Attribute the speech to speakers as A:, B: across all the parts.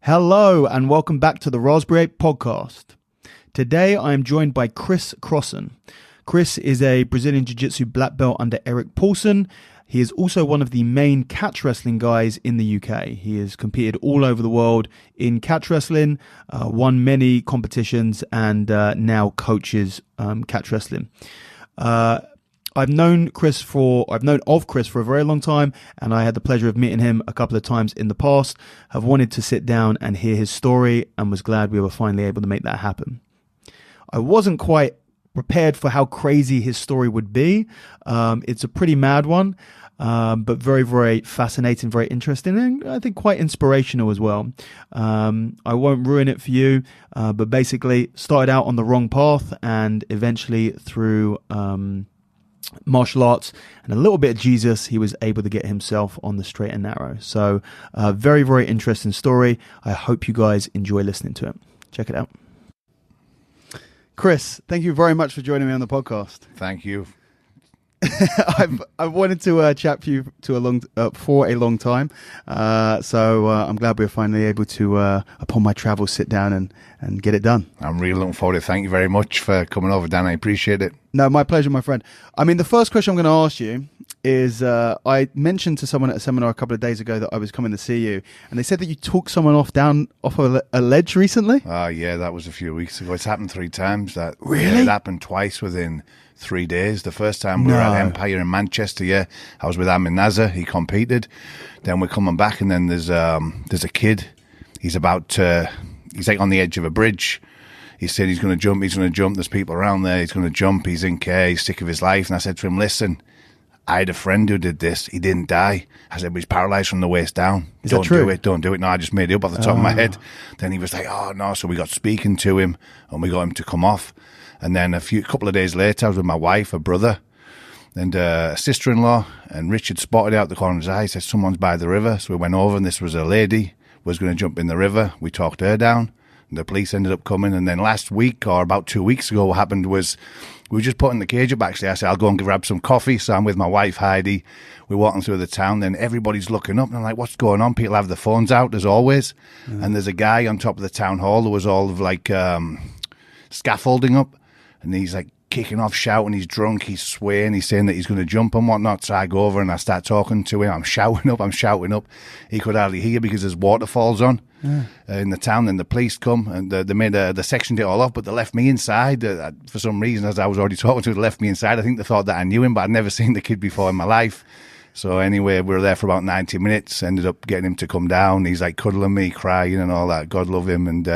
A: Hello and welcome back to the Raspberry 8 podcast. Today I am joined by Chris Crossan. Chris is a Brazilian Jiu-Jitsu black belt under Eric Paulson. He is also one of the main catch wrestling guys in the UK. He has competed all over the world in catch wrestling, won many competitions, and now coaches catch wrestling. I've known of Chris for a very long time, and I had the pleasure of meeting him a couple of times in the past. Have wanted to sit down and hear his story, and was glad we were finally able to make that happen. I wasn't quite prepared for how crazy his story would be. It's a pretty mad one, but very, very fascinating, very interesting, and I think quite inspirational as well. I won't ruin it for you, but basically started out on the wrong path, and eventually through martial arts and a little bit of Jesus, he was able to get himself on the straight and narrow. So very, very interesting story. I hope you guys enjoy listening to it. Check it out. Chris, thank you very much for joining me on the podcast.
B: Thank you.
A: I've wanted to chat for you for a long time, so I'm glad we're finally able to, upon my travels, sit down and get it done. I'm
B: really looking forward to it. Thank you very much for coming over, Dan. I appreciate it.
A: No, my pleasure, my friend. I mean, the first question I'm going to ask you is, I mentioned to someone at a seminar a couple of days ago that I was coming to see you, and they said that you talked someone off a ledge recently.
B: Yeah, that was a few weeks ago. It's happened 3 times.
A: Really?
B: It happened twice within 3 days. The first time we were at Empire in Manchester, I was with Amin Nazar. He competed. Then we're coming back, and then there's a kid. He's like on the edge of a bridge. He said he's going to jump. There's people around there. He's going to jump. He's in care. He's sick of his life. And I said to him, listen, I had a friend who did this. He didn't die. I said, but he's paralyzed from the waist down.
A: Is that true?
B: Don't do it. No, I just made it up off the top of my head. Then he was like, oh, no. So we got speaking to him, and we got him to come off. And then a couple of days later, I was with my wife, a brother, and a sister-in-law, and Richard spotted out the corner of his eye. He said, someone's by the river. So we went over, and this was a lady was going to jump in the river. We talked her down, and the police ended up coming. And then last week, or about 2 weeks ago, what happened was we were just putting the cage up, actually. I said, I'll go and grab some coffee. So I'm with my wife, Heidi. We're walking through the town, then everybody's looking up, and I'm like, what's going on? People have their phones out, as always. And there's a guy on top of the town hall. There was all of like scaffolding up. And he's like kicking off, shouting, he's drunk, he's swaying, he's saying that he's going to jump and whatnot. So I go over and I start talking to him. I'm shouting up. He could hardly hear because there's waterfalls on in the town. And the police come, and they made the sectioned it all off, but they left me inside. For some reason, as I was already talking to him, they left me inside. I think they thought that I knew him, but I'd never seen the kid before in my life. So anyway, we were there for about 90 minutes, ended up getting him to come down. He's like cuddling me, crying and all that. God love him. And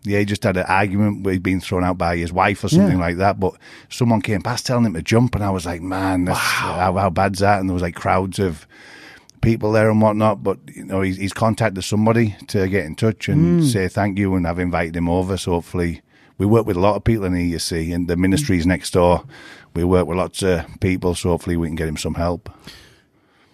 B: he just had an argument where he'd been thrown out by his wife or something like that. But someone came past telling him to jump, and I was like, man, how bad's that? And there was like crowds of people there and whatnot. But he's contacted somebody to get in touch and say thank you, and I've invited him over. So hopefully, we work with a lot of people in here, you see, and the ministry's next door. We work with lots of people, so hopefully we can get him some help.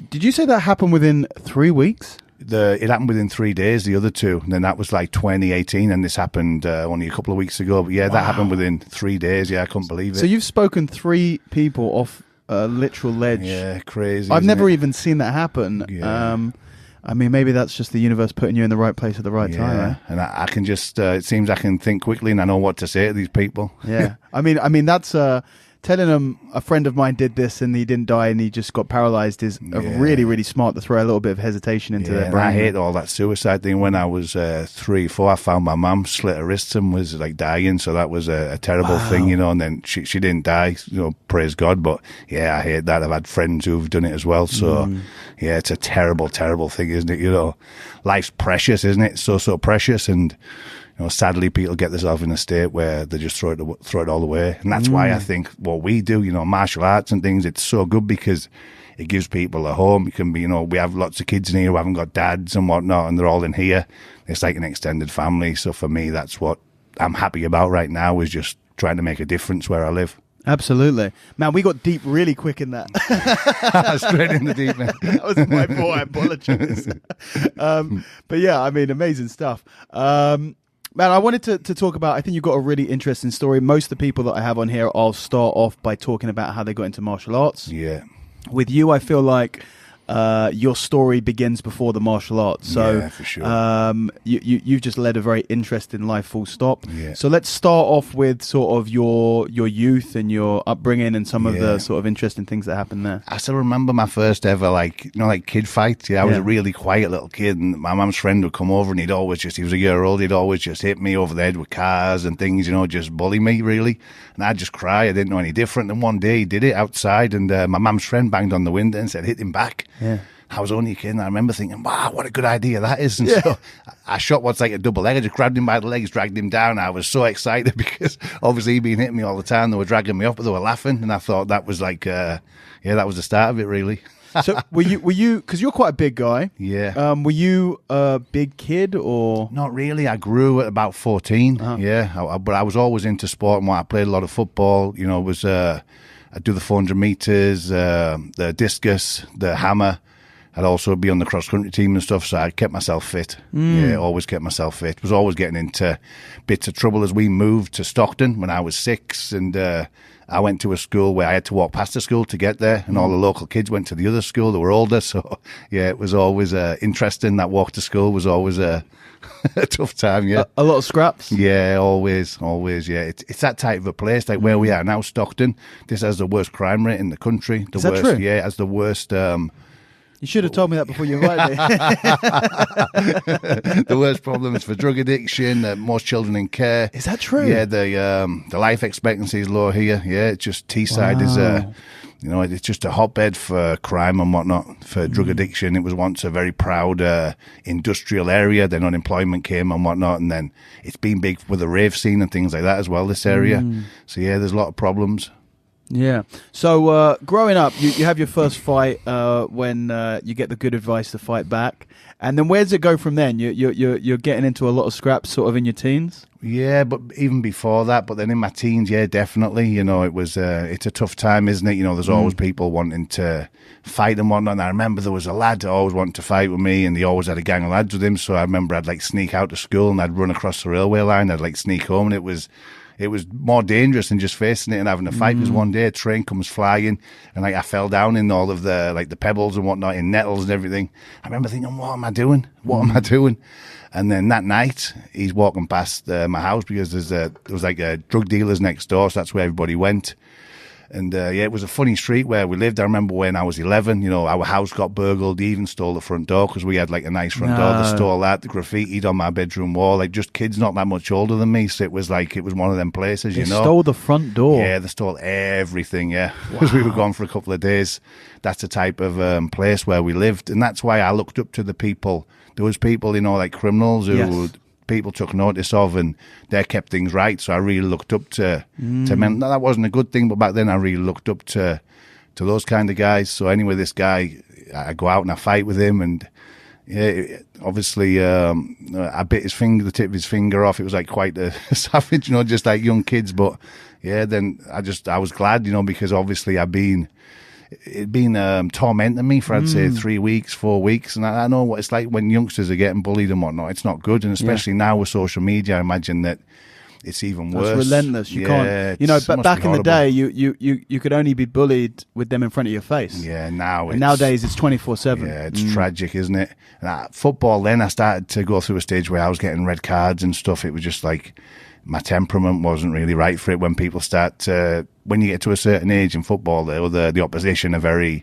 A: Did you say that happened within 3 weeks?
B: It happened within 3 days, the other two. And then that was like 2018, and this happened only a couple of weeks ago. But that happened within 3 days. I couldn't believe it.
A: So you've spoken 3 people off a literal ledge.
B: Yeah, crazy.
A: I've never even seen that happen.
B: Yeah.
A: I mean, maybe that's just the universe putting you in the right place at the right time. Eh?
B: And I can just, it seems I can think quickly and I know what to say to these people.
A: Yeah. I mean, that's... telling them a friend of mine did this and he didn't die and he just got paralyzed is really, really smart to throw a little bit of hesitation into their brain.
B: I hate all that suicide thing. When I was 3, 4, I found my mum slit her wrists and was like dying, so that was a terrible thing, and then she didn't die, praise God. But I hate that. I've had friends who've done it as well, so it's a terrible, terrible thing, isn't it? Life's precious, isn't it? So precious, and sadly, people get themselves in a state where they just throw it all away. And that's why I think what we do, martial arts and things, it's so good because it gives people a home. It can be, we have lots of kids in here who haven't got dads and whatnot, and they're all in here. It's like an extended family. So for me, that's what I'm happy about right now, is just trying to make a difference where I live.
A: Absolutely. Man, we got deep really quick in that.
B: Straight in the deep end.
A: That was my fault. I apologize. But amazing stuff. Man, I wanted to talk about, I think you've got a really interesting story. Most of the people that I have on here, I'll start off by talking about how they got into martial arts.
B: Yeah.
A: With you, I feel like your story begins before the martial arts. So
B: yeah, for sure.
A: You've just led a very interesting life, full stop.
B: Yeah.
A: So let's start off with sort of your youth and your upbringing and some of the sort of interesting things that happened there.
B: I still remember my first ever, like kid fight. Yeah, I was a really quiet little kid, and my mum's friend would come over, and he was a year old, he'd always just hit me over the head with cars and things, just bully me, really. And I'd just cry. I didn't know any different. And one day he did it outside, and my mum's friend banged on the window and said, hit him back.
A: Yeah.
B: I was only a kid, and I remember thinking, wow, what a good idea that is. And so I shot what's like a double leg. I just grabbed him by the legs, dragged him down. I was so excited because obviously he'd been hitting me all the time. They were dragging me up, but they were laughing. And I thought that was like, that was the start of it, really.
A: So were you, because you're quite a big guy.
B: Yeah.
A: Were you a big kid or?
B: Not really. I grew at about 14. Yeah. But I was always into sport, and I played a lot of football. I'd do the 400 meters, the discus, the hammer. I'd also be on the cross-country team and stuff, so I kept myself fit. Yeah, always kept myself fit. Was always getting into bits of trouble as we moved to Stockton when I was 6, and I went to a school where I had to walk past the school to get there, and all the local kids went to the other school that were older, so yeah, it was always interesting. That walk to school was always a tough time, yeah.
A: A lot of scraps?
B: Yeah, always, yeah. It's that type of a place, like where we are now, Stockton. This has the worst crime rate in the country.
A: Is that true?
B: Yeah, it has the worst...
A: You should have told me that before you invited me.
B: The worst problems for drug addiction, most children in care.
A: Is that true?
B: Yeah, the life expectancy is low here. Yeah, it's just Teesside is it's just a hotbed for crime and whatnot, for drug addiction. It was once a very proud industrial area. Then unemployment came and whatnot, and then it's been big with the rave scene and things like that as well, this area. So yeah, there's a lot of problems.
A: Yeah. So growing up, you have your first fight when you get the good advice to fight back, and then where does it go from then? You're getting into a lot of scraps, sort of in your teens.
B: Yeah, but even before that, but then in my teens, yeah, definitely. It was it's a tough time, isn't it? There's always people wanting to fight and whatnot. And I remember there was a lad who always wanted to fight with me, and he always had a gang of lads with him. So I remember I'd like sneak out to school and I'd run across the railway line. I'd like sneak home, and it was more dangerous than just facing it and having a fight. Because one day a train comes flying, and like I fell down in all of the pebbles and whatnot, in nettles and everything. I remember thinking, what am I doing? And then that night, he's walking past my house, because there was like drug dealers next door, so that's where everybody went. And it was a funny street where we lived. I remember when I was 11, our house got burgled. He even stole the front door, because we had like a nice front door. They stole that. The graffitied on my bedroom wall, like just kids not that much older than me. So it was one of them places,
A: They stole the front door.
B: Yeah, they stole everything. Yeah, because we were gone for a couple of days. That's the type of place where we lived, and that's why I looked up to the people. There was people, like criminals who. Yes. People took notice of, and they kept things right. So I really looked up to men. Now, that wasn't a good thing, but back then I really looked up to those kind of guys. So anyway, this guy, I go out and I fight with him, and obviously I bit the tip of his finger off. It was like quite a savage, just like young kids. But yeah, then I was glad, because obviously it'd been tormenting me for, I'd say, 3 weeks, 4 weeks. And I know what it's like when youngsters are getting bullied and whatnot. It's not good. And especially now with social media, I imagine that it's even worse.
A: It's relentless. You can't, but back in the day, you could only be bullied with them in front of your face.
B: Yeah,
A: nowadays it's 24/7.
B: Yeah, it's tragic, isn't it? And football, then I started to go through a stage where I was getting red cards and stuff. It was just like, my temperament wasn't really right for it. When people when you get to a certain age in football, the opposition are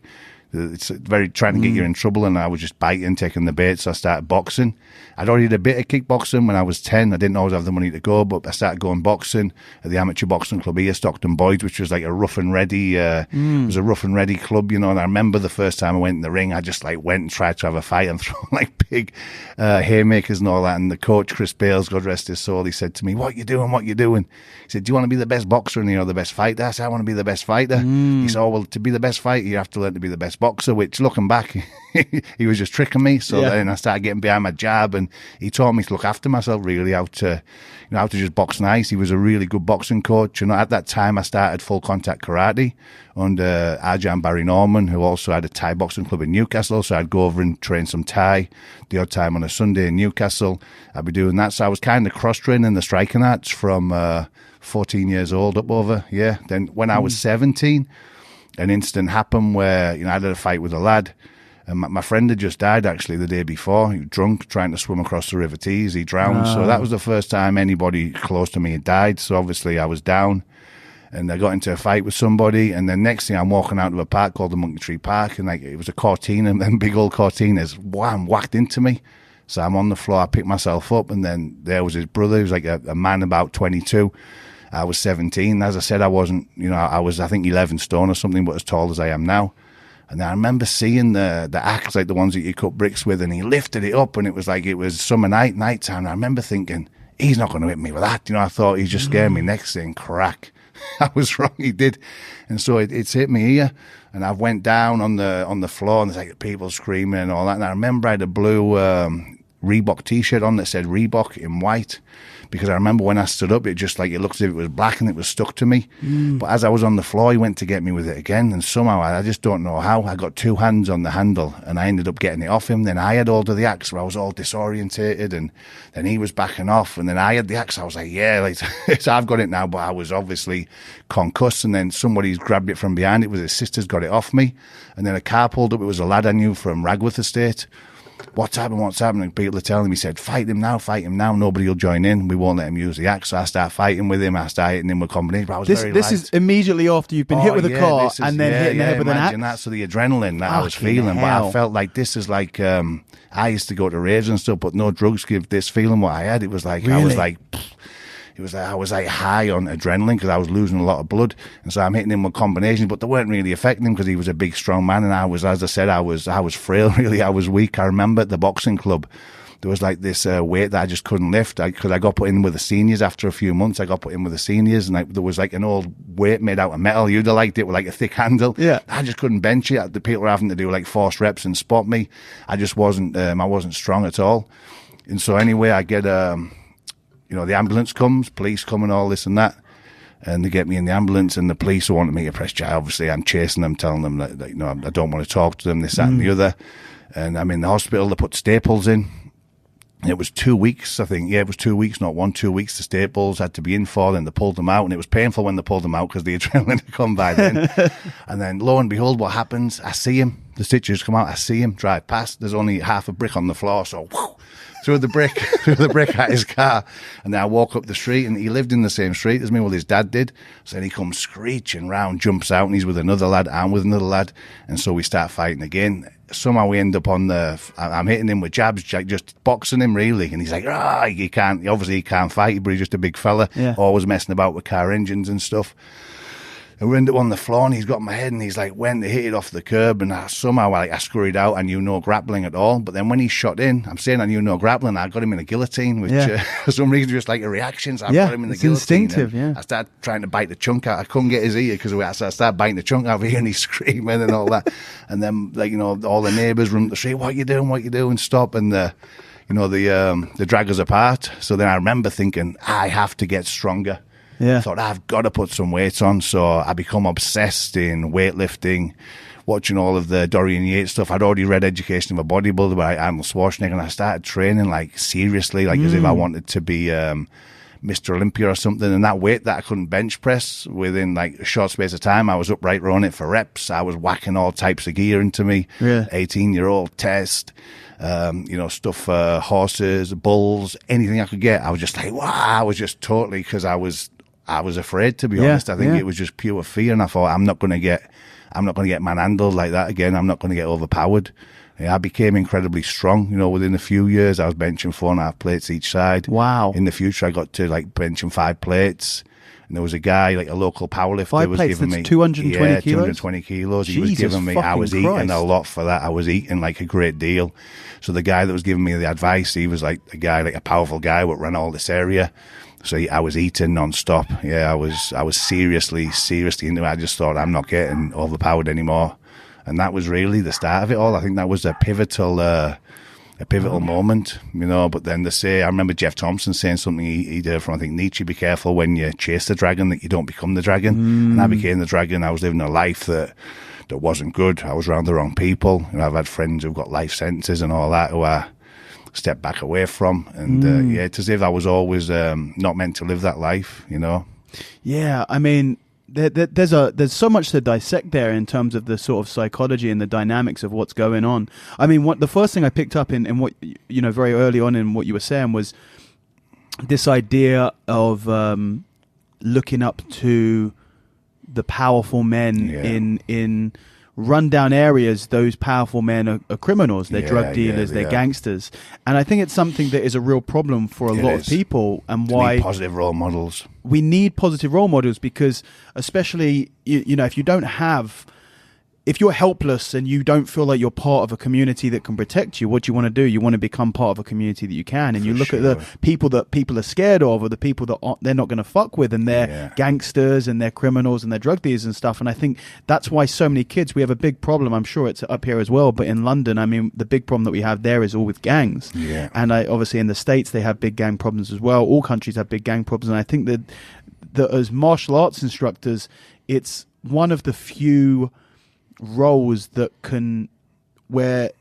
B: it's very trying to get you in trouble, and I was just biting, taking the bait. So I started boxing. I'd already did a bit of kickboxing when I was 10. I didn't always have the money to go, but I started going boxing at the amateur boxing club here, Stockton Boys, which was like a rough and ready. It was a rough and ready club, And I remember the first time I went in the ring, I just like went and tried to have a fight and throw like big haymakers and all that. And the coach, Chris Bales, God rest his soul, he said to me, "What you doing? What you doing?" He said, "Do you want to be the best boxer and the best fighter?" I said, "I want to be the best fighter." He said, "Oh, well, to be the best fighter, you have to learn to be the best boxer," which, looking back, he was just tricking me. So then I started getting behind my jab, and he taught me to look after myself, really, how to just box nice. He was a really good boxing coach. At that time, I started full contact karate under Arjan Barry Norman, who also had a Thai boxing club in Newcastle. So I'd go over and train some Thai the odd time on a Sunday in Newcastle. I'd be doing that. So I was kind of cross-training the striking arts from 14 years old up over. Yeah. Then when I was 17, an incident happened where, I had a fight with a lad. And my friend had just died, actually, the day before. He was drunk, trying to swim across the River Tees. He drowned. So that was the first time anybody close to me had died. So obviously I was down. And I got into a fight with somebody. And then next thing, I'm walking out of a park called the Monkey Tree Park. And like it was a Cortina, and then big old Cortinas, wham, whacked into me. So I'm on the floor. I picked myself up. And then there was his brother, who was like a man about 22. I was 17. As I said, I wasn't, I was, I think, 11 stone or something, but as tall as I am now. And I remember seeing the axe, like the ones that you cut bricks with, and he lifted it up, and it was like it was summer night time. I remember thinking, he's not going to hit me with that. I thought he just scared me. Next thing, crack. I was wrong, he did. And so it's hit me here. And I went down on the floor, and there's like people screaming and all that. And I remember I had a blue Reebok T-shirt on that said Reebok in white. Because I remember when I stood up, it looked as if it was black and it was stuck to me. But as I was on the floor, he went to get me with it again. And somehow, I just don't know how, I got two hands on the handle and I ended up getting it off him. Then I had hold of the axe where I was all disorientated, and then he was backing off. And then I had the axe. I was like, yeah, I've got it now. But I was obviously concussed. And then somebody's grabbed it from behind. It was his sister's got it off me. And then a car pulled up. It was a lad I knew from Ragworth Estate. What's happened? And people are telling him, he said, fight him now. Nobody will join in. We won't let him use the axe. So I start fighting with him. I start hitting him with combinations. But I was very light.
A: This is immediately after you've been hit with a car and then hitting the head with an axe.
B: Imagine that. So the adrenaline that I was feeling. But I felt like this is like, I used to go to raves and stuff, but no drugs give this feeling what I had. It was like, really? I was like high on adrenaline because I was losing a lot of blood, and so I'm hitting him with combinations, but they weren't really affecting him because he was a big, strong man, and I was, as I said, I was frail. Really, I was weak. I remember at the boxing club, there was like this weight that I just couldn't lift because I got put in with the seniors after a few months. I got put in with the seniors, and there was like an old weight made out of metal. You'd have liked it with like a thick handle. Yeah, I just couldn't bench it. The people were having to do like forced reps and spot me. I just wasn't. I wasn't strong at all, and so anyway, I get the ambulance comes, police come and all this and that, and they get me in the ambulance, and the police wanted me to press charge. Obviously, I'm chasing them, telling them that I don't want to talk to them, this, that, and the other. And I'm in the hospital. They put staples in. It was 2 weeks, I think. Yeah, it was 2 weeks, not 1, 2 weeks. The staples had to be in for, and they pulled them out, and it was painful when they pulled them out because the adrenaline had come by then. And then, lo and behold, what happens? I see him. The stitches come out. I see him drive past. There's only half a brick on the floor, so whoo, threw the brick at his car. And then I walk up the street, and he lived in the same street as me, well, his dad did. So then he comes screeching round, jumps out, and he's with another lad, I'm with another lad. And so we start fighting again. Somehow we end up I'm hitting him with jabs, just boxing him really. And he's like, he can't fight, but he's just a big fella, always messing about with car engines and stuff. And we end up on the floor, and he's got my head, and he's like, went to hit it off the curb, and somehow I scurried out. I knew no grappling at all. But then when he shot in, I'm saying I knew no grappling, I got him in a guillotine, which for some reason just like a reaction. So I got him in the guillotine.
A: Instinctive,
B: I started trying to bite the chunk out. I couldn't get his ear because I started biting the chunk out of here, and he's screaming and all that. And then all the neighbours run up the street, what you doing? Stop. And the drag us apart. So then I remember thinking, I have to get stronger. I thought, I've got to put some weight on. So I become obsessed in weightlifting, watching all of the Dorian Yates stuff. I'd already read Education of a Bodybuilder by Arnold Schwarzenegger, and I started training like seriously, like as if I wanted to be Mr. Olympia or something. And that weight that I couldn't bench press within like a short space of time, I was upright rowing it for reps. I was whacking all types of gear into me. 18-year-old test. Stuff for horses, bulls, anything I could get. I was just like, wow, I was just totally, because I was afraid, to be honest. I think it was just pure fear, and I thought, I'm not going to get manhandled like that again. I'm not going to get overpowered. I became incredibly strong. Within a few years, I was benching 4.5 plates each side. Wow. In the future, I got to like benching 5 plates. And there was a guy, like a local powerlifter,
A: 5
B: was
A: plates,
B: giving me
A: 220 kilos.
B: 220 kilos. He was giving me. I was eating a lot for that. I was eating like a great deal. So the guy that was giving me the advice, he was like a guy, like a powerful guy, that ran all this area. So I was eating non-stop. Yeah, I was seriously into it. I just thought, I'm not getting overpowered anymore. And that was really the start of it all. I think that was a pivotal moment, but then they say, I remember Jeff Thompson saying something he did from, I think, Nietzsche, be careful when you chase the dragon that you don't become the dragon. And I became the dragon. I was living a life that wasn't good. I was around the wrong people. I've had friends who've got life sentences and all that who I stepped back away from. And it's as if I was always not meant to live that life,
A: Yeah, I mean, there's so much to dissect there in terms of the sort of psychology and the dynamics of what's going on. I mean, the first thing I picked up in what, you know, very early on in what you were saying was this idea of looking up to the powerful men in rundown areas. Those powerful men are criminals, they're drug dealers, they're gangsters, and I think it's something that is a real problem for a lot of people, and why
B: positive role models.
A: We need positive role models, because especially you know, if you're helpless and you don't feel like you're part of a community that can protect you, what do you want to do? You want to become part of a community that you can. And you look at the people that people are scared of, or the people that they're not going to fuck with, and they're gangsters and they're criminals and they're drug dealers and stuff. And I think that's why so many kids, we have a big problem. I'm sure it's up here as well, but in London, I mean, the big problem that we have there is all with gangs. Yeah. And obviously in the States, they have big gang problems as well. All countries have big gang problems. And I think that as martial arts instructors, it's one of the few roles that can, where,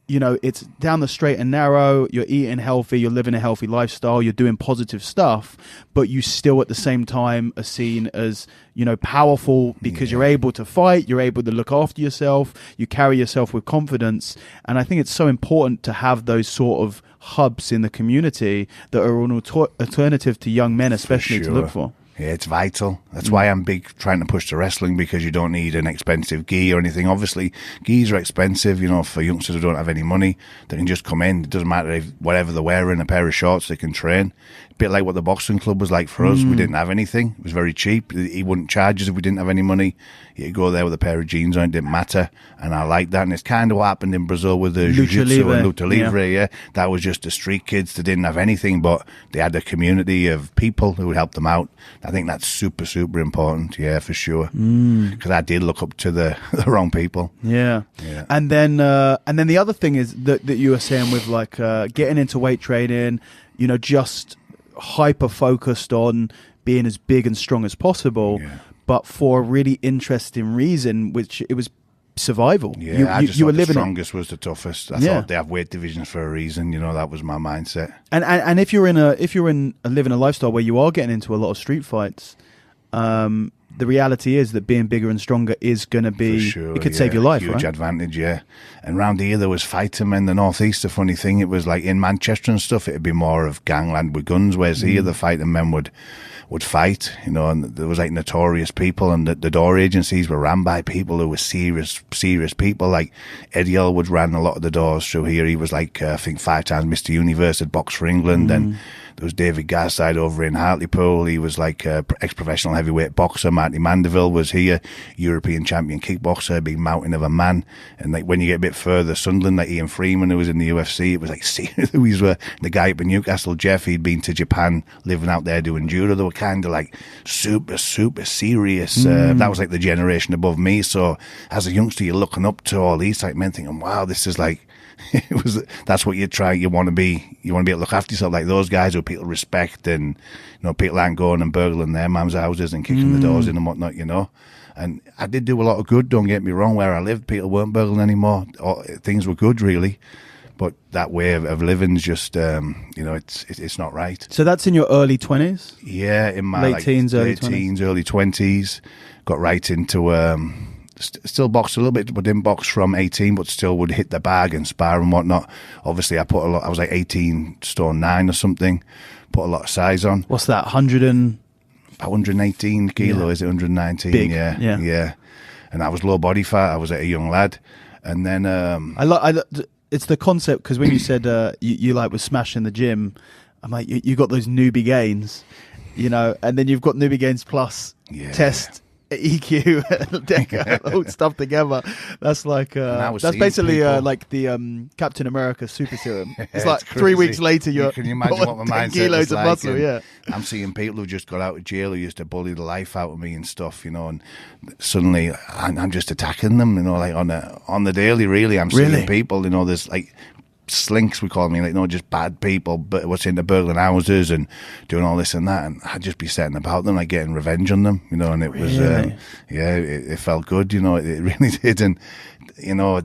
A: you know, it's down the straight and narrow, you're eating healthy, you're living a healthy lifestyle, you're doing positive stuff, but you still at the same time are seen as, you know, powerful, because you're able to fight, you're able to look after yourself, you carry yourself with confidence. And I think it's so important to have those sort of hubs in the community that are an alternative to young men, especially, to look for.
B: Yeah, it's vital. That's why I'm big trying to push the wrestling, because you don't need an expensive gi or anything. Obviously, gis are expensive, you know, for youngsters who don't have any money. They can just come in. It doesn't matter if whatever they're wearing, a pair of shorts, they can train. A bit like what the boxing club was like for us. We didn't have anything. It was very cheap. He wouldn't charge us if we didn't have any money. You could go there with a pair of jeans on, it didn't matter. And I like that. And it's kind of what happened in Brazil with the jiu-jitsu and luta libre, That was just the street kids that didn't have anything, but they had a community of people who would help them out. I think that's super, super important, for sure. Because I did look up to the wrong people.
A: Yeah. And then the other thing is that you were saying with like getting into weight training, you know, just hyper focused on being as big and strong as possible, but for a really interesting reason, which it was survival.
B: I just thought the strongest was the toughest. I thought they have weight divisions for a reason. You know, that was my mindset.
A: And if you're living a lifestyle where you are getting into a lot of street fights, the reality is that being bigger and stronger is going to be, it could save your life,
B: huge advantage, And round here, there was fighter men, the Northeast, the funny thing, it was like in Manchester and stuff, it'd be more of gangland with guns, whereas here, the fighter men would fight, you know, and there was like notorious people, and the door agencies were ran by people who were serious people. Like Eddie Elwood ran a lot of the doors through here. He was like, I think 5 times Mr. Universe, had boxed for England, and there was David Garside over in Hartlepool. He was like ex-professional heavyweight boxer. Marty Mandeville was here, European champion kickboxer, big mountain of a man. And like when you get a bit further, Sunderland, like Ian Freeman, who was in the UFC, it was like these were the guy up in Newcastle, Jeff. He'd been to Japan, living out there doing judo. They were kind of like super, super serious. That was like the generation above me. So as a youngster, you're looking up to all these type men, thinking, "Wow, this is like." That's what you try. You want to be able to look after yourself, like those guys who people respect, and you know, people aren't going and burgling their mum's houses and kicking the doors in and whatnot, you know. And I did do a lot of good. Don't get me wrong. Where I lived, people weren't burgling anymore. Things were good, really. But that way of living's just, you know, it's not right.
A: So that's in your early 20s?
B: Yeah, in my
A: late teens, early
B: 20s. Got right into. Still boxed a little bit, but didn't box from 18, but still would hit the bag and spar and whatnot. Obviously, I was like 18 stone 9 or something, put a lot of size on.
A: What's that,
B: 118 kilo, is it 119?
A: Big.
B: Yeah. And I was low body fat, I was a young lad. And then...
A: it's the concept, because when you said you like was smashing the gym, I'm like, you got those newbie gains, you know, and then you've got newbie gains plus test... EQ, Deca, all stuff together. That's like that's basically like the Captain America super serum. It's like 3 weeks later,
B: can you imagine what my mindset
A: kilos
B: was
A: of
B: like?
A: muscle. Yeah,
B: I'm seeing people who just got out of jail who used to bully the life out of me and stuff, you know, and suddenly I'm just attacking them, you know, like on the daily. Really, I'm seeing people, you know, there's like slinks, we call me, like, you know, just bad people, but what's into burgling houses and doing all this and that, and I'd just be setting about them, like getting revenge on them, you know, and it was, it felt good, you know, it really did, and, you know,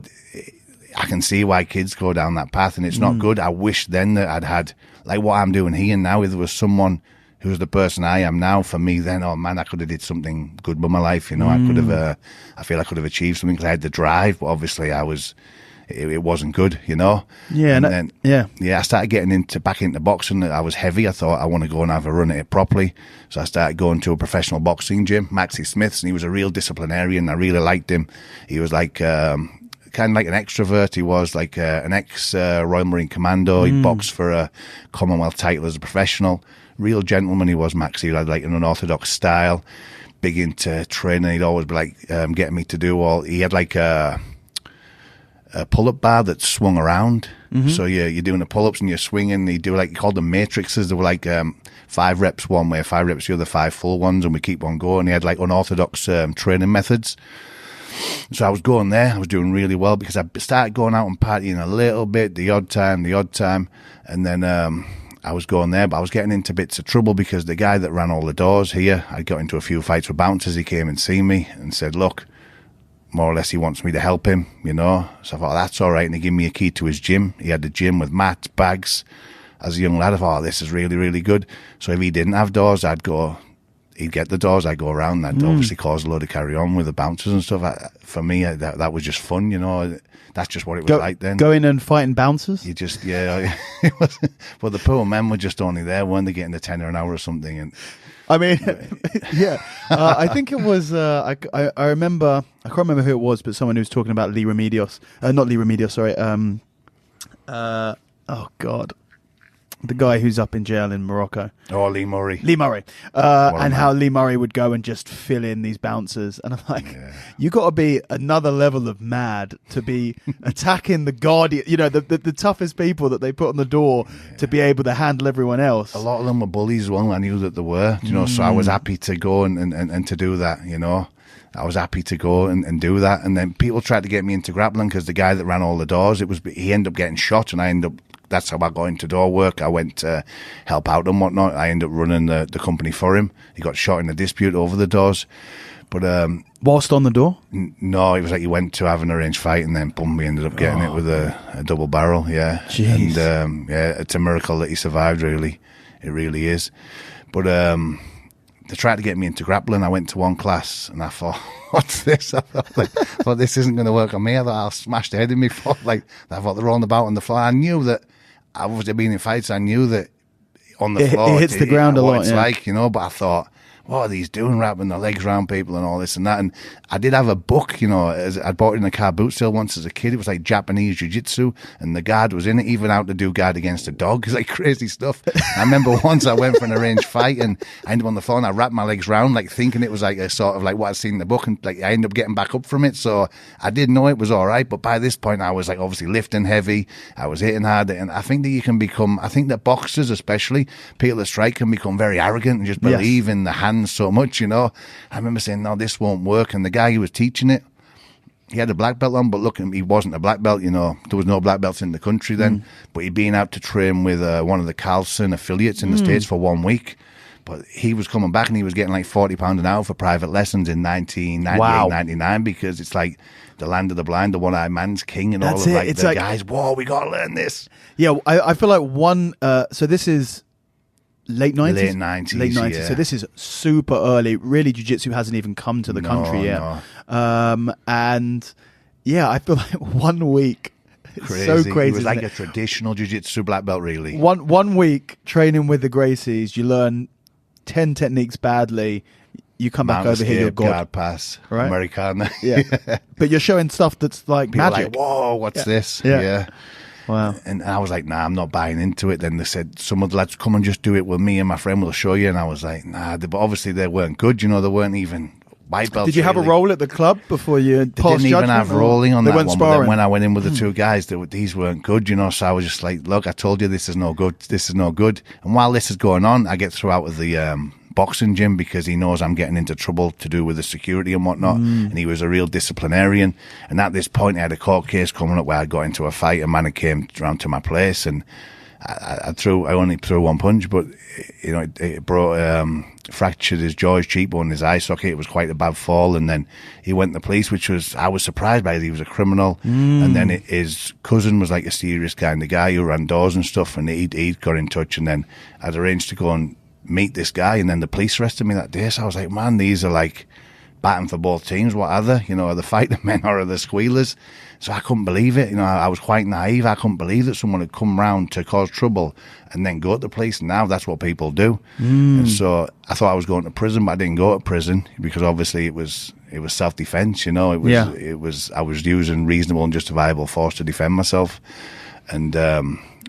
B: I can see why kids go down that path, and it's not good. I wish then that I'd had, like what I'm doing here now, if there was someone who's the person I am now, for me then, oh man, I could have did something good with my life, you know. I could have, I feel I could have achieved something because I had the drive, but obviously it wasn't good, you know.
A: Yeah,
B: and then I started getting back into boxing. I was heavy. I thought I want to go and have a run at it properly, so I started going to a professional boxing gym, Maxie Smith's, and he was a real disciplinarian. I really liked him. He was like kind of like an extrovert. He was like an ex Royal Marine Commando. He boxed for a Commonwealth title as a professional. Real gentleman he was, Maxie. He had like an unorthodox style, big into training. He'd always be like getting me to do all. He had like a pull-up bar that swung around. So you're doing the pull-ups and you're swinging. He do like, he called them matrices. They were like 5 reps one way, 5 reps the other, 5 full ones, and we keep on going. He had like unorthodox training methods. So I was going there. I was doing really well because I started going out and partying a little bit, the odd time, and then I was going there, but I was getting into bits of trouble because the guy that ran all the doors here, I got into a few fights with bouncers. He came and seen me and said, look, more or less he wants me to help him, you know. So I thought, that's all right. And he gave me a key to his gym. He had the gym with mats, bags. As a young lad, I thought, this is really, really good. So if he didn't have doors, he'd get the doors, I'd go around. That'd obviously cause a load of carry on with the bouncers and stuff. For me, that was just fun, you know. That's just what it was like then.
A: Going and fighting bouncers?
B: You just, it was, well, the poor men were just only there, weren't they, getting the tenner an hour or something? And
A: I mean, yeah. I think it was, I remember, I can't remember who it was, but someone who was talking about Lee Remedios. Not Lee Remedios, sorry. Oh, God. The guy who's up in jail in Morocco.
B: Oh, Lee Murray.
A: And how Lee Murray would go and just fill in these bouncers. And I'm like, you got to be another level of mad to be attacking the guardian, you know, the toughest people that they put on the door to be able to handle everyone else.
B: A lot of them were bullies as well. I knew that they were, you know, so I was happy to go and to do that, you know. I was happy to go and do that. And then people tried to get me into grappling because the guy that ran all the doors, he ended up getting shot, and that's how I got into door work. I went to help out and whatnot. I ended up running the company for him. He got shot in a dispute over the doors. But
A: whilst on the door?
B: No, it was like he went to have an arranged fight, and then boom, we ended up getting it with a double barrel, yeah.
A: Jeez.
B: And it's a miracle that he survived, really. It really is. But they tried to get me into grappling. I went to one class and I thought, what's this? I thought this isn't going to work on me. I thought I'll smash the head in me. I thought they're rolling about on the floor. I knew that, obviously being in fights, I knew that on the floor
A: it hits the ground a lot.
B: It's like, you know, but I thought, what are these doing, wrapping their legs around people and all this and that? And I did have a book, you know, I bought it in a car boot sale once as a kid. It was like Japanese jiu-jitsu, and the guard was in it, even out to do guard against a dog. It's like crazy stuff. I remember once I went for an arranged fight, and I ended up on the floor, and I wrapped my legs round, like thinking it was like a sort of like what I'd seen in the book, and like I ended up getting back up from it. So I did know it was all right, but by this point I was like obviously lifting heavy, I was hitting hard, and I think that you can become, I think that boxers especially, people that strike, can become very arrogant and just believe in the hands so much, you know. I remember saying, no, this won't work. And the guy who was teaching it, he had a black belt on, but look, he wasn't a black belt, you know. There was no black belts in the country then. But he'd been out to train with one of the Carlson affiliates in the States for 1 week. But he was coming back and he was getting like £40 an hour for private lessons in 1998, 99, because it's like the land of the blind, the one-eyed man's king, and all of like the guys, whoa, we got to learn this.
A: Yeah, I feel like so this is late 90s?
B: Late 90s, yeah.
A: So this is super early. Really, jiu-jitsu hasn't even come to the country yet. No. And yeah, I feel like 1 week.
B: Crazy.
A: So crazy.
B: It was like a traditional jiu-jitsu black belt, really.
A: One week training with the Gracies, you learn 10 techniques badly. You come back over here, you're God.
B: Guard pass,
A: right?
B: Americana.
A: Yeah. But you're showing stuff that's like
B: people
A: magic.
B: Like, whoa, what's this?
A: Yeah. Wow.
B: And I was like, nah, I'm not buying into it. Then they said, some of the lads, come and just do it with me and my friend will show you. And I was like, nah, but obviously they weren't good, you know, they weren't even white belts.
A: Did you have a role at the club before you passed judgment?
B: They didn't even have rolling on that one.
A: Sparring.
B: But then when I went in with the two guys, these weren't good, you know. So I was just like, look, I told you this is no good. This is no good. And while this is going on, I get thrown out of the boxing gym because he knows I'm getting into trouble to do with the security and whatnot. And he was a real disciplinarian. And at this point, I had a court case coming up where I got into a fight. A man came round to my place, and I only threw one punch, but you know, it brought fractured his jaw, his cheekbone, his eye socket. It was quite a bad fall, and then he went to the police, I was surprised by it. He was a criminal, and then his cousin was like a serious kind of guy who ran doors and stuff, and he got in touch, and then I'd arranged to go and meet this guy, and then the police arrested me that day. So I was like, man, these are like batting for both teams. What are they? Are the fighting men or are the squealers? So I couldn't believe it. I was quite naive. I couldn't believe that someone had come round to cause trouble and then go to the police. And now that's what people do. And so I thought I was going to prison, but I didn't go to prison because obviously it was self-defense. It was I was using reasonable and justifiable force to defend myself. And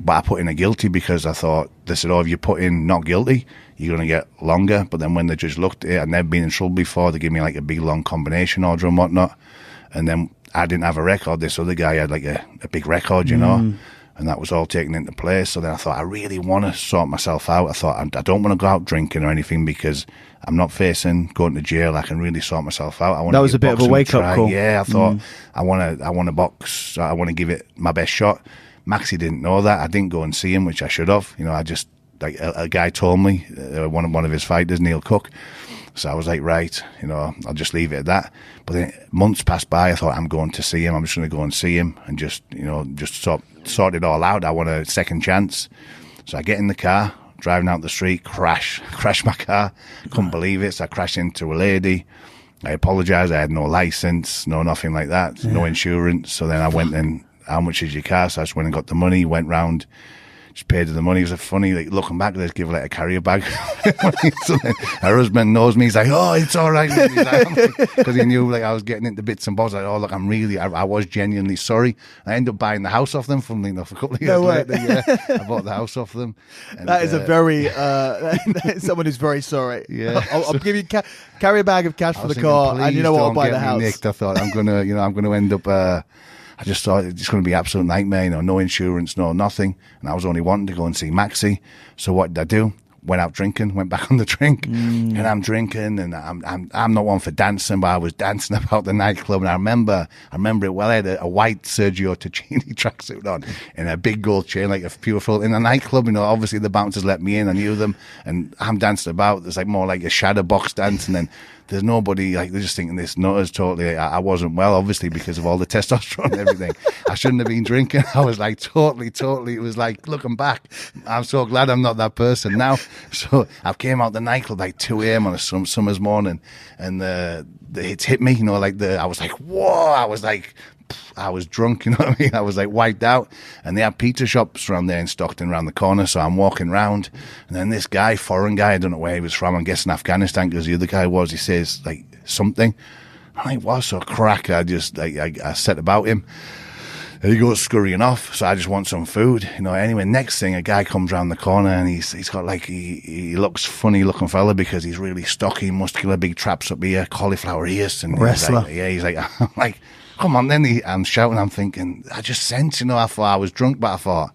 B: but I put in a guilty because I thought, they said, if you put in not guilty, you're going to get longer. But then when the judge looked at it, I'd never been in trouble before. They gave me like a big long combination order and whatnot. And then I didn't have a record. This other guy had like a big record, and that was all taken into place. So then I thought, I really want to sort myself out. I thought, I don't want to go out drinking or anything because I'm not facing going to jail. I can really sort myself out.
A: That was a bit of a wake-up call.
B: Yeah, I thought, I want to box. I want to give it my best shot. Maxie didn't know that. I didn't go and see him, which I should have. I just, like a guy told me, one of his fighters, Neil Cook. So I was like, right, I'll just leave it at that. But then months passed by. I thought, I'm going to see him. I'm just going to go and see him and just sort it all out. I want a second chance. So I get in the car, driving out the street, crash my car. Couldn't believe it. So I crashed into a lady. I apologized. I had no license, nothing like that, no insurance. So then I went and, how much is your car? So I just went and got the money, went round, just paid her the money. It was funny, like looking back, they just give her like a carrier bag. So then her husband knows me. He's like, oh, it's all right. Because he knew like I was getting into bits and bobs. Like, oh, look, I was genuinely sorry. I ended up buying the house off them, funnily enough, a couple of years later. Yeah, I bought the house off them. And,
A: that is a very, someone who's very sorry.
B: Yeah.
A: I'll give you carry a bag of cash for the car, and I'll buy the house.
B: Nicked. I thought I'm gonna end up. I just thought it's going to be an absolute nightmare, no insurance, no nothing. And I was only wanting to go and see Maxie. So what did I do? Went out drinking, went back on the drink, and I'm drinking, and I'm not one for dancing, but I was dancing about the nightclub, and I remember it well. I had a white Sergio Tacchini tracksuit on, and a big gold chain, like a pure full in a nightclub. Obviously the bouncers let me in, I knew them, and I'm dancing about. There's like more like a shadow box dance, and then there's nobody, like, they're just thinking this nutter's totally, I wasn't well, obviously, because of all the testosterone and everything. I shouldn't have been drinking. I was like, totally, it was like, looking back, I'm so glad I'm not that person now. So I came out the nightclub like 2 a.m. on a summer's morning, and the hits hit me, I was like, whoa, I was drunk, what I mean? I was like wiped out, and they had pizza shops around there in Stockton around the corner. So I'm walking around, and then this guy, foreign guy, I don't know where he was from. I'm guessing Afghanistan, because the other guy he says like something. I'm like, what's so crack? I just, I set about him. And he goes scurrying off. So I just want some food, Anyway, next thing, a guy comes around the corner, and he's got like, he looks funny looking fella because he's really stocky, muscular, big traps up here, cauliflower ears, and
A: wrestler.
B: He's like, I'm like, come on. Then I'm shouting, I'm thinking, I just sensed, I thought I was drunk, but I thought,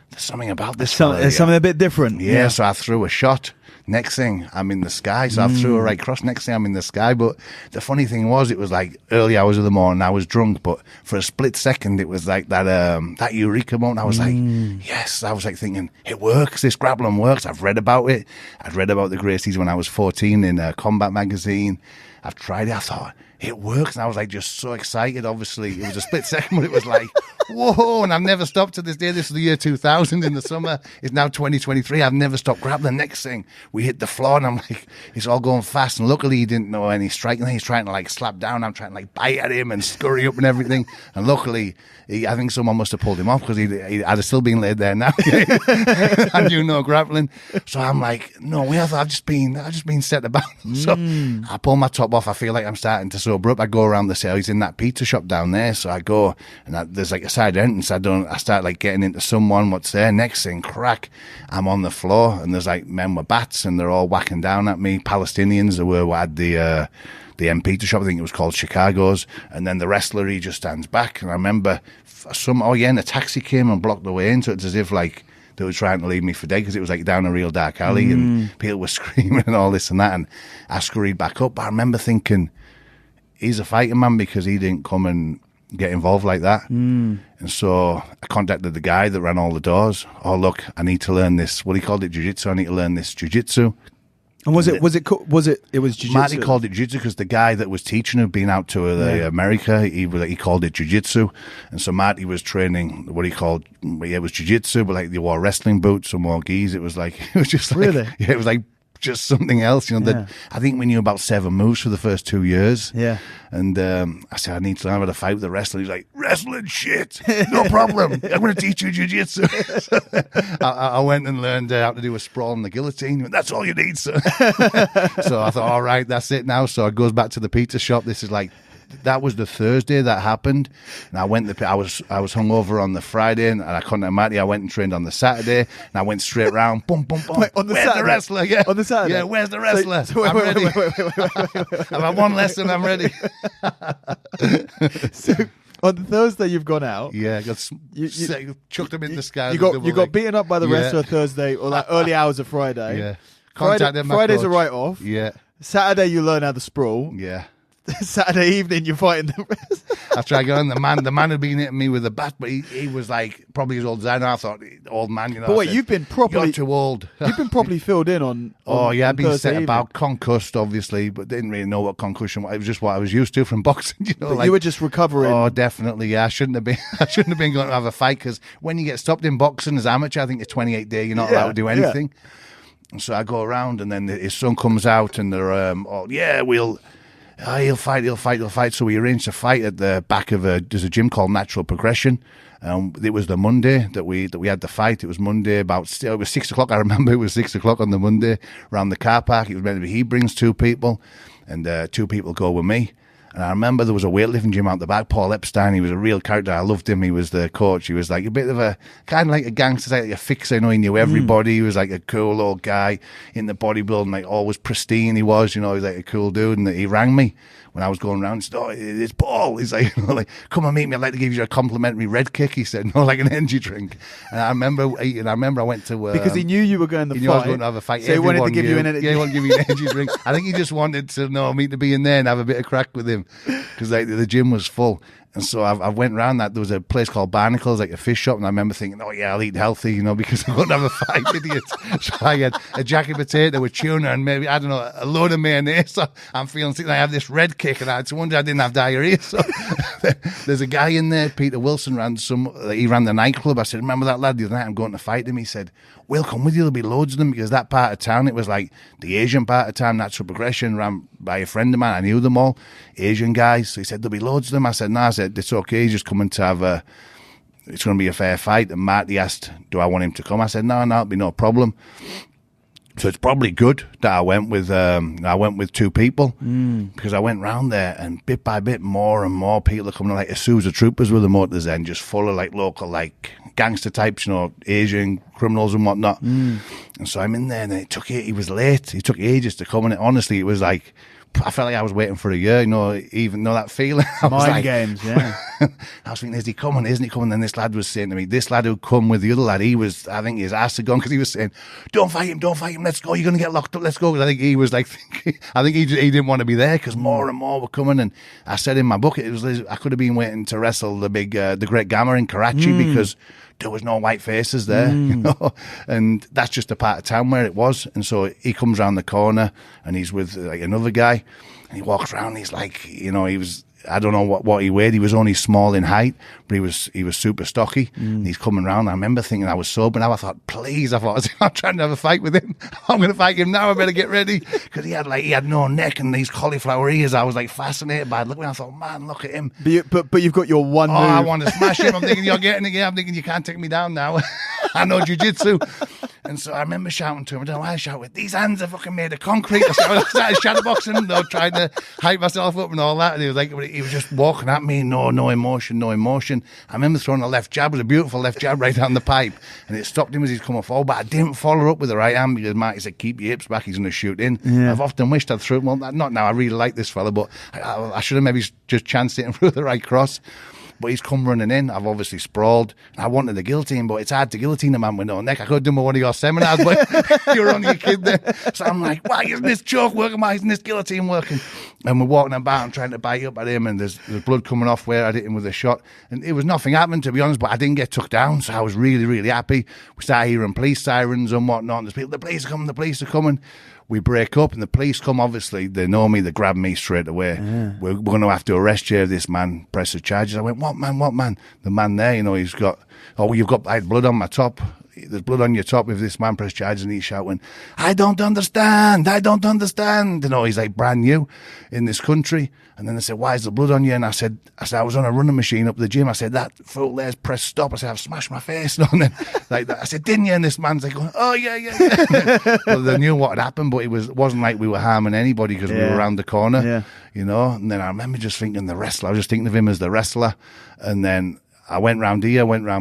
B: there's something about this.
A: There's something a bit different.
B: Yeah, so I threw a shot. Next thing, I'm in the sky. So I threw a right cross. Next thing, I'm in the sky. But the funny thing was, it was like early hours of the morning. I was drunk, but for a split second, it was like that eureka moment. I was like, yes. I was like thinking, it works. This grappling works. I've read about it. I'd read about the Gracies when I was 14 in a Combat magazine. I've tried it. I thought, it works. And I was like just so excited. Obviously, it was a split second, but it was like, whoa. And I've never stopped to this day. This is the year 2000 in the summer. It's now 2023. I've never stopped grappling. Next thing, we hit the floor, and I'm like, it's all going fast. And luckily, he didn't know any striking. He's trying to like slap down. I'm trying to like bite at him and scurry up and everything. And luckily, I think someone must have pulled him off, because I'd have still been laid there now. I knew no grappling. So I'm like, no, I've just been set about. So I pull my top off. I feel like I'm starting to sober up. I go around the cell. He's in that pizza shop down there. So I go, and there's like a side entrance. I start like getting into someone, what's there. Next thing, crack, I'm on the floor, and there's like men with bats, and they're all whacking down at me. Palestinians that were at the pizza shop. I think it was called Chicago's. And then the wrestler, he just stands back. And I remember and a taxi came and blocked the way in. So it's as if like they were trying to leave me for dead, because it was like down a real dark alley, and people were screaming and all this and that. And I scurried back up. But I remember thinking, he's a fighting man, because he didn't come and get involved like that. And so I contacted the guy that ran all the doors. Oh, look, I need to learn this. What he called it, jiu-jitsu. I need to learn this jiu-jitsu.
A: And was it jiu-jitsu?
B: Marty called it jiu-jitsu because the guy that was teaching had been out to America. He called it jiu-jitsu. And so Marty was training what he called, it was jiu-jitsu, but like they wore wrestling boots and wore gis. It was just like,
A: really?
B: Yeah, it was like just something else. You know, that I think we knew about 7 moves for the first 2 years.
A: Yeah.
B: And I said, I need to learn how to fight with the wrestler. He's like, wrestling shit, no problem. I'm going to teach you jiu-jitsu. I went and learned how to do a sprawl on the guillotine. That's all you need, sir. So I thought, all right, that's it now. So I goes back to the pizza shop. This is like, that was the Thursday that happened, and I went. I was hungover on the Friday, and I couldn't imagine. I went and trained on the Saturday, and I went straight round. Boom, boom, boom.
A: Wait, on the
B: where's
A: Saturday?
B: The wrestler? Yeah,
A: on the Saturday.
B: Yeah, where's the wrestler?
A: Wait,
B: I'm ready. I've had one lesson. I'm ready.
A: So on the Thursday, you've gone out.
B: Yeah, you chucked him in the sky.
A: You got beaten up by the wrestler Thursday, or like early hours of Friday.
B: Yeah,
A: Friday's a write off.
B: Yeah.
A: Saturday, you learn how to sprawl.
B: Yeah.
A: Saturday evening, you're fighting the rest.
B: I tried going. The man had been hitting me with a bat, but he was like probably as old as I know. I thought, old man, you know.
A: But wait, you've been properly
B: You're too old.
A: You've been properly filled in on
B: oh yeah, I've been
A: Thursday
B: set about
A: evening.
B: concussed, obviously, but didn't really know what concussion was. It was just what I was used to from boxing. You know,
A: But
B: like,
A: you were just recovering.
B: Oh, definitely. Yeah, I shouldn't have been. I shouldn't have been going to have a fight because when you get stopped in boxing as amateur, I think it's 28 days. You're not allowed to do anything. And so I go around, and then his son comes out, and they're he'll fight. So we arranged a fight at the back of there's a gym called Natural Progression. It was the Monday that we had the fight. It was Monday it was 6 o'clock. I remember it was 6 o'clock on the Monday around the car park. It was meant to be he brings 2 people, and 2 people go with me. And I remember there was a weightlifting gym out the back. Paul Epstein, he was a real character. I loved him. He was the coach. He was like a bit of a kind of like a gangster, like a fixer. You know, he knew everybody. He was like a cool old guy in the bodybuilding, like always pristine. He was, he was like a cool dude. And he rang me when I was going around. He said, "Oh, it's Paul." He's like, "Come and meet me. I'd like to give you a complimentary red kick." He said, "No, like an energy drink." And I remember I went to
A: because he knew you were going to fight.
B: He knew I was going to have a fight.
A: So he wanted to give you an energy.
B: Yeah, he wanted to give me an energy drink. I think he just wanted to know me to be in there and have a bit of crack with him because like the gym was full. And so I went around that. There was a place called Barnacles, like a fish shop, and I remember thinking, oh yeah, I'll eat healthy, because I'm going to have a fight, idiots. So I had a jacket potato with tuna and maybe, I don't know, a load of mayonnaise. So I'm feeling sick. I have this red kick, and it's a wonder I didn't have diarrhea. So there's a guy in there, Peter Wilson, he ran the nightclub. I said, remember that lad the other night? I'm going to fight him. He said, we'll come with you. There'll be loads of them, because that part of town, it was like the Asian part of town, Natural Progression, ran by a friend of mine. I knew them all, Asian guys. So he said, there'll be loads of them. I said, no, it's okay. He's just coming to have it's going to be a fair fight. And Marty asked, do I want him to come? I said, no, it'll be no problem. So it's probably good that I went with 2 people because I went round there and bit by bit more and more people are coming, like Isuzu troopers with the motors then, just full of like local like gangster types, Asian criminals and whatnot. And so I'm in there and he was late. He took ages to come, and honestly it was like, I felt like I was waiting for a year, even though that feeling.
A: Mind games, yeah.
B: I was thinking, is he coming? Isn't he coming? Then this lad was saying to me, this lad who'd come with the other lad, I think his ass had gone, because he was saying, don't fight him, let's go, you're going to get locked up, let's go. Because I think he was like, I think he didn't want to be there, because more and more were coming. And I said in my book, I could have been waiting to wrestle the Great Gamma in Karachi, because there was no white faces there, and that's just a part of town where it was. And so he comes around the corner and he's with like another guy, and he walks around. And he's like, he was, I don't know what he weighed. He was only small in height, but he was super stocky. And he's coming around. I remember thinking I was sober now. I thought, I'm trying to have a fight with him. I'm going to fight him now. I better get ready, because he had no neck and these cauliflower ears. I was like fascinated by it. I thought, man, look at him.
A: But you've got your one move.
B: I want to smash him. I'm thinking, you're getting it. I'm thinking, you can't take me down now. I know jiu-jitsu. And so I remember shouting to him. I don't know why I shouted, these hands are fucking made of concrete. I started shadowboxing, trying to hype myself up and all that. And he was just walking at me, no emotion. I remember throwing a left jab. It was a beautiful left jab right down the pipe. And it stopped him as he's coming forward. But I didn't follow up with the right hand, because Marty said, keep your hips back, he's going to shoot in. Yeah. I've often wished I'd threw him. Well, not now, I really like this fella, but I should have maybe just chanced it and threw the right cross. But he's come running in. I've obviously sprawled. I wanted the guillotine, but it's hard to guillotine a man with no neck. I could have done one of your seminars, but you're only a kid then. So I'm like, why isn't this choke working? Why isn't this guillotine working? And we're walking about and trying to bite up at him, and there's blood coming off where I hit him with a shot. And it was nothing happened, to be honest, but I didn't get took down, so I was really, really happy. We started hearing police sirens and whatnot. And there's people, the police are coming. We break up, and the police come, obviously. They know me. They grab me straight away. Yeah. We're going to have to arrest you if this man presses charges. I went, what man? The man there, he's got, I had blood on my top. there's blood on your top if this man press charges, and he's shouting, I don't understand. You know, he's like brand new in this country. And then they said, why is the blood on you? And I said, I was on a running machine up the gym. I said, that fool there's press stop. I said, I've smashed my face. And then like that. I said, didn't you? And this man's like, oh, yeah. Well, they knew what had happened, but it wasn't like we were harming anybody because we were around the corner, you know. And then I remember just thinking the wrestler. I was just thinking of him as the wrestler. And then I went round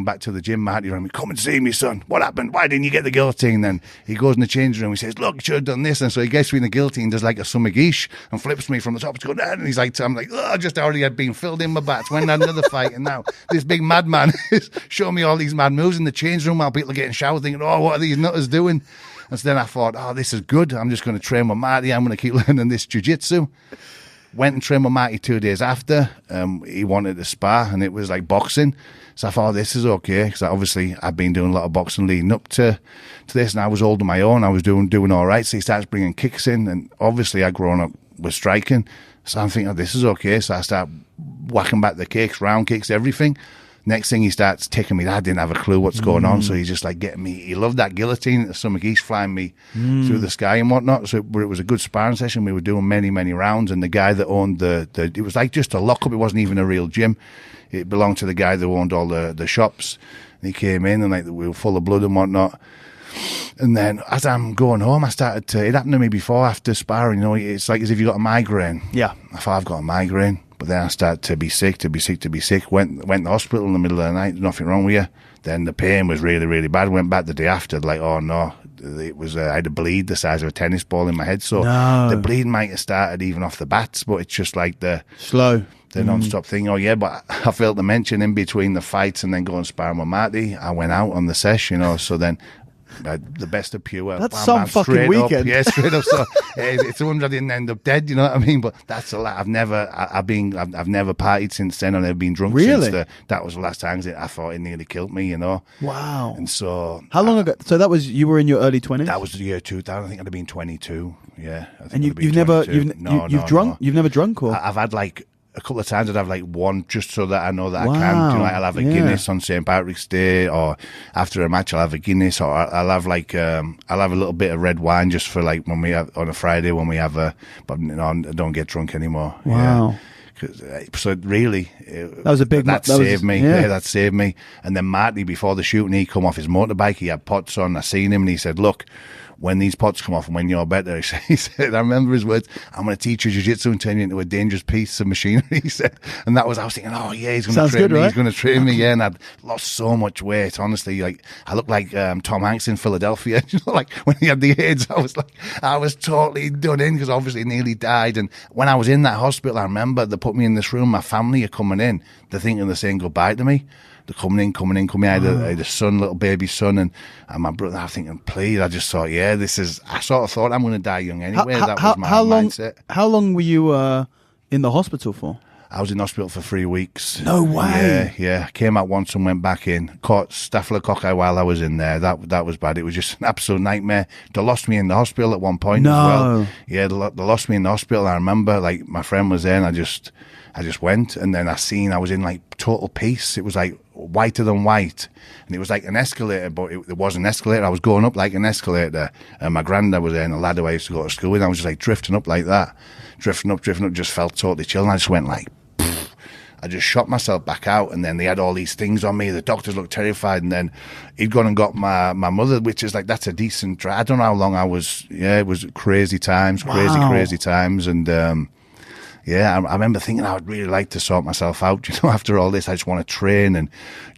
B: back to the gym. Marty rang me, come and see me, son. What happened? Why didn't you get the guillotine? Then he goes in the changing room. He says, look, you should have done this. And so he gets me in the guillotine, does like a summergish and flips me from the top to go down. And he's like, I'm like, oh, just already had been filled in my bats. Went and had another fight. And now this big madman is showing me all these mad moves in the change room while people are getting showered thinking, oh, what are these nutters doing? And so then I thought, oh, this is good. I'm just going to train with Marty. I'm going to keep learning this jiu-jitsu. Went and trained with Marty 2 days after. He wanted to spar, and it was like boxing. So I thought, this is okay, because obviously I've been doing a lot of boxing leading up to this, and I was holding my own. I was doing all right. So he starts bringing kicks in, and obviously I'd grown up with striking. So I'm thinking, oh, this is okay. So I start whacking back the kicks, round kicks, everything. Next thing he starts taking me, I didn't have a clue what's going on, so he's just like getting me. He loved that guillotine, some geese flying me through the sky and whatnot. So it was a good sparring session. We were doing many, many rounds, and the guy that owned it was like just a lockup. It wasn't even a real gym. It belonged to the guy that owned all the shops. And he came in, and like we were full of blood and whatnot. And then as I'm going home, I started to. It happened to me before after sparring. You know, it's like as if you got a migraine.
A: Yeah,
B: I thought I've got a migraine. But then I started to be sick. Went to the hospital in the middle of the night. There's nothing wrong with you. Then the pain was really, really bad. Went back the day after, like, oh no, it was. I had a bleed the size of a tennis ball in my head. So the bleed might have started even off the bats, but it's just like the non-stop thing. Oh yeah, but I failed to mention in between the fights and then going sparring with Marty, I went out on the sesh, you know. So then. The best of pure.
A: That's some fucking weekend.
B: Yeah, straight up. So it's a wonder I didn't end up dead. You know what I mean? But that's a lot. I've never partied since then, and I've been drunk since that was the last time. I thought it nearly killed me. You know?
A: Wow.
B: And so
A: how long ago? So that was you were in your early 20s.
B: That was the year 2000. I think I'd have been 22. Yeah.
A: And you've never drunk? You've never drunk, or
B: I've had like. A couple of times I'd have like one just so that I know that I can. You know, I'll have a Guinness on St. Patrick's Day, or after a match I'll have a Guinness, or I'll have like I'll have a little bit of red wine just for like when we have on a Friday when we have but you know, I don't get drunk anymore.
A: Wow.
B: Yeah. So really,
A: that was a big.
B: That saved me. Yeah, that saved me. And then Marty, before the shooting, he come off his motorbike. He had pots on. I seen him, and he said, "Look, when these pots come off and when you're better," he said, I remember his words, "I'm going to teach you jiu-jitsu and turn you into a dangerous piece of machinery," he said. And I was thinking, oh yeah, he's going to train me. Right? He's going to train me. Yeah, and I'd lost so much weight. Honestly, like I looked like Tom Hanks in Philadelphia. You know, like when he had the AIDS, I was totally done in because obviously nearly died. And when I was in that hospital, I remember they put me in this room. My family are coming in. They're thinking they're saying goodbye to me. They're coming in. I had a son, little baby son, and my brother. I'm thinking, please. I just thought, yeah, this is. I sort of thought I'm going to die young anyway. That was my mindset.
A: How long were you in the hospital for?
B: I was in hospital for 3 weeks.
A: No way.
B: Yeah. Came out once and went back in. Caught staphylococcus while I was in there. That was bad. It was just an absolute nightmare. They lost me in the hospital at one point as well. Yeah, they lost me in the hospital. I remember, like, my friend was there, and I just went, and then I was in like total peace. It was like whiter than white, and it was like an escalator, but it wasn't an escalator. I was going up like an escalator, and my granddad was there in the ladder where I used to go to school with. I was just like drifting up like that, drifting up, just felt totally chill, and I just went like, pfft. I just shot myself back out, and then they had all these things on me. The doctors looked terrified, and then he'd gone and got my mother, which is like, that's a decent drive. I don't know how long I was. Yeah, it was crazy times, crazy times, and yeah, I remember thinking I would really like to sort myself out. You know, after all this, I just want to train and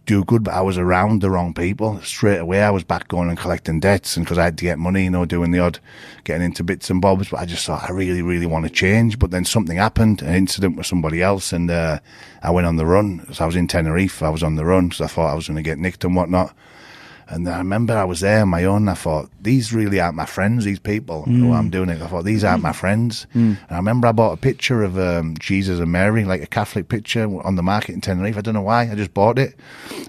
B: do good. But I was around the wrong people. Straight away, I was back going and collecting debts, and because I had to get money, you know, doing the odd, getting into bits and bobs. But I just thought I really, really want to change. But then something happened, an incident with somebody else, and I went on the run. So I was in Tenerife. I was on the run because I thought I was going to get nicked and whatnot. And I remember I was there on my own. I thought, these really aren't my friends, these people who I'm doing it. I thought, these aren't my friends. And I remember I bought a picture of Jesus and Mary, like a Catholic picture on the market in Tenerife. I don't know why. I just bought it.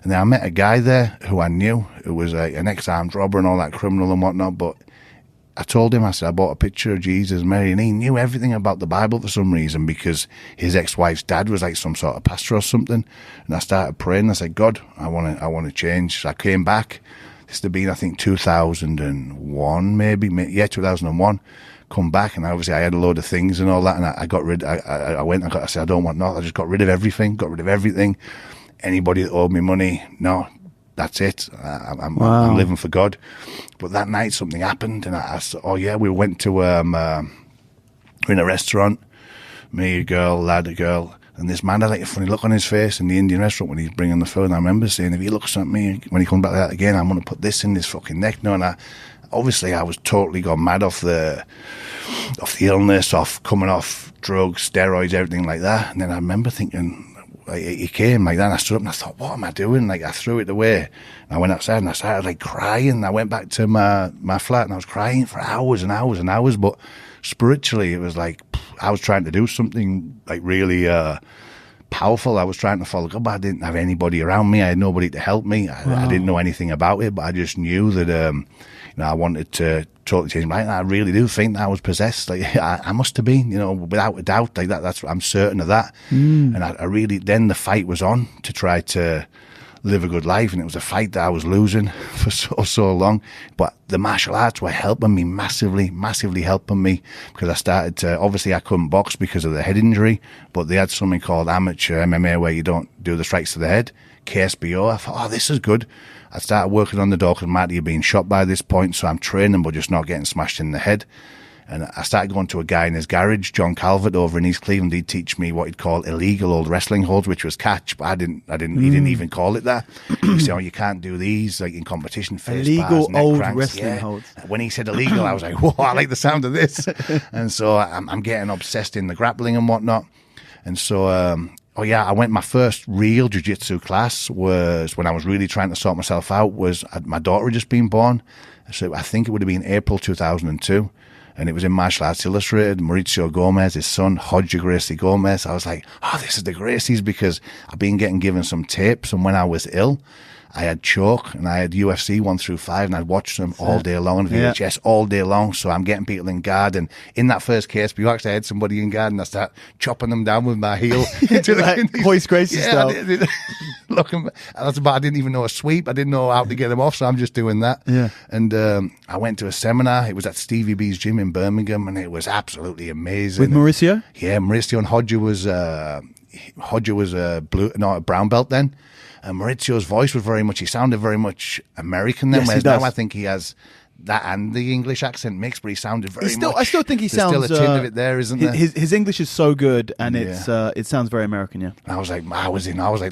B: And then I met a guy there who I knew, who was an ex-armed robber and all that, criminal and whatnot. But I told him, I said, I bought a picture of Jesus and Mary, and he knew everything about the Bible for some reason because his ex-wife's dad was like some sort of pastor or something. And I started praying. I said, God, I want to change. So I came back. This had been, I think, 2001, maybe. Yeah, 2001. Come back, and obviously I had a load of things and all that, and I got rid. I said, I don't want nothing. I just got rid of everything. Anybody that owed me money, no, that's it. I'm living for God. But that night something happened, and I said, oh yeah, we went to we're in a restaurant, me, a girl, lad, a girl, and this man had like a funny look on his face in the Indian restaurant when he's bringing the food. And I remember saying, if he looks at me when he comes back like that again, I'm going to put this in his fucking neck. No, and I was totally gone mad off the illness, off coming off drugs, steroids, everything like that. And then I remember thinking, like, he came like that, and I stood up and I thought, what am I doing? Like, I threw it away. And I went outside and I started like crying. I went back to my flat and I was crying for hours and hours and hours. But spiritually, it was like I was trying to do something like really powerful. I was trying to follow God, but I didn't have anybody around me. I had nobody to help me. I didn't know anything about it, but I just knew that I wanted to totally change my life. I really do think that I was possessed. Like I must have been, without a doubt. Like that. That's I'm certain of that. And I really, then the fight was on to try to live a good life, and it was a fight that I was losing for so long. But the martial arts were helping me massively helping me, because I started to, obviously I couldn't box because of the head injury, but they had something called amateur MMA where you don't do the strikes to the head, KSBO. I thought, oh, this is good. I started working on the door because Matty had been shot by this point, so I'm training but just not getting smashed in the head. And I started going to a guy in his garage, John Calvert, over in East Cleveland. He'd teach me what he'd call illegal old wrestling holds, which was catch, but he didn't even call it that. He said, oh, you can't do these, like in competition, face
A: illegal
B: bars, neck
A: old
B: cranks.
A: wrestling holds.
B: When he said illegal, I was like, whoa, I like the sound of this. And so I'm getting obsessed in the grappling and whatnot. And so, I went, my first real jiu-jitsu class was when I was really trying to sort myself out, my daughter had just been born. So I think it would have been April 2002. And it was in Martial Arts Illustrated, Mauricio Gomez, his son, Hodge Gracie Gomez. I was like, oh, this is the Gracies, because I've been given some tapes, and when I was ill, I had Choke and I had UFC 1 through 5, and I'd watch them all day long on VHS, all day long. So I'm getting people in guard, and in that first case, I actually had somebody in guard, and I start chopping them down with my heel into
A: like Hoist Gracie style.
B: I didn't even know a sweep. I didn't know how to get them off, so I'm just doing that.
A: Yeah.
B: And I went to a seminar. It was at Stevie B's gym in Birmingham, and it was absolutely amazing.
A: With Mauricio?
B: Yeah, Mauricio, and Hodge was a brown belt then. And Mauricio's voice was he sounded very much American then, whereas now I think he has that and the English accent mixed, but he sounded very much.
A: I still think he sounds.
B: There's still a tint of it there, isn't there?
A: His English is so good, and it sounds very American, yeah.
B: I was like,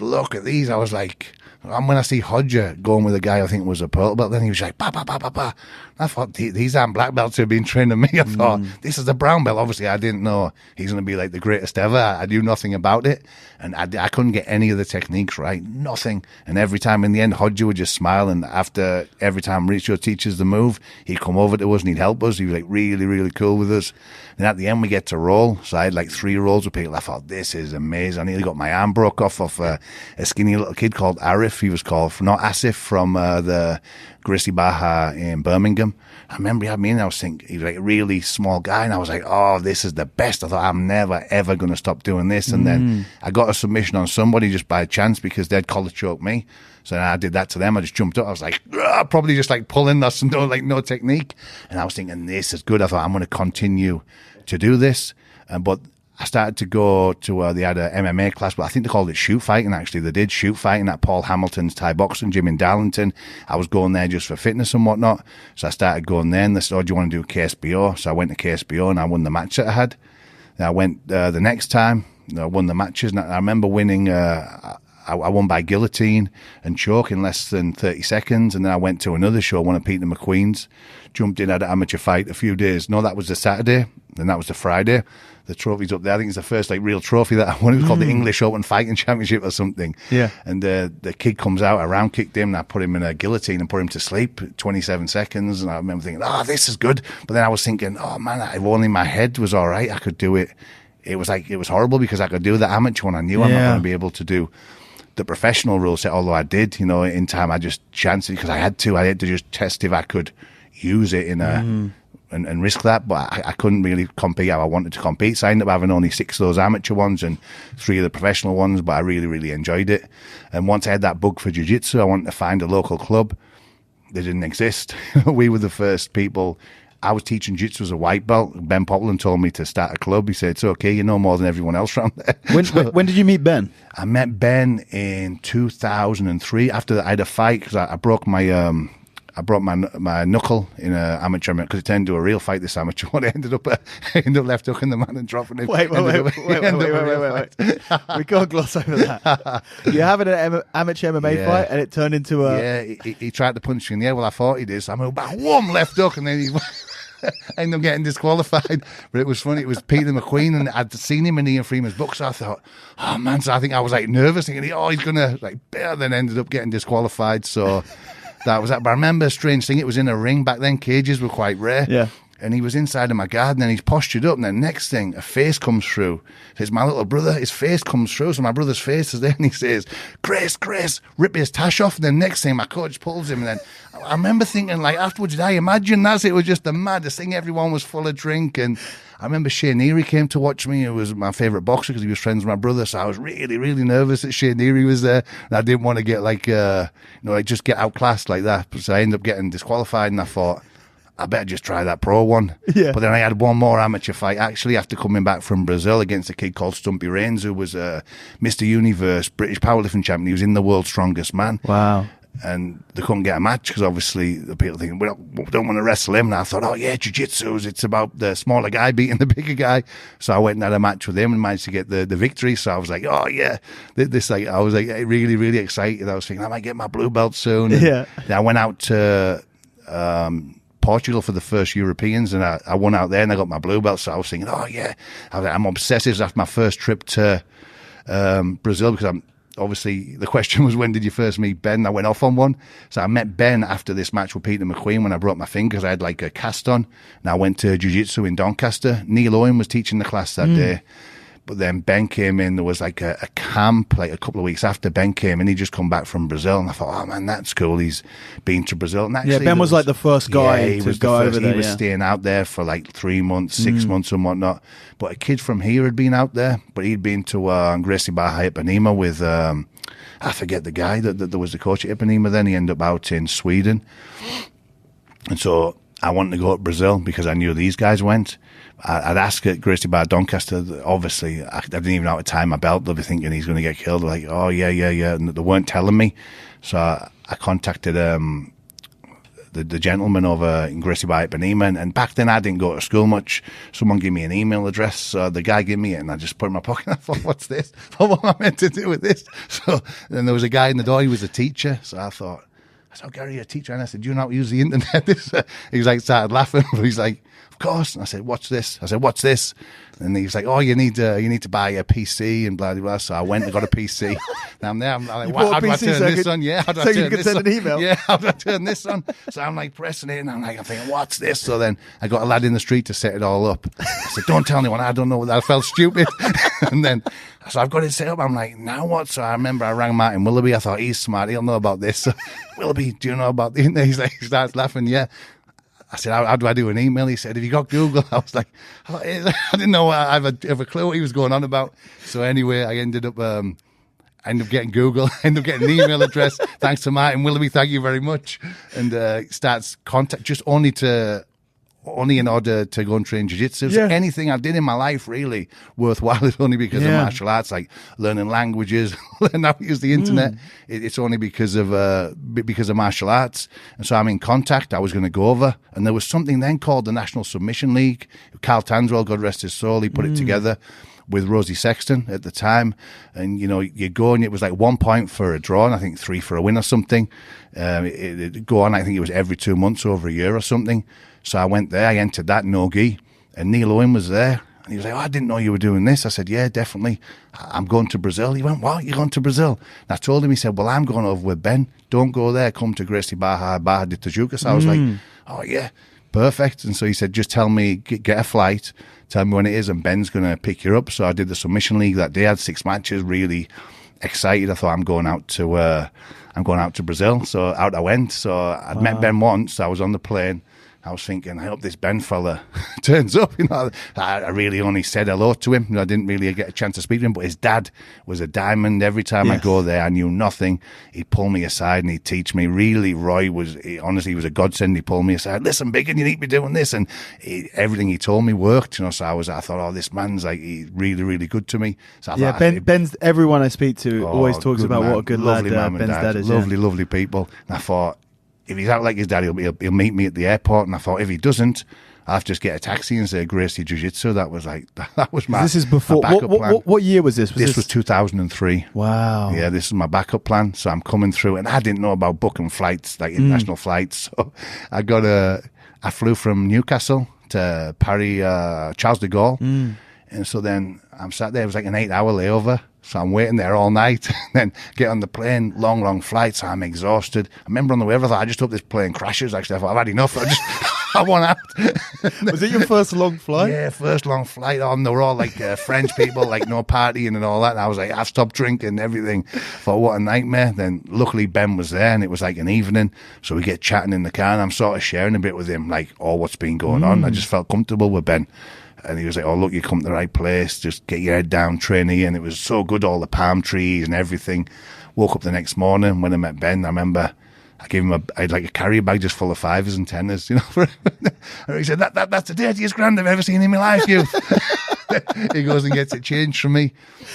B: look at these. I was like, when I see Hodger going with a guy, I think it was a purple belt, then he was like, ba, ba, ba, ba, ba. I thought, these aren't black belts who have been training me. I thought, this is a brown belt. Obviously, I didn't know he's going to be like the greatest ever. I knew nothing about it. And I couldn't get any of the techniques right. Nothing. And every time in the end, Hodger would just smile. And after every time Mauricio teaches the move, he'd come over to us and he'd help us. He was like really, really cool with us. And at the end, we get to roll. So I had like 3 rolls with people. I thought, this is amazing. I nearly got my arm broke off of a skinny little kid called Arif. He was called, not Asif, from the Gracie Baja in Birmingham. I remember he had me in, I was thinking, he was like a really small guy, and I was like, oh, this is the best. I thought, I'm never, ever going to stop doing this. And then I got a submission on somebody just by chance because they'd collar choke me. So I did that to them. I just jumped up. I was like, probably just like pulling us and no technique. And I was thinking, this is good. I thought, I'm going to continue to do this. But I started to go to, they had a MMA class, but I think they called it shoot fighting, actually. They did shoot fighting at Paul Hamilton's Thai boxing gym in Darlington. I was going there just for fitness and whatnot. So I started going there, and they said, oh, do you want to do KSBO? So I went to KSBO, and I won the match that I had. Then I went the next time, I won the matches, and I remember winning, I won by guillotine and choke in less than 30 seconds. And then I went to another show, one of Peter McQueen's, jumped in, had an amateur fight a few days. No, that was the Saturday. Then that was the Friday. The trophy's up there. I think it's the first real trophy that I won. It was called the English Open Fighting Championship or something. Yeah. And the kid comes out, I round kicked him, and I put him in a guillotine and put him to sleep, 27 seconds. And I remember thinking, oh, this is good. But then I was thinking, oh man, if only my head was all right, I could do it. It was horrible because I could do the amateur one. I knew I'm not going to be able to do the professional rule set, although I did, in time. I just chanced it because I had to just test if I could use it in a and risk that, but I couldn't really compete how I wanted to compete. So I ended up having only 6 of those amateur ones and 3 of the professional ones, but I really, really enjoyed it. And once I had that bug for jiu-jitsu, I wanted to find a local club. they didn't exist. We were the first people. I was teaching jiu-jitsu as a white belt. Ben Popland told me to start a club. He said, it's okay, you know more than everyone else around there.
A: When did you meet Ben?
B: I met Ben in 2003 after I had a fight because I broke my my knuckle in an amateur because it turned into a real fight, this amateur one. I ended up left hooking the man and dropping him. Wait.
A: We can't gloss over that. You're having an amateur MMA fight and it turned into a...
B: Yeah, he tried to punch me in the head. Well, I thought he did. So I moved back, one left hook, and then he... I ended up getting disqualified. But it was funny. It was Peter McQueen, and I'd seen him in Ian Freeman's book, so I thought, oh, man. So I think I was, like, nervous, thinking, he's going to, like, then ended up getting disqualified. So that was that. But I remember a strange thing. It was in a ring. Back then, cages were quite rare. Yeah. And he was inside of my garden, and he's postured up, and then next thing, a face comes through. It's my little brother. His face comes through, so my brother's face is there, and he says, Chris, rip his tash off. And then next thing, my coach pulls him, and then I remember thinking, like, afterwards, did I imagine that? It was just the maddest thing. Everyone was full of drink, and I remember Shane Neary came to watch me. He was my favourite boxer because he was friends with my brother, so I was really, really nervous that Shane Neary was there, and I didn't want to get, like, just get outclassed like that. So I ended up getting disqualified, and I thought, I better just try that pro one. Yeah. But then I had one more amateur fight, actually, after coming back from Brazil against a kid called Stumpy Reigns, who was Mr. Universe, British powerlifting champion. He was in the World's Strongest Man. Wow. And they couldn't get a match because obviously the people thinking, we don't want to wrestle him. And I thought, jiu-jitsu, it's about the smaller guy beating the bigger guy. So I went and had a match with him and managed to get the victory. So I was like, I was like really, really excited. I was thinking, I might get my blue belt soon. And then I went out to Portugal for the first Europeans, and I won out there, and I got my blue belt. So I was thinking, I'm obsessive after my first trip to Brazil, because obviously the question was, when did you first meet Ben? I went off on one. So I met Ben after this match with Peter McQueen when I broke my finger because I had like a cast on, and I went to jiu-jitsu in Doncaster. Neil Owen was teaching the class that day. But then Ben came in. There was like a camp, like a couple of weeks after Ben came in. He'd just come back from Brazil. And I thought, oh, man, that's cool. He's been to Brazil. And actually,
A: Ben was like the first guy to go over there.
B: He was staying out there for like 3 months, 6 months and whatnot. But a kid from here had been out there. But he'd been to Gracie Baja Ipanema with, I forget the guy that was the coach at Ipanema then. He ended up out in Sweden. And so I wanted to go to Brazil because I knew these guys went. I'd ask at Gracie Bar Doncaster, obviously, I didn't even know how to tie my belt. They'll be thinking he's going to get killed. They're like, oh, yeah. And they weren't telling me. So I contacted the gentleman over in Gracie Bar Ipanema. And back then, I didn't go to school much. Someone gave me an email address. So the guy gave me it, and I just put it in my pocket. I thought, what's this? What am I meant to do with this? So then there was a guy in the door. He was a teacher. So I thought, Gary, you're a teacher. And I said, do you know how to use the internet? He was like, started laughing. He's like, of course. And I said, what's this? I said, what's this? And he was like, you need to buy a PC and blah, blah, blah. So I went and got a PC. Now I'm there. I'm like, how do I turn this on? Yeah, how do I turn this on? So you could send an email. Yeah, how do I turn this on? So I'm like pressing it, and I'm thinking, what's this? So then I got a lad in the street to set it all up. I said, don't tell anyone. I don't know. I felt stupid. And then, so I've got it set up. I'm like, now what? So I remember I rang Martin Willoughby. I thought, he's smart. He'll know about this. So, Willoughby, do you know about the internet? He's like, he starts laughing. Yeah. I said, how do I do an email? He said, have you got Google? I was like, I didn't know. I have a clue what he was going on about. So anyway, I ended up getting Google, ended up getting an email address. Thanks to Martin Willoughby. Thank you very much. And starts contact just only in order to go and train jiu-jitsu. So anything I did in my life really worthwhile is only because of martial arts, like learning languages, learning how to use the internet. It's only because of martial arts. And so I'm in contact. I was going to go over, and there was something then called the National Submission League. Carl Tanswell, God rest his soul, he put it together with Rosie Sexton at the time. And, you go, and it was like 1 point for a draw, and I think 3 for a win or something. It'd go on, I think it was every 2 months over a year or something. So I went there, I entered that, no-gi, and Neil Owen was there. And he was like, I didn't know you were doing this. I said, yeah, definitely. I'm going to Brazil. He went, what? You're going to Brazil? And I told him, he said, well, I'm going over with Ben. Don't go there. Come to Gracie Baja de Tijuca. So I was like, oh, yeah, perfect. And so he said, just tell me, get a flight, tell me when it is, and Ben's going to pick you up. So I did the Submission League that day. I had 6 matches, really excited. I thought, I'm going out to Brazil. So out I went. So I'd met Ben once. I was on the plane. I was thinking, I hope this Ben fella turns up. I really only said hello to him. I didn't really get a chance to speak to him, but his dad was a diamond. Every time I go there, I knew nothing. He'd pull me aside and he'd teach me. Really, Roy honestly, he was a godsend. He pulled me aside. Listen, Biggin, you need to be doing this. And everything he told me worked. So I thought, oh, this man's like, he's really, really good to me. So
A: Ben's, everyone I speak to always talks about
B: man.
A: what a good lovely lad Ben's dad is.
B: Lovely people. And I thought, if he's out like his dad, he'll meet me at the airport. And I thought, if he doesn't, I'll have to just get a taxi and say Gracie Jiu-Jitsu. That was my
A: This is before, what year was this?
B: This was 2003.
A: Wow.
B: Yeah, this is my backup plan. So I'm coming through, and I didn't know about booking flights, like international flights. So I flew from Newcastle to Paris, Charles de Gaulle. And so then I'm sat there. It was like an 8-hour layover. So I'm waiting there all night, then get on the plane, long flight. So I'm exhausted. I remember on the way over, I thought, I just hope this plane crashes. Actually, I thought, I've had enough. I want out.
A: Was it your first long flight?
B: Yeah, first long flight. And they were all like French people, like no partying and all that. And I was like, I've stopped drinking and everything. Thought, what a nightmare. Then luckily Ben was there and it was like an evening. So we get chatting in the car and I'm sort of sharing a bit with him, like, what's been going on. I just felt comfortable with Ben. And he was like, oh, look, you come to the right place. Just get your head down, train here. And it was so good, all the palm trees and everything. Woke up the next morning when I met Ben. I remember I gave him I had like a carrier bag just full of 5s and 10s, and he said, that's the dirtiest grand I've ever seen in my life, youth. He goes and gets it changed from me.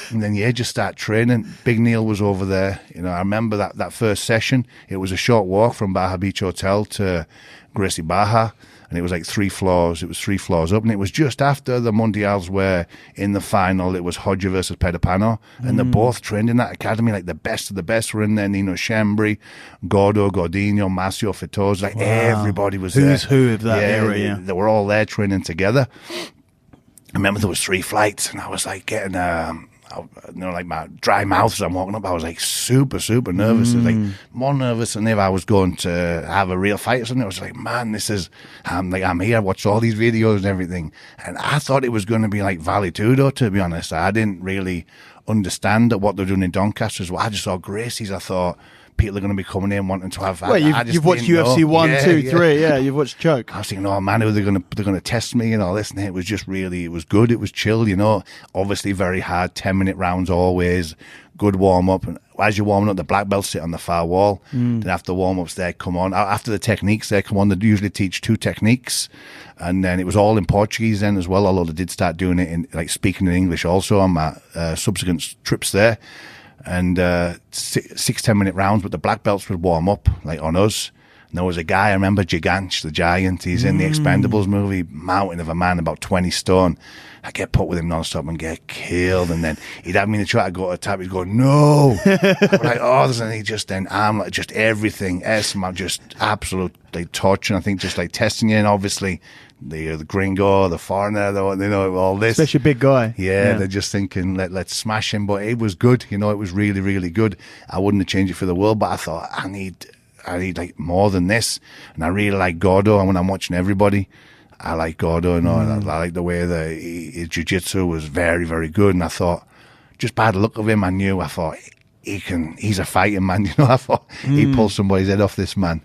B: And then, just start training. Big Neil was over there. I remember that first session. It was a short walk from Baja Beach Hotel to Gracie Baja. And it was like 3 floors. It was 3 floors up. And it was just after the Mundials where in the final it was Hodja versus Pedapano. And they both trained in that academy. Like the best of the best were in there. Nino Chambry, Gordo, Gordino, Marcio Fitoz. Like everybody was there.
A: Who's who of that era, yeah.
B: They were all there training together. I remember there was 3 flights. And I was like getting... like my dry mouth as I'm walking up, I was like super nervous. Like more nervous than if I was going to have a real fight or something. I was like, man, this is, I'm here, I watched all these videos and everything. And I thought it was going to be like Vale Tudo, to be honest. I didn't really understand what they're doing in Doncaster as well. I just saw Gracie's. I thought people are going to be coming in wanting to have that.
A: Well, you've watched UFC 1, 2, 3, yeah, you've watched Choke.
B: I was thinking, oh man, they're going to test me and all this, and it was just really, it was good, it was chill, obviously very hard, 10-minute rounds always, good warm-up, and as you're warming up, the black belts sit on the far wall, then after warm-ups they come on, after the techniques they come on, they usually teach 2 techniques, and then it was all in Portuguese then as well, although they did start doing it in, like speaking in English also on my subsequent trips there. And 6-10-minute rounds, but the black belts would warm up, like on us. And there was a guy, I remember Gigant, the Giant, he's in the Expendables movie, mountain of a man, about 20 stone. I get put with him non-stop and get killed. And then he'd have me in the try to go to tap, he'd go, no. I'm like, and he just then, I'm like, just everything, just absolutely torturing, I think, just like testing you. And obviously, the gringo, the foreigner, all this.
A: Especially a big guy.
B: Yeah, they're just thinking, let's smash him. But it was good, it was really, really good. I wouldn't have changed it for the world, but I thought, I need like more than this. And I really like Gordo, and when I'm watching everybody, I like Gordo, and I like the way his jiu-jitsu was very, very good. And I thought, just by the look of him, I thought, he's a fighting man, I thought he pulled somebody's head off, this man.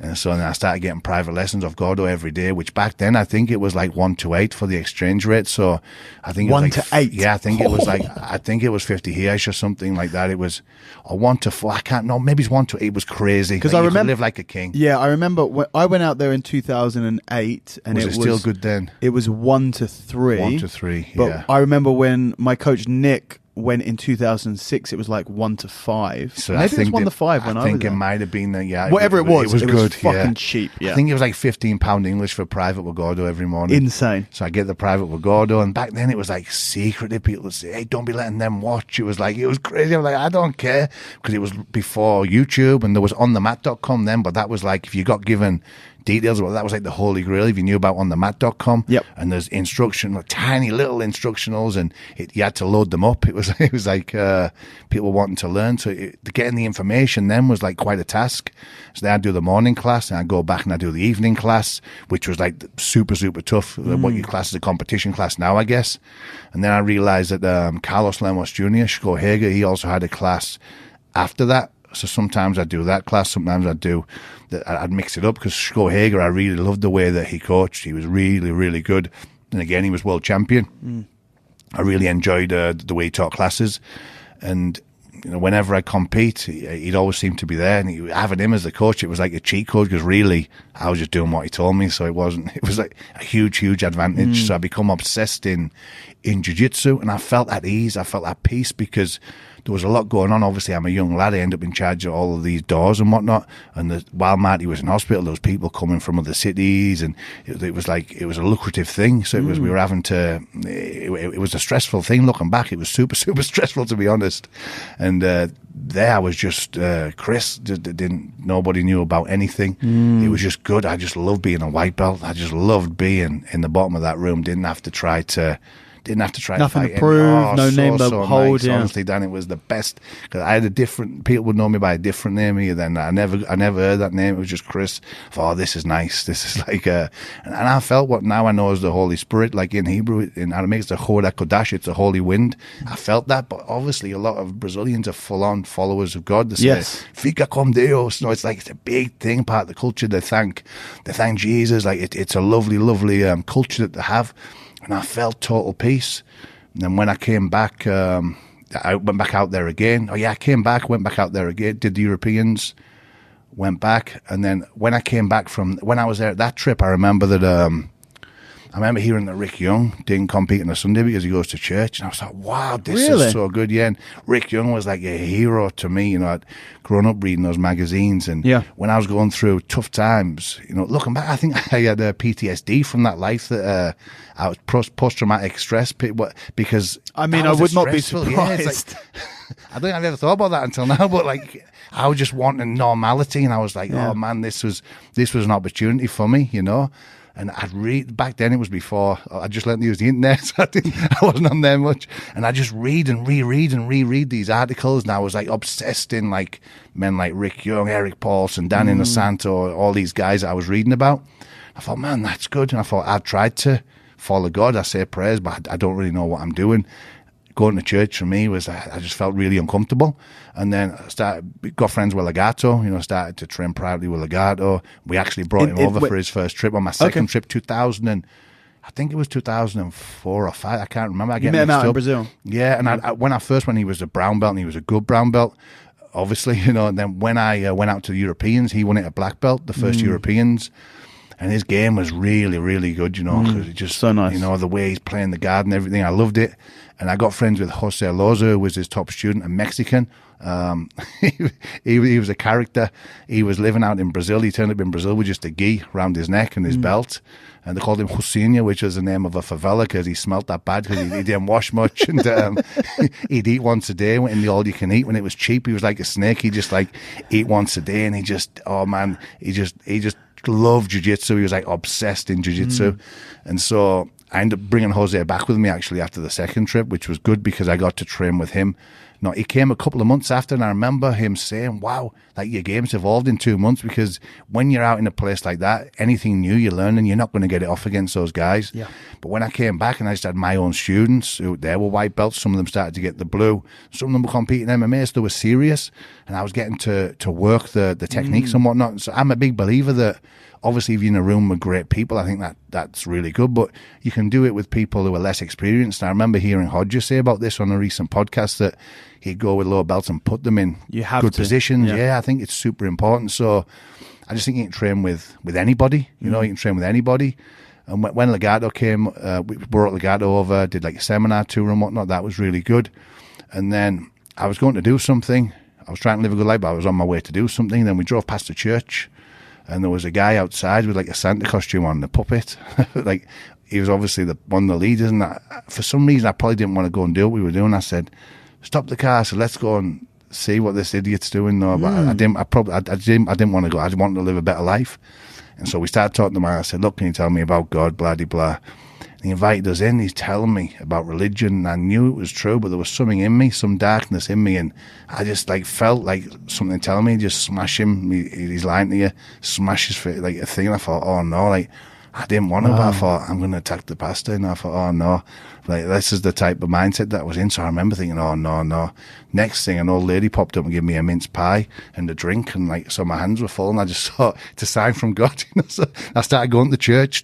B: And so then I started getting private lessons of Gordo every day, which back then I think it was like 1 to 8 for the exchange rate. So I think it was
A: 1 to 8.
B: Yeah, I think it was like, I think it was 50 Hiash or something like that. It was, or 1 to 4. I can't know. Maybe it's 1 to 8. It was crazy.
A: Because
B: like,
A: I remember,
B: live like a king.
A: Yeah, I remember when I went out there in 2008, and
B: was it still good then?
A: It was 1 to 3.
B: 1 to 3.
A: But
B: yeah.
A: I remember when my coach Nick went in 2006, it was like 1 to 5.
B: So
A: maybe it was 1 to 5 when I was
B: think it
A: there.
B: might have been
A: whatever it was
B: good.
A: Fucking cheap. Yeah.
B: I think it was like £15 English for private with Gordo every morning.
A: Insane.
B: So I get the private with Gordo, and back then it was like secretly people would say, hey, don't be letting them watch. It was crazy. I was like, I don't care, because it was before YouTube, and there was onthemat.com then, but that was like, if you got given details, well, that was like the holy grail if you knew about onthemat.com.
A: Yep.
B: And there's tiny little instructionals, and you had to load them up. It was like people wanting to learn. So getting the information then was like quite a task. So then I'd do the morning class, and I'd go back and I'd do the evening class, which was like super, super tough. What you class as a competition class now, I guess. And then I realized that Carlos Lemos Jr., Chico Hager, he also had a class after that, So sometimes I'd do that class, sometimes I'd mix it up, because Hager, I really loved the way that he coached. He was really, really good. And again, he was world champion. I really enjoyed the way he taught classes. And whenever I compete, he'd always seem to be there. And having him as the coach, it was like a cheat code, because really I was just doing what he told me. So it was like a huge, huge advantage. So I become obsessed in jiu-jitsu, and I felt at ease. I felt at peace, because there was a lot going on. Obviously, I'm a young lad. I ended up in charge of all of these doors and whatnot. And while Marty was in hospital, there was people coming from other cities, and it was a lucrative thing. So we were having to. It was a stressful thing. Looking back, it was super, super stressful, to be honest. And there I was just Chris. Nobody knew about anything. It was just good. I just loved being a white belt. I just loved being in the bottom of that room. Didn't have to try
A: nothing to prove, no name to hold.
B: Nice.
A: Yeah.
B: Honestly, Dan, it was the best, because I had people would know me by a different name here. Then I never heard that name. It was just Chris. I thought, this is nice. This is like and I felt what now I know is the Holy Spirit. Like in Hebrew, in Aramaic, it's the Choda Kodash. It's the Holy Wind. I felt that, but obviously a lot of Brazilians are full-on followers of God. They say, "Fica com Deus." No, it's like it's a big thing, part of the culture. They thank Jesus. Like it's a lovely, lovely culture that they have. And I felt total peace. And then when I came back, I went back out there again. I came back, went back out there again, did the Europeans, went back. And then when I came back when I was there at that trip, I remember that, I remember hearing that Rick Young didn't compete on a Sunday because he goes to church. And I was like, wow, this is so good. Yeah. And Rick Young was like a hero to me. I'd grown up reading those magazines. And when I was going through tough times, looking back, I think I had PTSD from that life that I was post-traumatic stress. Because
A: I would not be surprised.
B: I don't think I've ever thought about that until now, but I was just wanting normality. And I was like, oh man, this was an opportunity for me, And I'd read, back then it was before, I just learned to use the internet, so I wasn't on there much. And I just read and reread these articles, and I was obsessed in men like Rick Young, Eric Paulson, Danny Inosanto, all these guys that I was reading about. I thought, man, that's good. And I thought, I've tried to follow God. I say prayers, but I don't really know what I'm doing. Going to church for me was, I just felt really uncomfortable. And then I got friends with Legato, started to train privately with Legato. We actually brought him over for his first trip on my second trip, 2000, and I think it was 2004 or 5. I can't remember.
A: You met him out in Brazil.
B: Yeah, and when I first went, he was a brown belt, and he was a good brown belt, obviously, And then when I went out to the Europeans, he won it at black belt, the first Europeans. And his game was really, really good, because it just,
A: so nice.
B: The way he's playing the guard and everything. I loved it. And I got friends with Jose Loza, who was his top student, a Mexican. He was a character. He was living out in Brazil. He turned up in Brazil with just a gi around his neck and his belt. And they called him Josinha, which was the name of a favela, because he smelt that bad, because he didn't wash much. And he'd eat once a day in the all-you-can-eat. When it was cheap, he was like a snake. He'd just eat once a day. And he just loved jiu-jitsu. He was obsessed in jiu-jitsu. And so I ended up bringing Jose back with me actually after the second trip, which was good because I got to train with him. No, he came a couple of months after, and I remember him saying, wow, your game's evolved in 2 months, because when you're out in a place like that, anything new you learn, and you're not going to get it off against those guys. Yeah. But when I came back and I just had my own students, who they were white belts, some of them started to get the blue, some of them were competing MMA, so they were serious, and I was getting to work the techniques and whatnot. So I'm a big believer that, obviously, if you're in a room with great people, I think that's really good, but you can do it with people who are less experienced. And I remember hearing Hodges say about this on a recent podcast, that he'd go with lower belts and put them in good positions. Yeah, I think it's super important. So I just think you can train with anybody. You can train with anybody. And when Legato came, we brought Legato over, did a seminar tour and whatnot. That was really good. And then I was going to do something. I was trying to live a good life, but I was on my way to do something. Then we drove past the church, and there was a guy outside with a Santa costume on, the puppet. He was obviously one of the leaders. And for some reason, I probably didn't want to go and do what we were doing. I said, stop the car. I said, let's go and see what this idiot's doing. No, but I didn't want to go. I just wanted to live a better life. And so we started talking to him. I said, look, can you tell me about God, blah, blah, blah. And he invited us in. He's telling me about religion. And I knew it was true, but there was something in me, some darkness in me. And I just felt like something telling me, just smash him. He's lying to you, smash his face, a thing. And I thought, oh no, I didn't want to, but I thought, I'm going to attack the pastor. And I thought, oh, no. Like, this is the type of mindset that I was in. So I remember thinking, oh, no. Next thing, an old lady popped up and gave me a mince pie and a drink. And, like, so my hands were full. And I just thought, it's a sign from God. So I started going to church.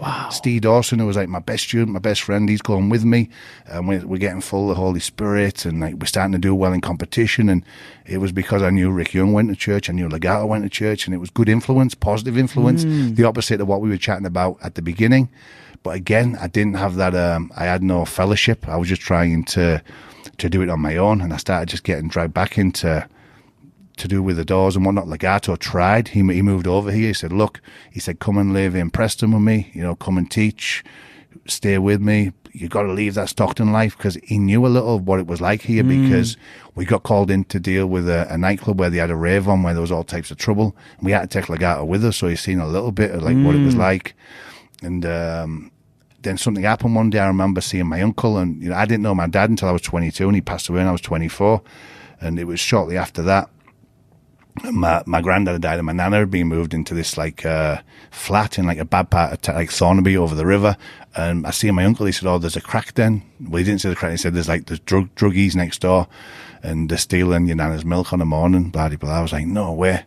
A: Wow.
B: Steve Dawson, who was, like, my best student, my best friend, he's going with me. And we're getting full of the Holy Spirit. And, like, we're starting to do well in competition. And it was because I knew Rick Young went to church. I knew Legato went to church. And it was good influence, positive influence, the opposite of what we were chatting about at the beginning. But again, I didn't have that, I had no fellowship. I was just trying to do it on my own. And I started just getting dragged back into to do with the doors and whatnot. Legato tried. He moved over here. He said, look, come and live in Preston with me. Come and teach, stay with me. You got to leave that Stockton life, because he knew a little of what it was like here, because we got called in to deal with a nightclub where they had a rave on, where there was all types of trouble. And we had to take Legato with us, so he's seen a little bit of like what it was like. And then something happened one day. I remember seeing my uncle, and I didn't know my dad until I was 22, and he passed away when I was 24. And it was shortly after that. My granddad had died, and my nana had been moved into this like flat in like a bad part of like Thornaby over the river. And I see my uncle. He said, "Oh, there's a crack den." Well, he didn't say the crack. He said, "There's druggies next door, and they're stealing your nana's milk on the morning." Blah blah blah. I was like, "No way."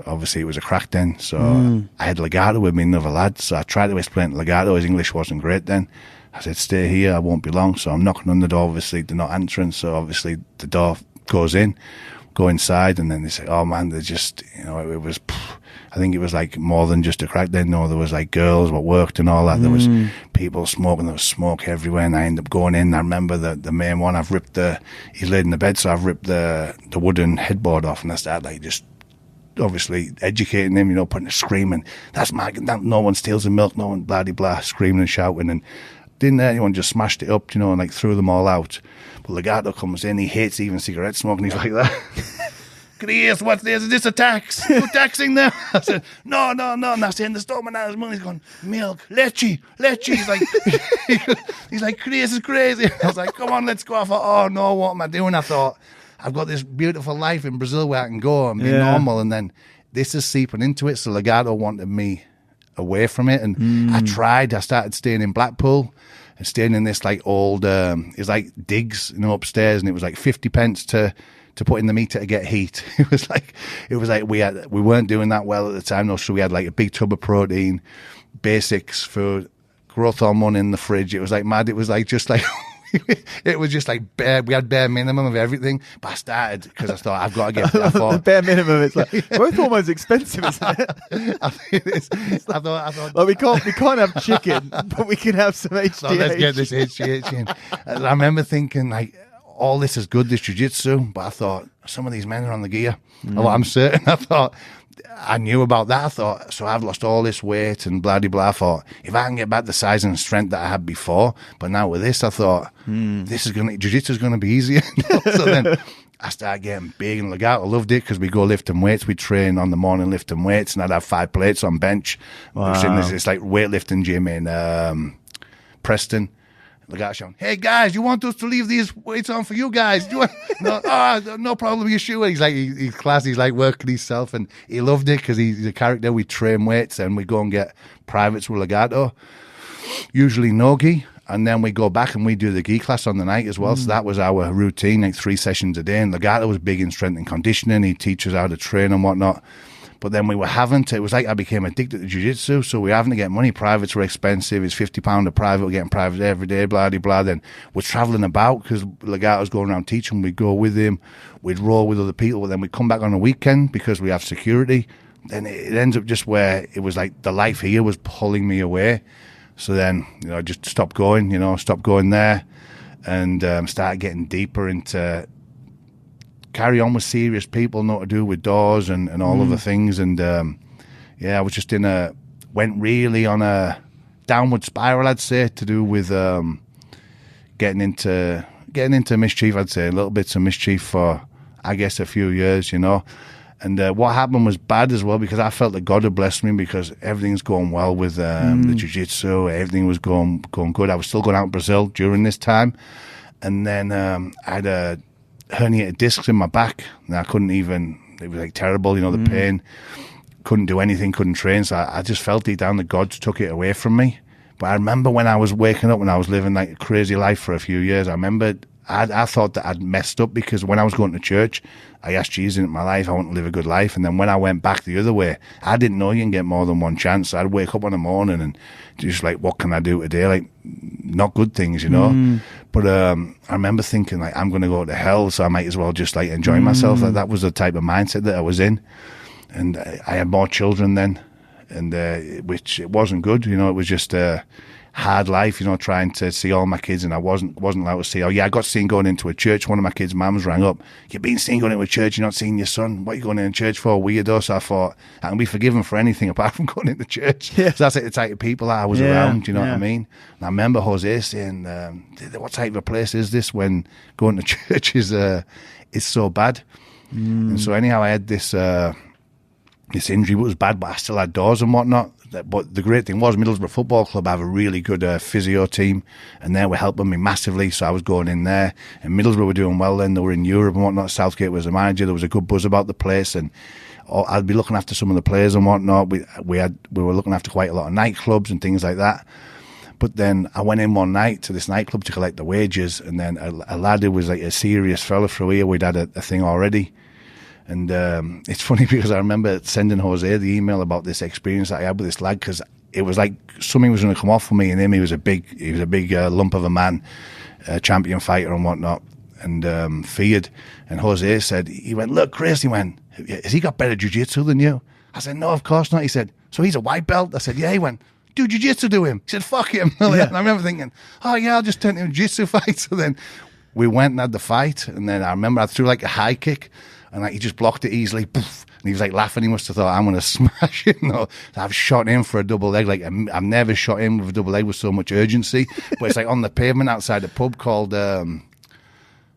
B: Obviously, it was a crack den. So I had Legato with me, another lad. So I tried to explain to Legato. His English wasn't great then. I said, "Stay here. I won't be long." So I'm knocking on the door. Obviously, they're not answering. So obviously, the door goes in. Go inside, and then they say, "Oh man, they're just, it was, I think it was like more than just a crack den. No, there was like girls what worked and all that. There was people smoking, there was smoke everywhere." And I ended up going in. I remember the main one, he's laid in the bed, so I've ripped the wooden headboard off, and I started like just obviously educating him, putting a screaming, "That's no one steals the milk, no one blah blah," screaming and shouting, and didn't anyone just smashed it up, and like threw them all out. But Legato comes in, he hates even cigarette smoking, he's like that. "Chris, what's this? Is this a tax? You taxing them?" I said, no. And I said, "In the store, my nana's money." He's going, "Milk, leche." He's like, "Chris is crazy." I was like, "Come on, let's go." I thought, oh no, what am I doing? I thought, I've got this beautiful life in Brazil where I can go and be normal, and then this is seeping into it. So Legato wanted me away from it, and I started staying in Blackpool and staying in this like old it's like digs upstairs, and it was like 50 pence to put in the meter to get heat. It was like we weren't doing that well at the time though, so we had like a big tub of protein, basics, food, growth hormone in the fridge. It was like mad. It was like just like it was just like we had bare minimum of everything. But I started because I thought, I've got to get
A: the bare minimum. It's like growth hormone's expensive, isn't it?
B: I think it is. I thought
A: like we can't have chicken, but we can have some HGH.
B: So let's get this HGH in. And I remember thinking like, all this is good, this jiu-jitsu, but I thought some of these men are on the gear. Well, I'm certain. I knew about that. I thought, so I've lost all this weight and blah, blah, blah. I thought, if I can get back the size and strength that I had before, but now with this, I thought, jiu-jitsu is going to be easier. So then I started getting big, and Legato loved it because we go lifting weights. We train on the morning lifting weights, and I'd have 5 plates on bench.
A: Wow.
B: It's like weightlifting gym in Preston. Legato shouting, "Hey guys, you want us to leave these weights on for you guys? Do you want?" No problem, you sure? He's like, he's classy, he's like working himself, and he loved it because he's a character. We train weights and we go and get privates with Legato, usually no gi, and then we go back and we do the gi class on the night as well. So that was our routine, like 3 sessions a day. And Legato was big in strength and conditioning. He'd teach us how to train and whatnot. But then we were it was like I became addicted to jiu-jitsu, so we were having to get money. Privates were expensive. It's £50 a private. We're getting private every day, blah, blah, blah. Then we're travelling about because Legato's going around teaching. We'd go with him. We'd roll with other people. But then we'd come back on a weekend because we have security. Then it ends up just where it was like the life here was pulling me away. So then, I just stopped going there, and started getting deeper into carry on with serious people, not to do with doors and all other things. And I was just went really on a downward spiral, I'd say, to do with getting into mischief. I'd say a little bits of mischief for, I guess, a few years, And what happened was bad as well, because I felt that God had blessed me because everything's going well with the jiu-jitsu. Everything was going good. I was still going out in Brazil during this time. And then I had a herniated discs in my back, and I couldn't even, it was like terrible, the pain. couldn't do anything, couldn't train. So I just felt deep down that God took it away from me. But I remember when I was waking up, when I was living like a crazy life for a few years, I remember I thought that I'd messed up, because when I was going to church, I asked Jesus in my life, I want to live a good life. And then when I went back the other way, I didn't know you can get more than one chance. So I'd wake up in the morning and just like, what can I do today? Like, not good things, you know. But I remember thinking, like, I'm going to go to hell, so I might as well just like enjoy myself. Like, that was the type of mindset that I was in. And I had more children then, and which it wasn't good, you know. It was just hard life, you know, trying to see all my kids, and I wasn't allowed to see. Oh yeah, I got seen going into a church. One of my kids' mums rang up, "You've been seen going into a church, you're not seeing your son. What are you going into church for, weirdo?" So I thought, I can be forgiven for anything apart from going into church. So that's like the type of people I was around, you know what I mean? And I remember Jose saying, what type of place is this when going to church is so bad? And so anyhow, I had this injury. It was bad, but I still had doors and whatnot. But the great thing was, Middlesbrough Football Club have a really good physio team, and they were helping me massively. So I was going in there, and Middlesbrough were doing well then. They were in Europe and whatnot. Southgate was the manager. There was a good buzz about the place, and I'd be looking after some of the players and whatnot. We were looking after quite a lot of nightclubs and things like that. But then I went in one night to this nightclub to collect the wages, and then a lad who was like a serious fella through here, we'd had a thing already. And it's funny because I remember sending Jose the email about this experience that I had with this lad, because it was like something was going to come off for me, and him, he was a big lump of a man, a champion fighter and whatnot, and feared. And Jose said, he went, "Look, Chris," he went, "has he got better jiu-jitsu than you?" I said, "No, of course not." He said, "So he's a white belt?" I said, "Yeah." He went, "Do jiu-jitsu to him." He said, "Fuck him." Yeah. And I remember thinking, oh yeah, I'll just turn to a jiu-jitsu fight. So then we went and had the fight, and then I remember I threw like a high kick, and like he just blocked it easily. Poof, and he was like laughing. He must have thought, I'm going to smash it. No, I've shot him for a double leg. Like I've never shot him with a double leg with so much urgency. But it's like on the pavement outside a pub called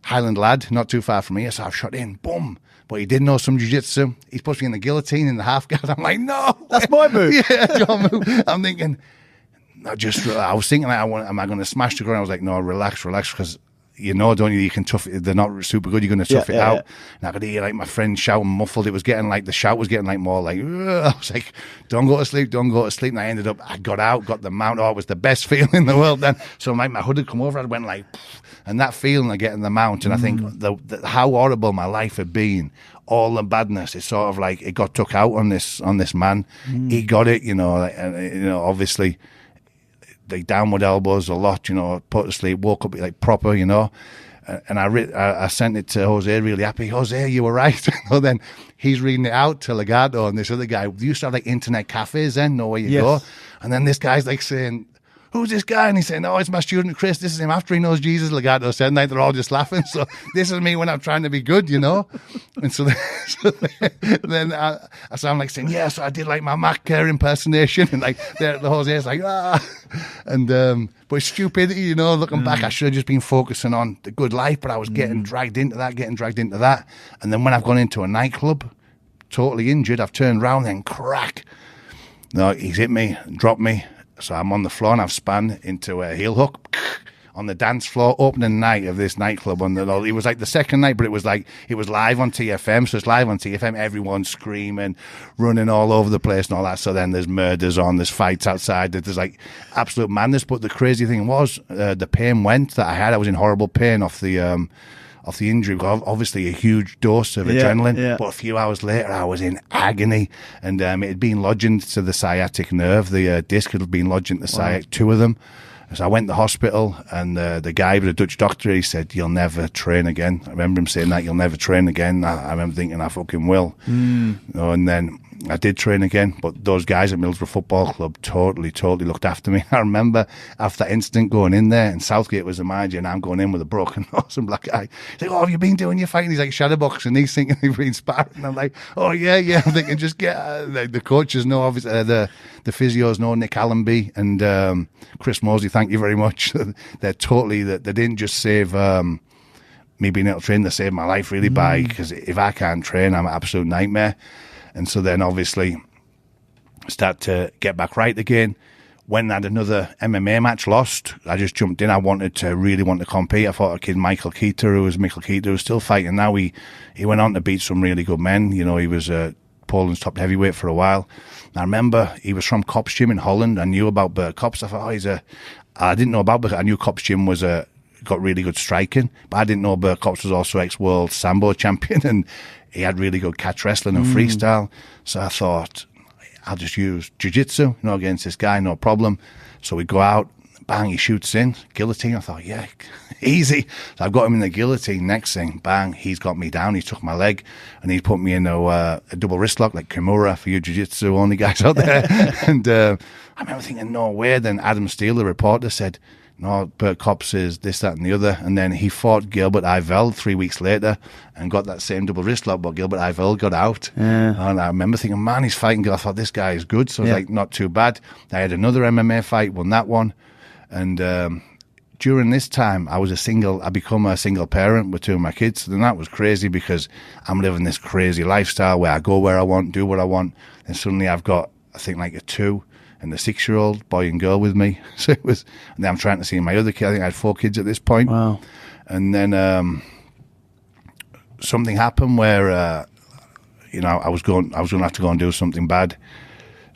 B: Highland Lad, not too far from here. So I've shot in, boom. But he did know some jiu-jitsu. He's supposed to be in the guillotine in the half guard. I'm like, no.
A: That's my move.
B: Yeah, your move. I'm thinking, I was thinking, like, am I going to smash the ground? I was like, no, relax, because you know, don't you? You can tough it. They're not super good. You're going to tough it out. And I could hear like my friend shouting muffled. It was getting like, the shout was getting like more like, ugh. I was like, don't go to sleep, don't go to sleep. And I ended up, I got out, got the mount. Oh, it was the best feeling in the world then. So like my hood had come over. I went like, and that feeling of getting the mount. And I think how horrible my life had been, all the badness, it's sort of like it got took out on this man. He got it, you know, and you know, obviously, like downward elbows a lot, you know, put to sleep, woke up like proper, you know. And I sent it to Jose, really happy. Jose, you were right. Then he's reading it out to Legato and this other guy. We used to have like internet cafes then, know where you go. And then this guy's like saying, who's this guy? And he's saying, oh, it's my student Chris. This is him after he knows Jesus. Legato said, and they're all just laughing. So this is me when I'm trying to be good, you know. And so then I sound like saying, yeah, so I did like my Mac impersonation. And like the Jose's like, ah. And but it's stupidity, you know, looking back, I should have just been focusing on the good life, but I was getting dragged into that. And then when I've gone into a nightclub, totally injured, I've turned around and crack. No, he's hit me, dropped me. So I'm on the floor and I've spun into a heel hook on the dance floor, opening night of this nightclub. It was like the second night, but it was live on TFM. So it's live on TFM. Everyone's screaming, running all over the place and all that. So then there's murders on, there's fights outside. There's like absolute madness. But the crazy thing was the pain went that I had. I was in horrible pain off the injury, obviously a huge dose of adrenaline, but a few hours later I was in agony, and it had been lodged into the sciatic nerve. The disc had been lodged into the sciatic, two of them. So I went to the hospital, and the guy, the Dutch doctor, he said, you'll never train again. I remember him saying that, you'll never train again. I remember thinking, I fucking will. You know, and then I did train again, but those guys at Middlesbrough Football Club totally looked after me. I remember after that incident going in there, and Southgate was the manager, and I'm going in with a broken nose and black eye. He's like, oh, have you been doing your fighting? He's like, shadowboxing, and he's thinking he's been sparring. And I'm like, oh, yeah. I'm thinking, just get the coaches know, obviously, the physios know, Nick Allenby and Chris Mosley, thank you very much. They're totally, they didn't just save me being able to train, they saved my life really by, because if I can't train, I'm an absolute nightmare. And so then obviously start to get back right again. When I had another MMA match, lost, I just jumped in. I really wanted to compete. I fought a kid, Michael Keita, who's still fighting now. He went on to beat some really good men. You know, he was Poland's top heavyweight for a while. And I remember he was from Kop's Gym in Holland. I knew about Bert Kops. I thought, I didn't know about Bert. I knew Kop's Gym got really good striking, but I didn't know Bert Kops was also ex-world Sambo champion, and he had really good catch wrestling and freestyle. So I thought, I'll just use jiu-jitsu, against this guy, no problem. So we go out, bang, he shoots in, guillotine. I thought, yeah, easy. So I've got him in the guillotine. Next thing, bang, he's got me down. He took my leg and he put me in a double wrist lock, like Kimura for you jiu-jitsu only guys out there. And I remember thinking, no way. Then Adam Steele, the reporter, said, no, Bert Kops is this, that, and the other. And then he fought Gilbert Ivell 3 weeks later and got that same double wrist lock, but Gilbert Ivell got out. Yeah. And I remember thinking, man, he's fighting. I thought, this guy is good. So I was like, not too bad. I had another MMA fight, won that one. And during this time, I become a single parent with 2 of my kids. And that was crazy because I'm living this crazy lifestyle where I go where I want, do what I want. And suddenly I've got, I think, like a 2 and a 6-year-old boy and girl with me. So it was, and then I'm trying to see my other kid. I think I had 4 kids at this point.
A: Wow.
B: And then something happened where, I was going to have to go and do something bad.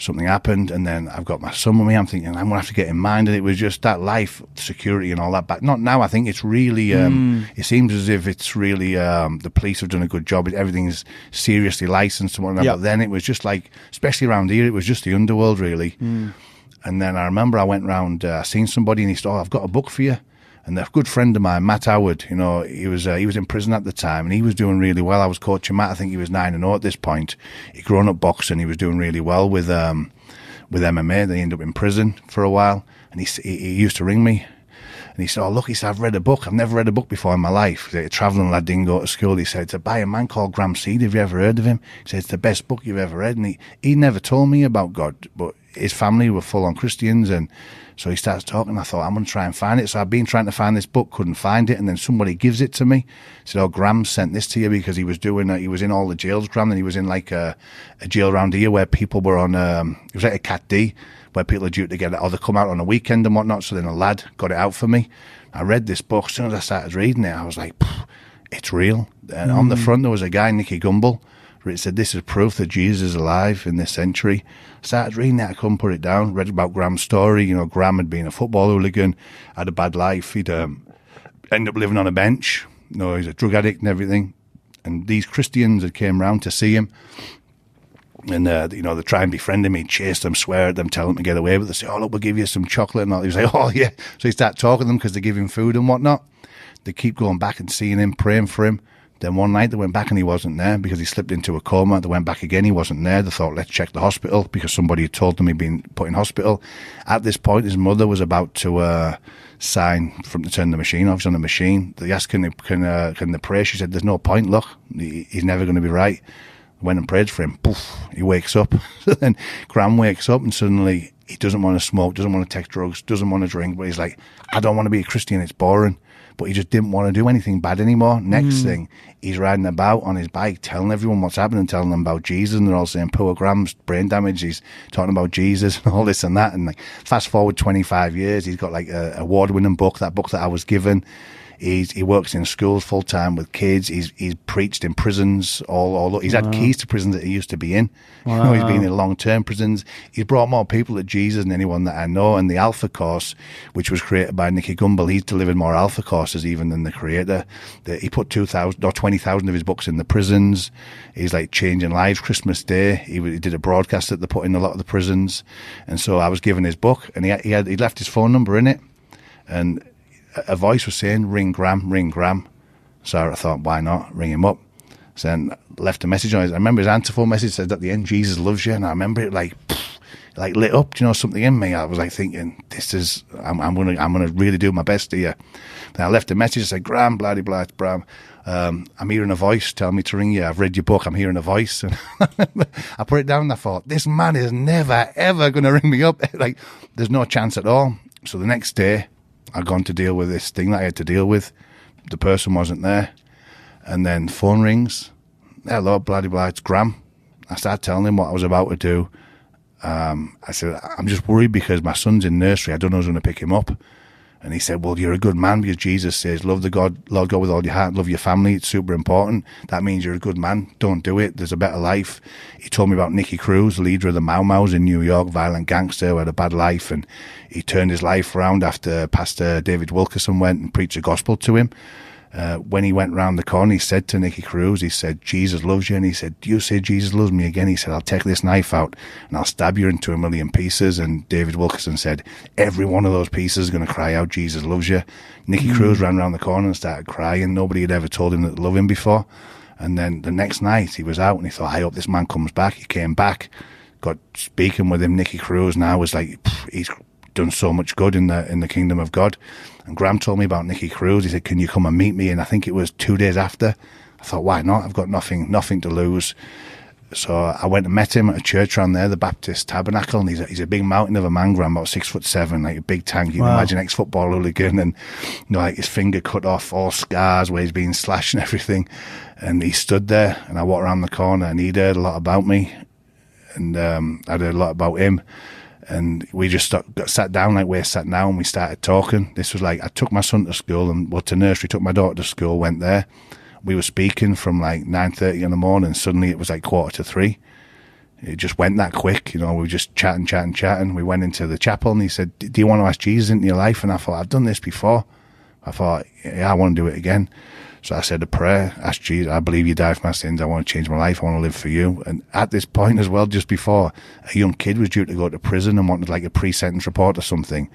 B: Something happened, and then I've got my son with me. I'm thinking, I'm going to have to get in mind. And it was just that life, security and all that. But not now. I think it's really, it seems as if it's really, the police have done a good job. Everything's seriously licensed and whatnot. But then it was just like, especially around here, it was just the underworld, really. And then I remember I went round, seen somebody, and he said, I've got a book for you. And a good friend of mine, Matt Howard, he was in prison at the time, and he was doing really well. I was coaching Matt. I think he was 9-0 at this point. He'd grown up boxing. He was doing really well with MMA. They ended up in prison for a while, and he used to ring me, and he said, look, he said, I've read a book. I've never read a book before in my life. He said, a travelling lad, didn't go to school. He said, it's by a man called Graham Seed. Have you ever heard of him? He said, it's the best book you've ever read. And he never told me about God, but his family were full on Christians, and so he starts talking. I thought, I'm going to try and find it. So I've been trying to find this book, couldn't find it. And then somebody gives it to me. He said, Graham sent this to you because he was he was in all the jails, Graham. And he was in like a jail around here where people were on, it was like a Cat D, where people are due to get it, or they come out on a weekend and whatnot. So then a lad got it out for me. I read this book. As soon as I started reading it, I was like, it's real. And on the front, there was a guy, Nicky Gumbel, where it said, this is proof that Jesus is alive in this century. I started reading it, I couldn't put it down. Read about Graham's story. Graham had been a football hooligan, had a bad life. He'd end up living on a bench. He's a drug addict and everything. And these Christians that came round to see him, and they try and befriend him. He'd chase them, swear at them, tell them to get away. But they say, look, we'll give you some chocolate and all. He was like, oh yeah. So he started talking to them because they give him food and whatnot. They keep going back and seeing him, praying for him. Then one night they went back and he wasn't there because he slipped into a coma. They went back again, he wasn't there. They thought, let's check the hospital because somebody had told them he'd been put in hospital. At this point, his mother was about to sign to turn the machine off. He's on the machine. They asked, can they pray? She said, there's no point, look, he's never going to be right. Went and prayed for him. Poof, he wakes up. Then Graham wakes up and suddenly he doesn't want to smoke, doesn't want to take drugs, doesn't want to drink, but he's like, I don't want to be a Christian, it's boring. But he just didn't want to do anything bad anymore. Next thing, he's riding about on his bike, telling everyone what's happening, telling them about Jesus, and they're all saying, poor Graham's brain damage, he's talking about Jesus and all this and that. And like, fast forward 25 years, he's got like a award-winning book, that book that I was given. He works in schools full time with kids. He's preached in prisons. He's had keys to prisons that he used to be in.
A: Wow.
B: He's been in long-term prisons. He's brought more people to Jesus than anyone that I know. And the Alpha course, which was created by Nicky Gumbel, he's delivered more Alpha courses even than the creator. He put 2,000 or 20,000 of his books in the prisons. He's like changing lives. Christmas Day, he did a broadcast that they put in a lot of the prisons. And so I was given his book, and he left his phone number in it, and a voice was saying, ring Graham, ring Graham. So I thought, why not? Ring him up. So then left a message on his, I remember his answer phone message said at the end, Jesus loves you. And I remember it like lit up, something in me. I was like thinking, I'm gonna really do my best here. Then I left a message, I said, Graham, blah, blah, blah. I'm hearing a voice telling me to ring you. I've read your book, I'm hearing a voice. And I put it down and I thought, this man is never, ever going to ring me up. Like, there's no chance at all. So the next day, I'd gone to deal with this thing that I had to deal with. The person wasn't there. And then phone rings. Hello, blah, blah, it's Graham. I started telling him what I was about to do. I said, I'm just worried because my son's in nursery. I don't know who's going to pick him up. And he said, well, you're a good man because Jesus says, love the Lord God with all your heart, love your family. It's super important. That means you're a good man. Don't do it. There's a better life. He told me about Nicky Cruz, leader of the Mau Mau's in New York, violent gangster who had a bad life. And he turned his life around after Pastor David Wilkerson went and preached the gospel to him. When he went round the corner, he said to Nicky Cruz, he said, Jesus loves you. And he said, do you say Jesus loves me again? He said, I'll take this knife out and I'll stab you into 1,000,000 pieces. And David Wilkerson said, every one of those pieces is going to cry out, Jesus loves you. Nicky Cruz ran around the corner and started crying. Nobody had ever told him that they love him before. And then the next night he was out and he thought, I hope this man comes back. He came back, got speaking with him. Nicky Cruz now was like, he's done so much good in the kingdom of God. And Graham told me about Nicky Cruz. He said, can you come and meet me? And I think it was 2 days after. I thought, why not? I've got nothing to lose. So I went and met him at a church around there, the Baptist Tabernacle. And he's a big mountain of a man, Graham, about 6'7", like a big tank. You can imagine, ex-football hooligan, and like his finger cut off, all scars where he's been slashed and everything. And he stood there, and I walked around the corner, and he'd heard a lot about me, and I'd heard a lot about him. And we just got sat down like we're sat now, and we started talking. This was like, I took my son to school, to nursery, took my daughter to school, went there. We were speaking from like 9:30 in the morning. Suddenly it was like 2:45. It just went that quick, we were just chatting. We went into the chapel, and he said, do you want to ask Jesus into your life? And I thought, I've done this before. I thought, yeah, I want to do it again. So I said a prayer, asked Jesus, I believe you died for my sins, I want to change my life, I want to live for you. And at this point as well, just before, a young kid was due to go to prison and wanted like a pre-sentence report or something.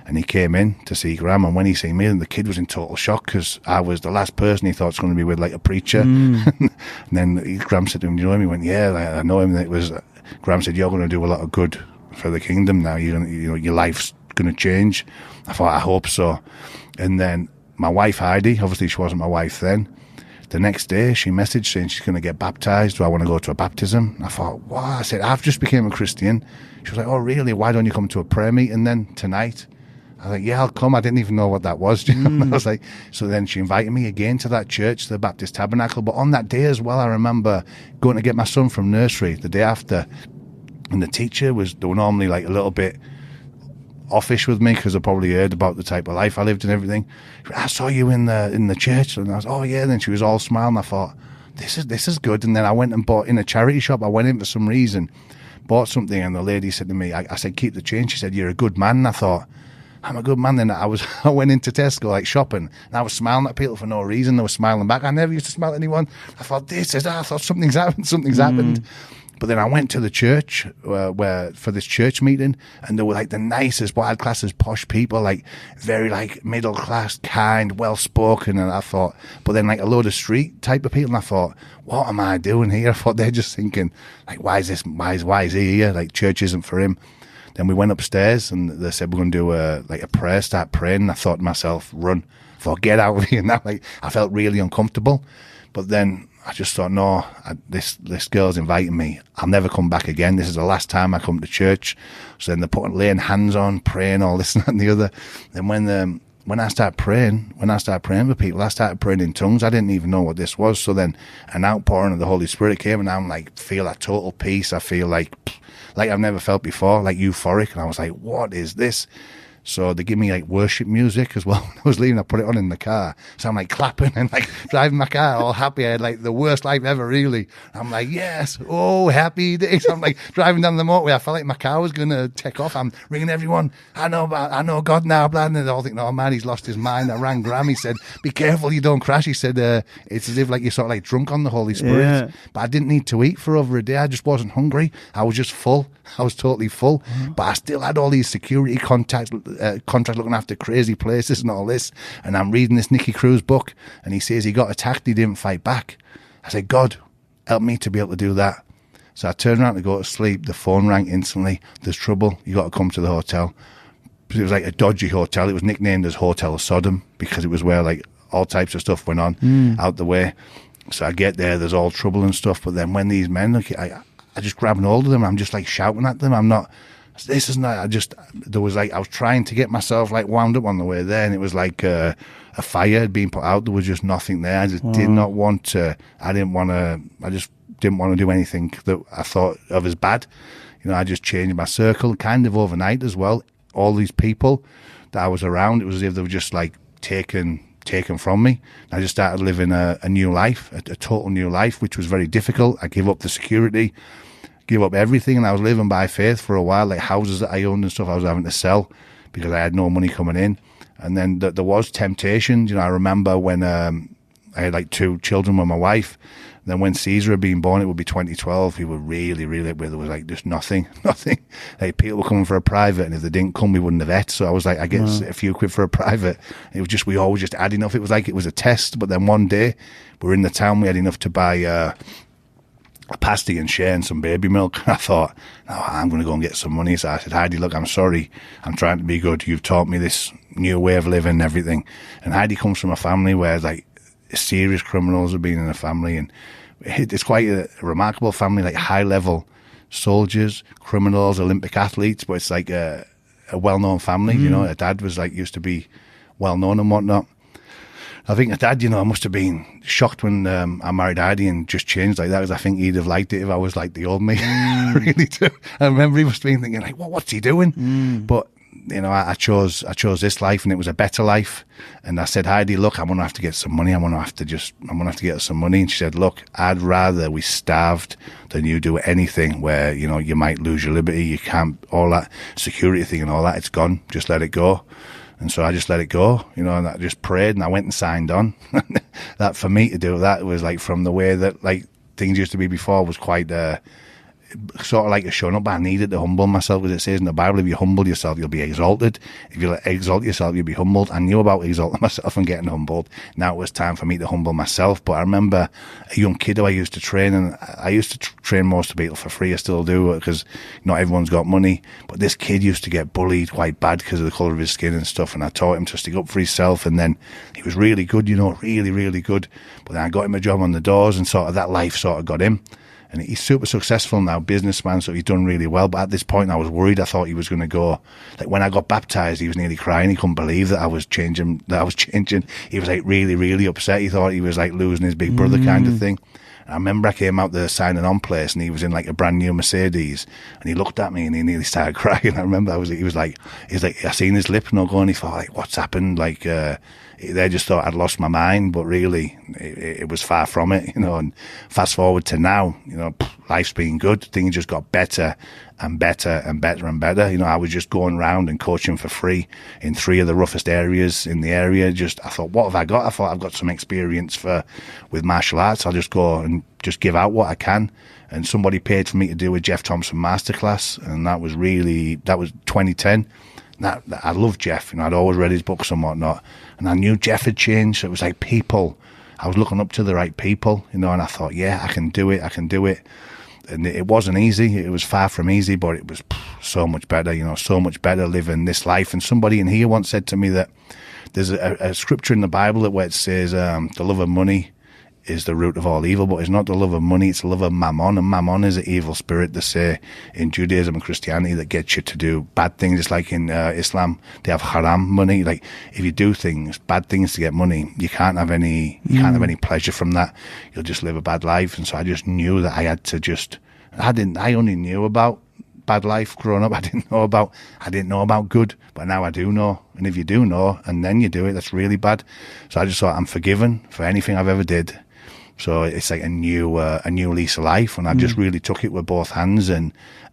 B: And he came in to see Graham, and when he seen me, the kid was in total shock because I was the last person he thought was going to be with, like a preacher. And then Graham said to him, do you know him? He went, yeah, I know him. And Graham said, you're going to do a lot of good for the kingdom now. Your life's going to change. I thought, I hope so. And then my wife, Heidi, obviously she wasn't my wife then. The next day, she messaged saying she's going to get baptized. Do I want to go to a baptism? I thought, what? I said, I've just became a Christian. She was like, oh, really? Why don't you come to a prayer meeting then tonight? I was like, yeah, I'll come. I didn't even know what that was. I was like, so then she invited me again to that church, the Baptist Tabernacle. But on that day as well, I remember going to get my son from nursery the day after. And the teacher they were normally like a little bit offish with me because I probably heard about the type of life I lived and everything. I saw you in the church, and I was, oh yeah. And then she was all smiling. I thought, this is good. And then I went and bought in a charity shop. I went in for some reason, bought something, and the lady said to me, I said, keep the change. She said, you're a good man. And I thought, I'm a good man. Then I went into Tesco like shopping, and I was smiling at people for no reason. They were smiling back. I never used to smile at anyone. I thought, I thought something's happened. But then I went to the church for this church meeting, and they were like the nicest, wild classest, posh people, like very like middle class, kind, well spoken. And I thought, but then like a load of street type of people, and I thought, what am I doing here? I thought they're just thinking, like, why is he here? Like, church isn't for him. Then we went upstairs, and they said we're going to do a prayer, start praying. And I thought to myself, run, I thought, get out of here. And that, like, I felt really uncomfortable. But then I just thought, no, this girl's inviting me. I'll never come back again. This is the last time I come to church. So then they're laying hands on, praying, all this and that and the other. Then when I started praying for people, I started praying in tongues. I didn't even know what this was. So then an outpouring of the Holy Spirit came, and I'm like, feel that total peace. I feel like I've never felt before, like euphoric. And I was like, what is this? So they give me like worship music as well. When I was leaving, I put it on in the car. So I'm like clapping and like driving my car all happy. I had like the worst life ever, really. I'm like, yes, oh, happy days. I'm like driving down the motorway. I felt like my car was going to take off. I'm ringing everyone. I know God now, blah. And they all think, oh man, he's lost his mind. I rang Graham. He said, be careful you don't crash. He said, it's as if like you're sort of like drunk on the Holy Spirit. Yeah. But I didn't need to eat for over a day. I just wasn't hungry. I was just full. I was totally full. But I still had all these security contracts looking after crazy places and all this. And I'm reading this Nicky Cruz book, and he says he got attacked, he didn't fight back. I said, God, help me to be able to do that. So I turned around to go to sleep. The phone rang instantly. There's trouble. You got to come to the hotel. It was like a dodgy hotel. It was nicknamed as Hotel of Sodom because it was where like all types of stuff went on out the way. So I get there, there's all trouble and stuff. But then when these men, I just grabbed hold of them. I'm just like shouting at them. I was trying to get myself like wound up on the way there, and it was like a fire had been put out. There was just nothing there. I just did not want to, I just didn't want to do anything that I thought of as bad. I just changed my circle kind of overnight as well. All these people that I was around, it was as if they were just like taken from me. I just started living a new life, a total new life, which was very difficult. I gave up the security, gave up everything, and I was living by faith for a while. Like houses that I owned and stuff, I was having to sell because I had no money coming in. And then there was temptation. You know, I remember when I had like 2 children with my wife. Then when Caesar had been born, it would be 2012. We were really, really, where there was like just nothing. Like people were coming for a private, and if they didn't come, we wouldn't have ate. So I was like, I get a few quid for a private. It was just, we always just had enough. It was like it was a test. But then one day, we were in the town, we had enough to buy a pasty and share and some baby milk. And I thought, no, I'm going to go and get some money. So I said, Heidi, look, I'm sorry. I'm trying to be good. You've taught me this new way of living and everything. And Heidi comes from a family where like serious criminals have been in the family, and it's quite a remarkable family, like high-level soldiers, criminals, Olympic athletes, but it's like a well-known family. You know, her dad was like, used to be well-known and whatnot. I think her dad, you know, I must have been shocked when I married Heidi and just changed like that, because I think he'd have liked it if I was like the old me. I really do. I remember he must have been thinking like, what's he doing? But you know, I chose this life, and it was a better life. And I said, Heidi, look, I'm gonna have to get some money. I'm gonna have to get some money. And she said, look, I'd rather we starved than you do anything where, you know, you might lose your liberty. You can't, all that security thing and all that, it's gone. Just let it go. And so I just let it go, you know, and I just prayed, and I went and signed on. That for me to do that was like, from the way that like things used to be before, was quite sort of like a showing up. I needed to humble myself, as it says in the Bible, if you humble yourself, you'll be exalted. If you exalt yourself, you'll be humbled. I knew about exalting myself and getting humbled. Now it was time for me to humble myself. But I remember a young kid who I used to train, and I used to train most people for free. I still do, because not everyone's got money. But this kid used to get bullied quite bad because of the colour of his skin and stuff, and I taught him to stick up for himself. And then he was really good, you know, really, really good. But then I got him a job on the doors, and sort of that life sort of got him. And he's super successful now, businessman, so he's done really well. But at this point, I was worried. I thought he was going to go. Like when I got baptized, he was nearly crying. He couldn't believe that I was changing. He was like really, really upset. He thought he was like losing his big brother kind of thing. And I remember I came out the signing on place, and he was in like a brand new Mercedes, and he looked at me and he nearly started crying. I remember he was like, I seen his lip not going. He thought like, what's happened? Like, they just thought I'd lost my mind, but really it was far from it, you know. And fast forward to now, you know, life's been good. Things just got better and better and better and better. You know, I was just going around and coaching for free in 3 of the roughest areas in the area. I thought, what have I got? I thought, I've got some experience with martial arts. I'll just go and just give out what I can. And somebody paid for me to do a Jeff Thompson masterclass, and that was 2010. I loved Jeff, you know, I'd always read his books and whatnot, and I knew Jeff had changed. So it was like people, I was looking up to the right people, you know, and I thought, yeah, I can do it. And it wasn't easy. It was far from easy, but it was so much better, you know, so much better living this life. And somebody in here once said to me that there's a scripture in the Bible where it says the love of money is the root of all evil, but it's not the love of money, it's the love of mammon. And mammon is an evil spirit, they say, in Judaism and Christianity, that gets you to do bad things. It's like in Islam, they have haram money. Like if you do things, bad things to get money, you can't have any pleasure from that. You'll just live a bad life. And so I just knew that I had to I only knew about bad life growing up. I didn't know about good, but now I do know. And if you do know and then you do it, that's really bad. So I just thought, I'm forgiven for anything I've ever did. So it's like a new lease of life, and I just really took it with both hands and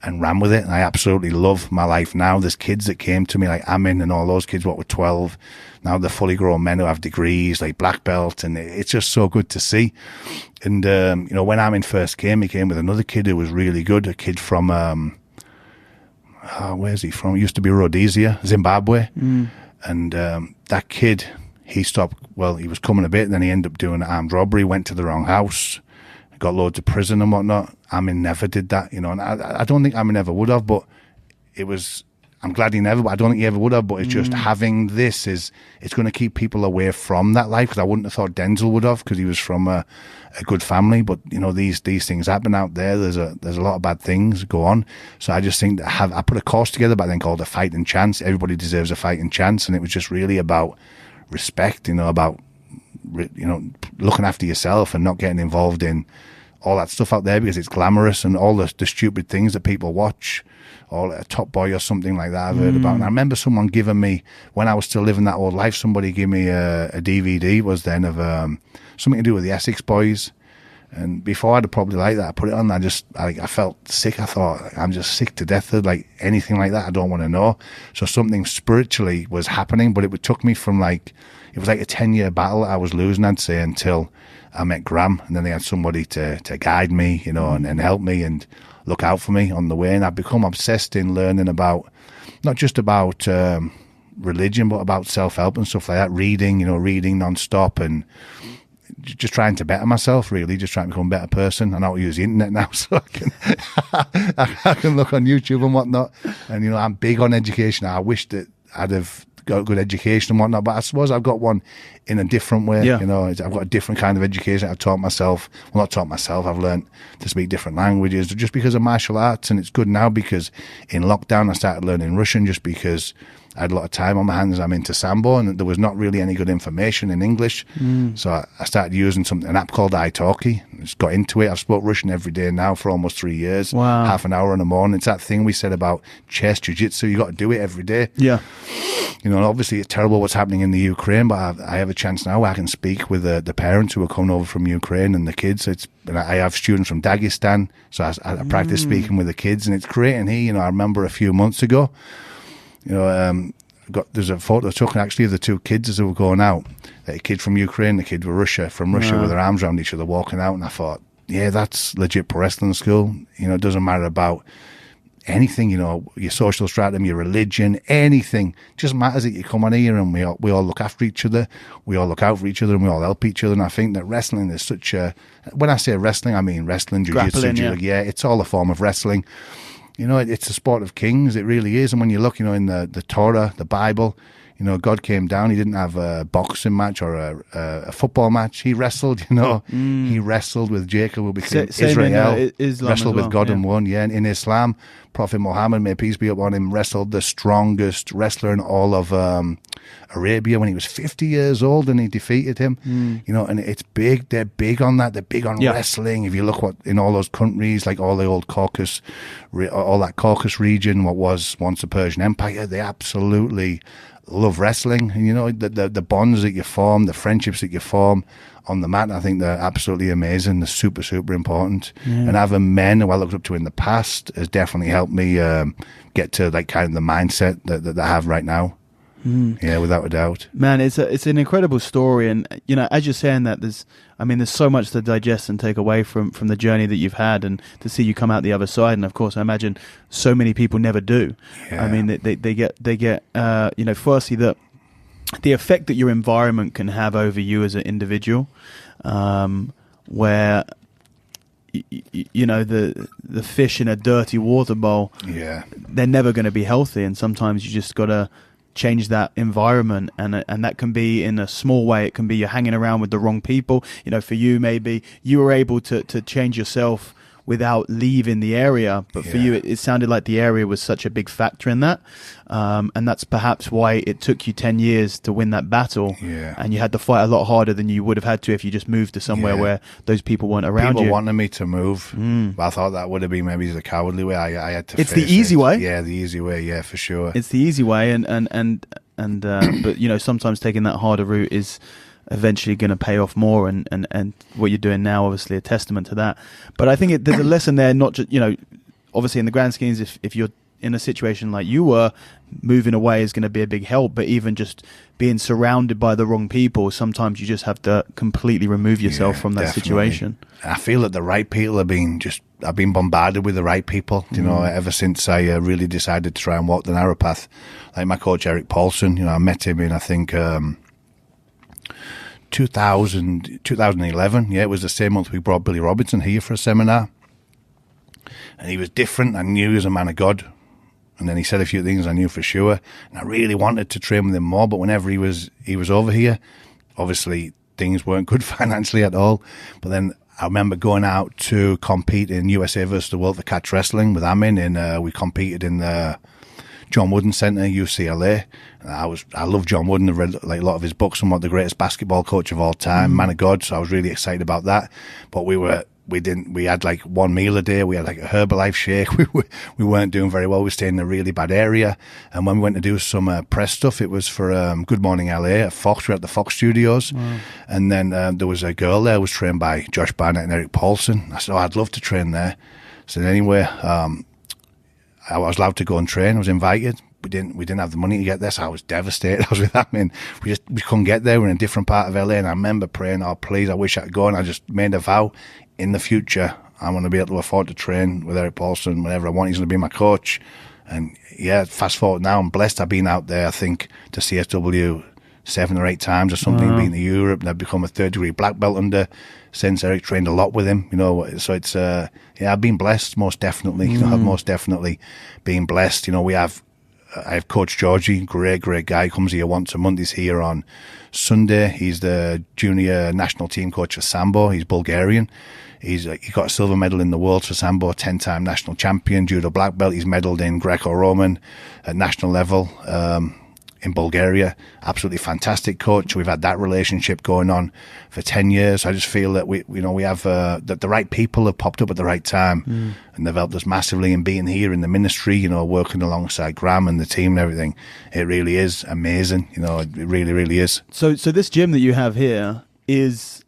B: ran with it. And I absolutely love my life now. There's kids that came to me like Amin and all those kids, what were 12. Now they're fully grown men who have degrees, like black belt, and it's just so good to see. And you know, when Amin first came, he came with another kid who was really good, a kid from where's he from? He used to be Rhodesia, Zimbabwe, and that kid. He was coming a bit, and then he ended up doing an armed robbery, went to the wrong house, got loads of prison and whatnot. Amin never did that, you know, and I don't think Amin ever would have, but I'm glad he never, but I don't think he ever would have, but it's just having this it's going to keep people away from that life, because I wouldn't have thought Denzel would have, because he was from a good family, but, you know, these things happen out there. There's a lot of bad things go on. So I just think that I put a course together back then called A Fighting Chance. Everybody deserves a fighting chance, and it was just really about respect, you know, about, you know, looking after yourself and not getting involved in all that stuff out there because it's glamorous and all the stupid things that people watch, or a Top Boy or something like that I've heard about. And I remember someone giving me, when I was still living that old life, somebody gave me a DVD, was then, of something to do with the Essex Boys. And before I'd probably like that, I put it on, I felt sick. I thought, I'm just sick to death of like anything like that. I don't want to know. So something spiritually was happening, but it took me from it was like a 10-year battle I was losing, I'd say, until I met Graham. And then they had somebody to guide me, you know, and help me and look out for me on the way. And I've become obsessed in learning about, not just about religion, but about self-help and stuff like that. Reading non-stop and just trying to better myself, really, just trying to become a better person. I know how to use the internet now, so I can look on YouTube and whatnot. And, you know, I'm big on education. I wish that I'd have got a good education and whatnot, but I suppose I've got one in a different way. You know, I've got a different kind of education. I've taught myself, well, not taught myself, I've learned to speak different languages just because of martial arts. And it's good now because in lockdown I started learning Russian just because I had a lot of time on my hands. I'm into Sambo, and there was not really any good information in English. So I started using an app called iTalki. Just got into it. I've spoke Russian every day now for almost 3 years.
A: Wow.
B: Half an hour in the morning. It's that thing we said about chess, jiu-jitsu. You got to do it every day.
A: Yeah.
B: You know, and obviously it's terrible what's happening in the Ukraine, but I have a chance now where I can speak with the parents who are coming over from Ukraine and the kids. And I have students from Dagestan, so I practice speaking with the kids, and it's great. And you know, I remember a few months ago, you know, there's a photo taken actually of the two kids as they were going out. A kid from Ukraine, the kid from Russia with their arms around each other walking out. And I thought, yeah, that's legit pro wrestling school. You know, it doesn't matter about anything, you know, your social stratum, your religion, anything. It just matters that you come on here and we all look after each other. We all look out for each other and we all help each other. And I think that wrestling is such a, when I say wrestling, I mean wrestling, jiu-jitsu, yeah, it's all a form of wrestling. You know, it's a sport of kings. It really is. And when you look, you know, in the Torah, the Bible, you know, God came down. He didn't have a boxing match or a football match. He wrestled, you know. He wrestled with Jacob, who became Israel. Wrestled with God and won. Yeah, and in Islam, Prophet Muhammad, may peace be upon him, wrestled the strongest wrestler in all of Arabia when he was 50 years old, and he defeated him. You know, and it's big. They're big on that. They're big on wrestling. If you look what in all those countries, like all the old Caucasus, all that Caucasus region, what was once the Persian Empire, they absolutely love wrestling. And you know, the bonds that you form, the friendships that you form on the mat, I think they're absolutely amazing. They're super, super important. And having men who I looked up to in the past has definitely helped me get to like kind of the mindset that I have right now. Yeah, without a doubt.
A: Man, it's an incredible story, and you know, as you're saying that, there's so much to digest and take away from the journey that you've had, and to see you come out the other side. And of course, I imagine so many people never do. Yeah. I mean, they get you know, firstly the effect that your environment can have over you as an individual, where you know, the fish in a dirty water bowl, they're never going to be healthy, and sometimes you just got to change that environment, and that can be in a small way. It can be you're hanging around with the wrong people. You know, for you, maybe you were able to change yourself without leaving the area, but for you it sounded like the area was such a big factor in that, and that's perhaps why it took you 10 years to win that battle, and you had to fight a lot harder than you would have had to if you just moved to somewhere where those people weren't around.
B: People wanted me to move, but I thought that would have been maybe the cowardly way. I had to
A: it's the easy way.
B: Yeah, the easy way. Yeah, for sure,
A: it's the easy way, and but you know, sometimes taking that harder route is eventually going to pay off more, and what you're doing now, obviously a testament to that. But I think there's a lesson there, not just, you know, obviously in the grand schemes, if you're in a situation like you were, moving away is going to be a big help, but even just being surrounded by the wrong people, sometimes you just have to completely remove yourself from that situation.
B: I feel that the right people I've been bombarded with the right people, you know, ever since I really decided to try and walk the narrow path. Like my coach, Eric Paulson, you know, I met him in, I think, 2011. Yeah, it was the same month we brought Billy Robinson here for a seminar, and he was different. I knew he was a man of God, and then he said a few things I knew for sure, and I really wanted to train with him more. But whenever he was over here, obviously things weren't good financially at all. But then I remember going out to compete in USA versus the World for catch wrestling with Amin, and we competed in the John Wooden Center, UCLA. I love John Wooden. I've read like a lot of his books and what the greatest basketball coach of all time, man of God. So I was really excited about that. But we were we had like one meal a day. We had like a Herbalife shake. We weren't doing very well. We stayed in a really bad area. And when we went to do some press stuff, it was for Good Morning LA at Fox. We were at the Fox studios. Wow. And then there was a girl there who was trained by Josh Barnett and Eric Paulson. I said, I'd love to train there. So anyway, I was allowed to go and train. I was invited. We didn't have the money to get there, so I was devastated. I was with that. I mean, we couldn't get there. We're in a different part of LA, and I remember praying, "Oh, please, I wish I could go." And I just made a vow: in the future, I want to be able to afford to train with Eric Paulson whenever I want. He's going to be my coach. And yeah, fast forward now, I'm blessed. I've been out there, I think, to CSW 7 or 8 times or something. Been to Europe, and I've become a 3rd-degree black belt under. Since Eric trained a lot with him, so it's I've been blessed, most definitely. I've most definitely been blessed. I have Coach Georgie, great guy. Comes here once a month. He's here on Sunday. He's the junior national team coach for Sambo. He's Bulgarian. He got a silver medal in the world for Sambo, 10-time national champion, judo black belt. He's medaled in Greco-Roman at national level in Bulgaria. Absolutely fantastic coach. We've had that relationship going on for 10 years. I just feel that we have that the right people have popped up at the right time and they've helped us massively. And being here in the ministry, working alongside Graham and the team and everything, it really is amazing. It really, really is.
A: So this gym that you have here is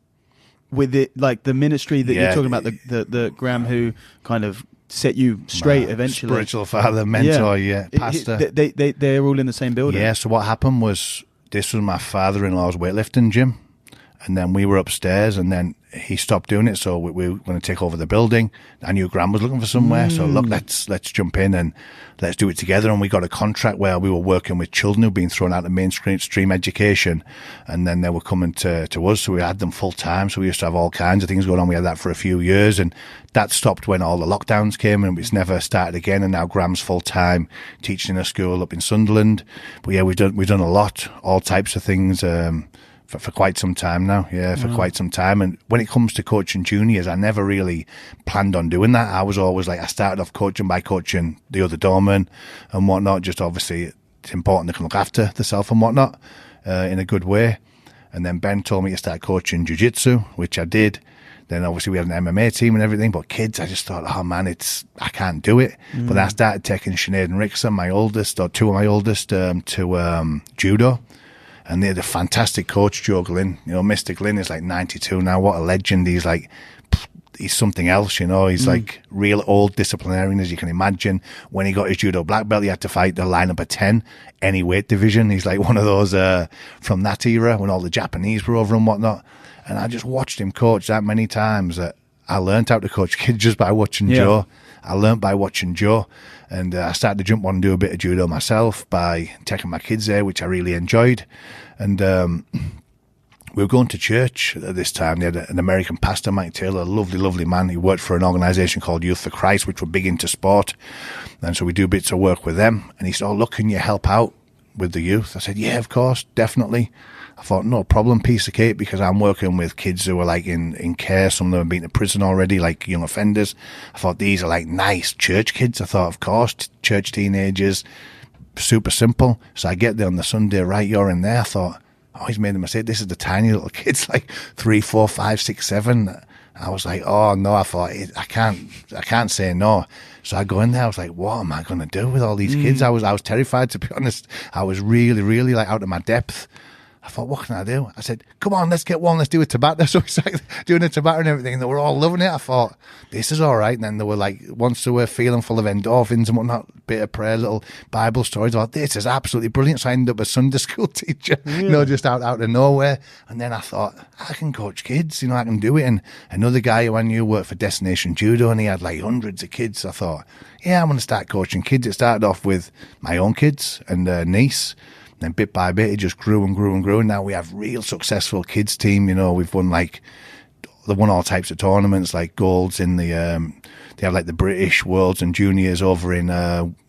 A: with it, like the ministry that you're talking about, the Graham who kind of set you straight eventually.
B: Spiritual father, mentor, pastor.
A: They're all in the same building.
B: Yeah, so what happened was, this was my father-in-law's weightlifting gym, and then we were upstairs, and then he stopped doing it, so we were going to take over the building. I knew Graham was looking for somewhere, so look, let's jump in and let's do it together. And we got a contract where we were working with children who'd been thrown out of mainstream education, and then they were coming to us, so we had them full time. So we used to have all kinds of things going on. We had that for a few years, and that stopped when all the lockdowns came, and it's never started again. And now Graham's full time teaching in a school up in Sunderland. But yeah, we've done a lot, all types of things. For quite some time now, quite some time. And when it comes to coaching juniors, I never really planned on doing that. I was always like, I started off coaching by coaching the other doormen and whatnot. Just obviously, it's important they can look after themselves and whatnot in a good way. And then Ben told me to start coaching jiu-jitsu, which I did. Then obviously we had an MMA team and everything, but kids, I just thought, oh man, I can't do it. But then I started taking Sinead and Rickson, two of my oldest, to judo. And they had a fantastic coach, Joe Glynn. Mr. Glynn is like 92 now. What a legend. He's like, he's something else, He's like real old disciplinarian, as you can imagine. When he got his judo black belt, he had to fight the lineup of 10, any weight division. He's like one of those from that era when all the Japanese were over and whatnot. And I just watched him coach that many times that I learned how to coach kids just by watching Joe. I learned by watching Joe. And I started to jump on and do a bit of judo myself by taking my kids there, which I really enjoyed. And we were going to church at this time. They had an American pastor, Mike Taylor, a lovely, lovely man. He worked for an organisation called Youth for Christ, which were big into sport. And so we do bits of work with them. And he said, look, can you help out with the youth? I said, yeah, of course, definitely. I thought, no problem, piece of cake, because I'm working with kids who are like in care. Some of them have been to prison already, like young offenders. I thought these are like nice church kids. I thought, of course, church teenagers, super simple. So I get there on the Sunday, right, you're in there. I thought, oh, he's made a mistake. This is the tiny little kids, like 3, 4, 5, 6, 7. I was like, oh no, I thought, I can't say no. So I go in there, I was like, what am I going to do with all these kids? I was terrified, to be honest. I was really, really like out of my depth. I thought, what can I do? I said, come on, let's get one, let's do a Tabata. So we started doing a Tabata and everything, and they were all loving it. I thought, this is all right. And then they were like, once they were feeling full of endorphins and whatnot, bit of prayer, little Bible stories, I thought, this is absolutely brilliant. So I ended up a Sunday school teacher, just out of nowhere. And then I thought, I can coach kids, I can do it. And another guy who I knew worked for Destination Judo, and he had like hundreds of kids. I thought, yeah, I'm going to start coaching kids. It started off with my own kids and a niece. Then bit by bit, it just grew and grew and grew. And now we have real successful kids team. We've won they won all types of tournaments, like golds in the, they have like the British Worlds and Juniors over in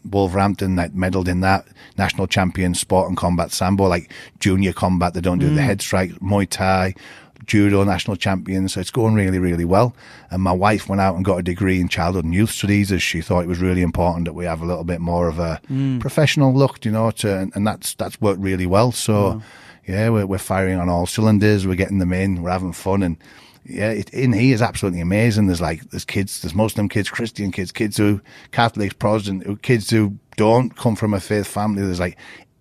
B: Wolverhampton, that medalled in that. National champion sport and combat sambo, like junior combat, they don't do the head strike, Muay Thai, judo national champions. So it's going really, really well. And my wife went out and got a degree in childhood and youth studies, as she thought it was really important that we have a little bit more of a professional look, and that's worked really well. So yeah, we're firing on all cylinders. We're getting them in. We're having fun. And Yeah, in here is absolutely amazing. There's kids, there's Muslim kids, Christian kids, kids who Catholics, Protestant, kids who don't come from a faith family. There's like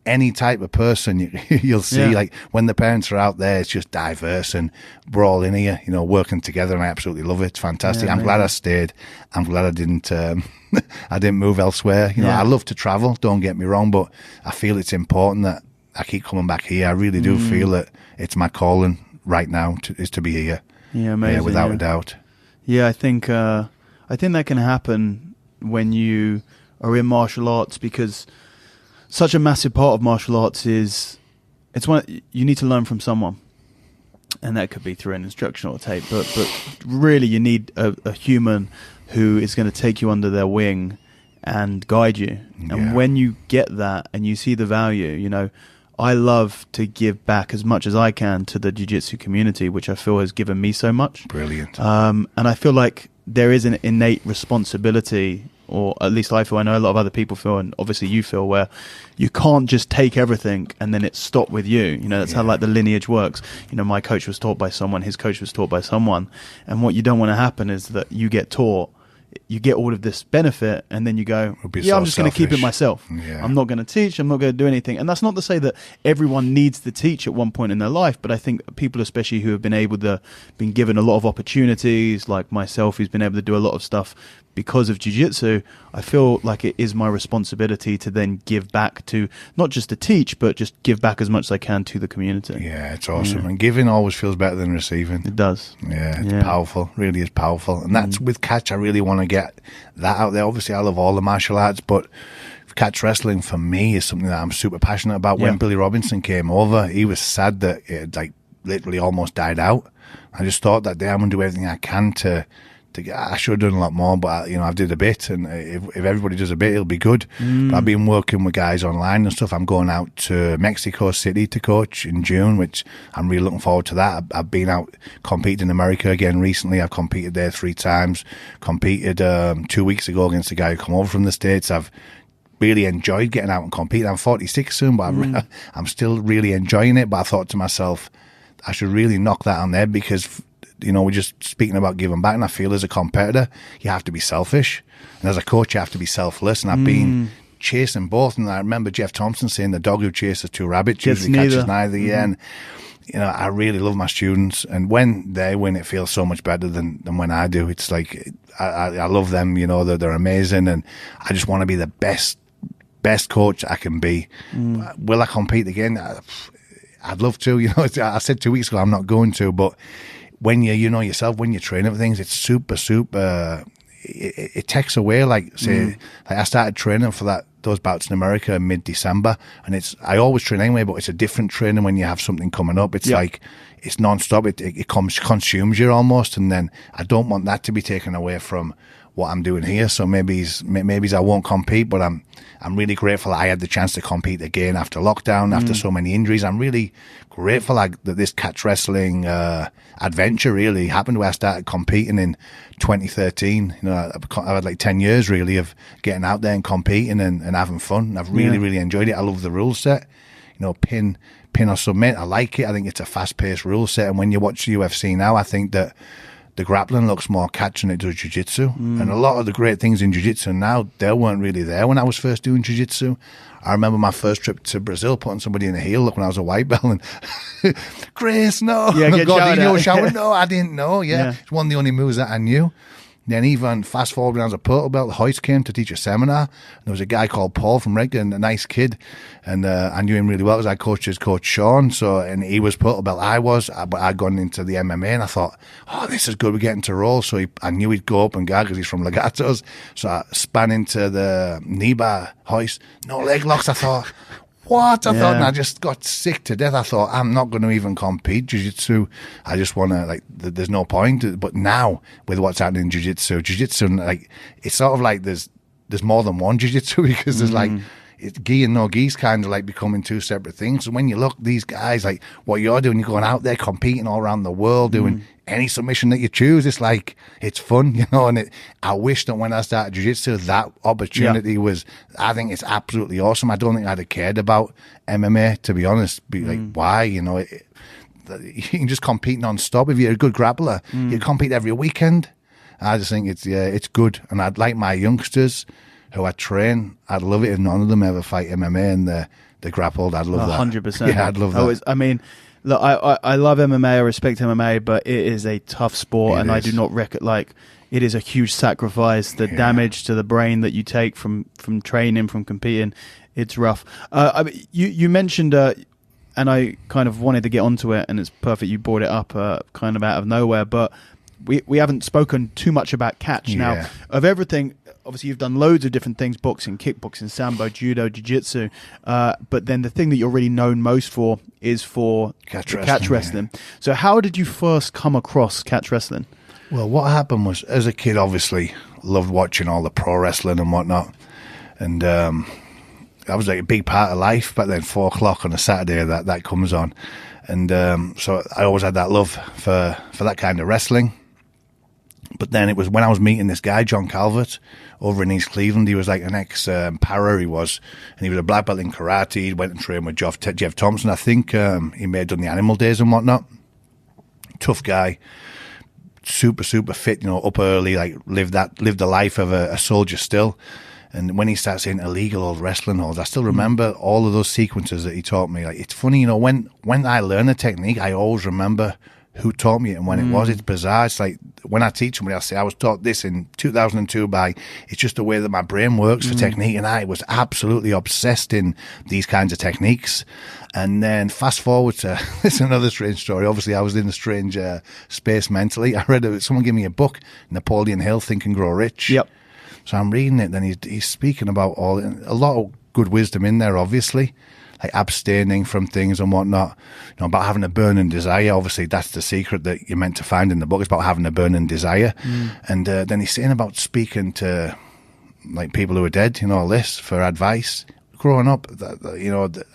B: any type of person you'll see. Like when the parents are out there, it's just diverse, and we're all in here, you know, working together, and I absolutely love it. It's fantastic.
A: Yeah,
B: I'm glad I stayed. I'm glad I didn't I didn't move elsewhere. You know, I love to travel, don't get me wrong, but I feel it's important that I keep coming back here. I really do feel that it's my calling right now is to be here.
A: Yeah, amazing.
B: Yeah, without a doubt.
A: Yeah, I think that can happen when you are in martial arts, because such a massive part of martial arts is you need to learn from someone, and that could be through an instructional tape. But really, you need a human who is going to take you under their wing and guide you. And when you get that and you see the value, you know, I love to give back as much as I can to the jiu-jitsu community, which I feel has given me so much.
B: Brilliant.
A: And I feel like there is an innate responsibility, or at least I feel, I know a lot of other people feel, and obviously you feel, where you can't just take everything and then it's stopped with you. You know, that's how like the lineage works. You know, my coach was taught by someone, his coach was taught by someone. And what you don't want to happen is that you get taught, you get all of this benefit, and then you go, I'm just going to keep it myself. I'm not going to teach, I'm not going to do anything. And that's not to say that everyone needs to teach at one point in their life, but I think people, especially who have been given a lot of opportunities, like myself, who's been able to do a lot of stuff because of jiu-jitsu, I feel like it is my responsibility to then give back, to not just to teach, but just give back as much as I can to the community.
B: Yeah, it's awesome. And giving always feels better than receiving.
A: It does.
B: Yeah, it's powerful. Really is powerful. And that's with catch, I really want to get that out there. Obviously, I love all the martial arts, but catch wrestling for me is something that I'm super passionate about. When Billy Robinson came over, he was sad that it had, like, literally almost died out. I just thought that day I'm going to do everything I can to get. I should have done a lot more, but I've did a bit, and if everybody does a bit, it'll be good. But I've been working with guys online and stuff. I'm going out to Mexico City to coach in June, which I'm really looking forward to that. I've been out competing in America again recently. I've competed there 3 times. Competed 2 weeks ago against a guy who come over from the States. I've really enjoyed getting out and competing. I'm 46 soon, but I'm still really enjoying it. But I thought to myself, I should really knock that on there, because, you know, we're just speaking about giving back, and I feel as a competitor, you have to be selfish, and as a coach, you have to be selfless. And I've been chasing both, and I remember Jeff Thompson saying the dog who chases 2 rabbits usually catches neither. Yeah, and you know, I really love my students, and when they win, it feels so much better than when I do. It's like I love them. You know, they're amazing, and I just want to be the best coach I can be. Will I compete again? I'd love to. You know, I said 2 weeks ago I'm not going to, but when you know yourself, when you train for things, it's super. It takes away. Like, say, like I started training for those bouts in America in mid-December, and I always train anyway, but it's a different training when you have something coming up. It's like it's non-stop. It consumes you almost, and then I don't want that to be taken away from what I'm doing here. So maybe I won't compete, but I'm really grateful I had the chance to compete again after lockdown, after so many injuries. I'm really grateful that this catch wrestling adventure really happened, where I started competing in 2013. You know, I've had like 10 years really of getting out there and competing and having fun. I've really enjoyed it. I love the rule set. You know, pin or submit. I like it. I think it's a fast-paced rule set. And when you watch the UFC now, I think that the grappling looks more catch than it does jiu-jitsu. And a lot of the great things in jiu-jitsu now, they weren't really there when I was first doing jiu-jitsu. I remember my first trip to Brazil, putting somebody in a heel look when I was a white belt, and Grace, no.
A: Yeah,
B: God, shower. No, I didn't know. It's one of the only moves that I knew. Then even fast forward when I was a purple belt, Hoist came to teach a seminar. And there was a guy called Paul from Redden, a nice kid, and I knew him really well because I coached his coach Sean. So, and he was purple belt, but I'd gone into the MMA, and I thought, oh, this is good, we're getting to roll. So I knew he'd go up and guard because he's from Legatos. So I span into the knee bar, Hoist, no leg locks. I thought, what? I thought, and I just got sick to death. I thought, I'm not going to even compete jiu-jitsu. I just want to, like, there's no point. But now, with what's happening in jiu-jitsu, like, it's sort of like there's more than one jiu-jitsu, because there's like, gi and no gi's kind of like becoming 2 separate things. So when you look, these guys, like what you're doing, you're going out there competing all around the world, doing any submission that you choose. It's like, it's fun, you know. And I wish that when I started jiu-jitsu, that opportunity was, I think it's absolutely awesome. I don't think I'd have cared about MMA, to be honest. Like, why? You know, you can just compete non-stop. If you're a good grappler, you compete every weekend. I just think it's good. And I'd like my youngsters who I train, I'd love it if none of them ever fight MMA and they're grappled. I'd love that.
A: 100%.
B: Yeah, I'd love that.
A: I mean, look, I love MMA, I respect MMA, but it is a tough sport, and I do not it is a huge sacrifice. The damage to the brain that you take from training, from competing, it's rough. I mean, you mentioned, and I kind of wanted to get onto it, and it's perfect you brought it up kind of out of nowhere, but we haven't spoken too much about catch. Now, of everything, obviously you've done loads of different things, boxing, kickboxing, sambo, judo, jiu-jitsu, but then the thing that you're really known most for is for catch wrestling. So how did you first come across catch wrestling?
B: Well, what happened was, as a kid, obviously, loved watching all the pro wrestling and whatnot. And that was like a big part of life. But then 4 o'clock on a Saturday, that comes on. And so I always had that love for that kind of wrestling. But then it was when I was meeting this guy, John Calvert, over in East Cleveland. He was like an ex-para, he was. And he was a black belt in karate. He went and trained with Jeff Thompson, I think. He may have done the Animal Days and whatnot. Tough guy. Super fit, up early, like lived the life of a soldier still. And when he starts saying illegal old wrestling halls, I still remember all of those sequences that he taught me. Like, it's funny, when I learn a technique, I always remember who taught me it and when it was. It's bizarre. It's like when I teach somebody, I say I was taught this in 2002 by. It's just the way that my brain works for technique, and I was absolutely obsessed in these kinds of techniques. And then fast forward to this is another strange story. Obviously, I was in a strange space mentally. I read someone gave me a book, Napoleon Hill, Think and Grow Rich.
A: Yep.
B: So I'm reading it. Then he's speaking about a lot of good wisdom in there. Obviously, like abstaining from things and whatnot. About having a burning desire. Obviously, that's the secret that you're meant to find in the book. It's about having a burning desire. And then he's saying about speaking to like people who are dead. All this for advice. Growing up,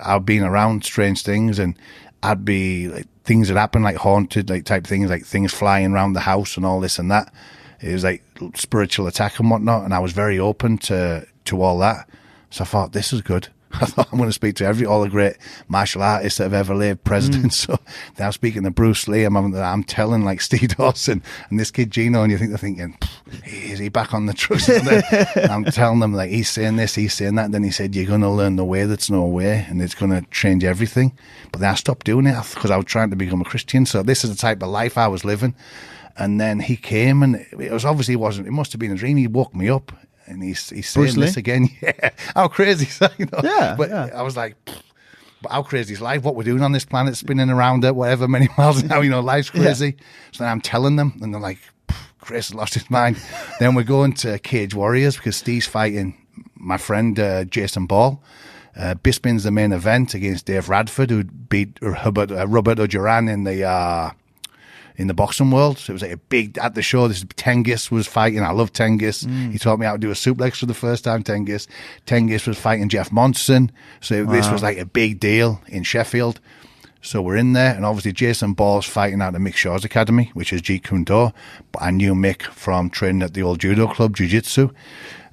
B: I've been around strange things, and I'd be like things that happen, like haunted, like type things, like things flying around the house and all this and that. It was like spiritual attack and whatnot, and I was very open to all that. So I thought, this is good. I thought, I'm going to speak to all the great martial artists that have ever lived, presidents. So now speaking to Bruce Lee, I'm telling like Steve Dawson and this kid Gino, and they're thinking, is he back on the truth? And I'm telling them like he's saying this, he's saying that. And then he said, you're going to learn the way that's no way, and it's going to change everything. But then I stopped doing it because I was trying to become a Christian. So this is the type of life I was living. And then he came, and it must have been a dream. He woke me up. And he's saying this again. Yeah, how crazy is that? I was like, but how crazy is life? What we're doing on this planet, spinning around at whatever many miles an hour. Life's crazy. Yeah. So then I'm telling them, and they're like, Chris has lost his mind. Then we're going to Cage Warriors because Steve's fighting my friend Jason Ball. Bisping's the main event against Dave Radford, who beat Roberto Duran in the boxing world. So it was like a big, at the show, Tengiz was fighting. I love Tengiz. He taught me how to do a suplex for the first time, Tengiz. Tengiz was fighting Jeff Monson. So this was like a big deal in Sheffield. So we're in there, and obviously Jason Ball's fighting out at Mick Shaw's academy, which is Jeet Kune Do. But I knew Mick from training at the old judo club, jiu-jitsu.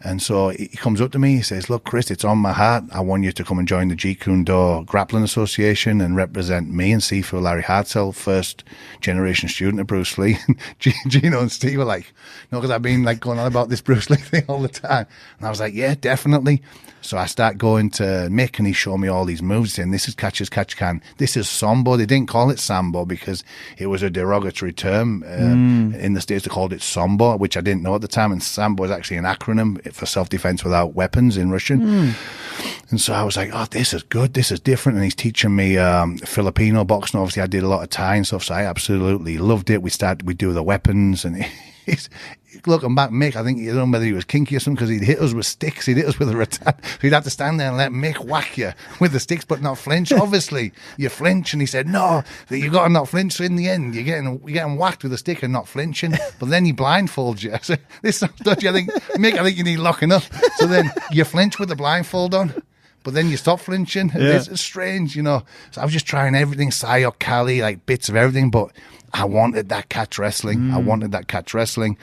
B: And so he comes up to me, he says, look, Chris, it's on my heart. I want you to come and join the Jeet Kune Do Grappling Association and represent me and Sifu Larry Hartzell, first generation student of Bruce Lee. Gino and Steve were like, no, because I've been like going on about this Bruce Lee thing all the time. And I was like, yeah, definitely. So I start going to Mick, and he showed me all these moves, saying this is catch as catch can. This is Sambo. They didn't call it Sambo because it was a derogatory term. In the States, they called it Sambo, which I didn't know at the time. And Sambo is actually an acronym for self-defense without weapons in Russian. And so I was like, oh, this is good. This is different. And he's teaching me Filipino boxing. Obviously, I did a lot of Thai and stuff, so I absolutely loved it. We do the weapons, and looking back, Mick, I think, I don't know whether he was kinky or something, because he'd hit us with sticks, he'd hit us with a rattan. So he'd have to stand there and let Mick whack you with the sticks, but not flinch. Obviously, you flinch, and he said, no, you got to not flinch. So in the end, you're getting whacked with a stick and not flinching, but then he blindfolds you. So this sounds dodgy. Mick, I think you need locking up. So then you flinch with the blindfold on. but then you stop flinching.
A: Yeah.
B: It's strange, you know. So I was just trying everything, Sayok, Cali, like bits of everything, but I wanted that catch wrestling.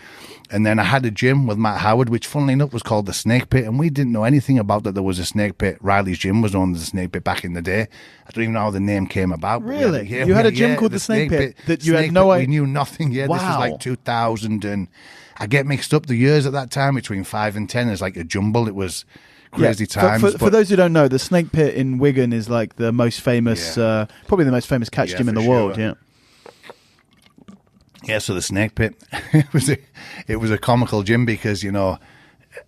B: And then I had a gym with Matt Howard, which funnily enough was called the Snake Pit, and we didn't know anything about that there was a Snake Pit. Riley's gym was known as the Snake Pit back in the day. I don't even know how the name came about.
A: Really? You had a gym called the Snake Pit that you had no idea?
B: We knew nothing. Yeah,
A: Wow.
B: This was like 2000, and I get mixed up the years at that time between 5 and 10 as like a jumble. It was crazy times.
A: For those who don't know, the Snake Pit in Wigan is like the most famous, probably the most famous catch gym in the world.
B: Sure.
A: Yeah.
B: Yeah, so the Snake Pit, it was a comical gym because, you know,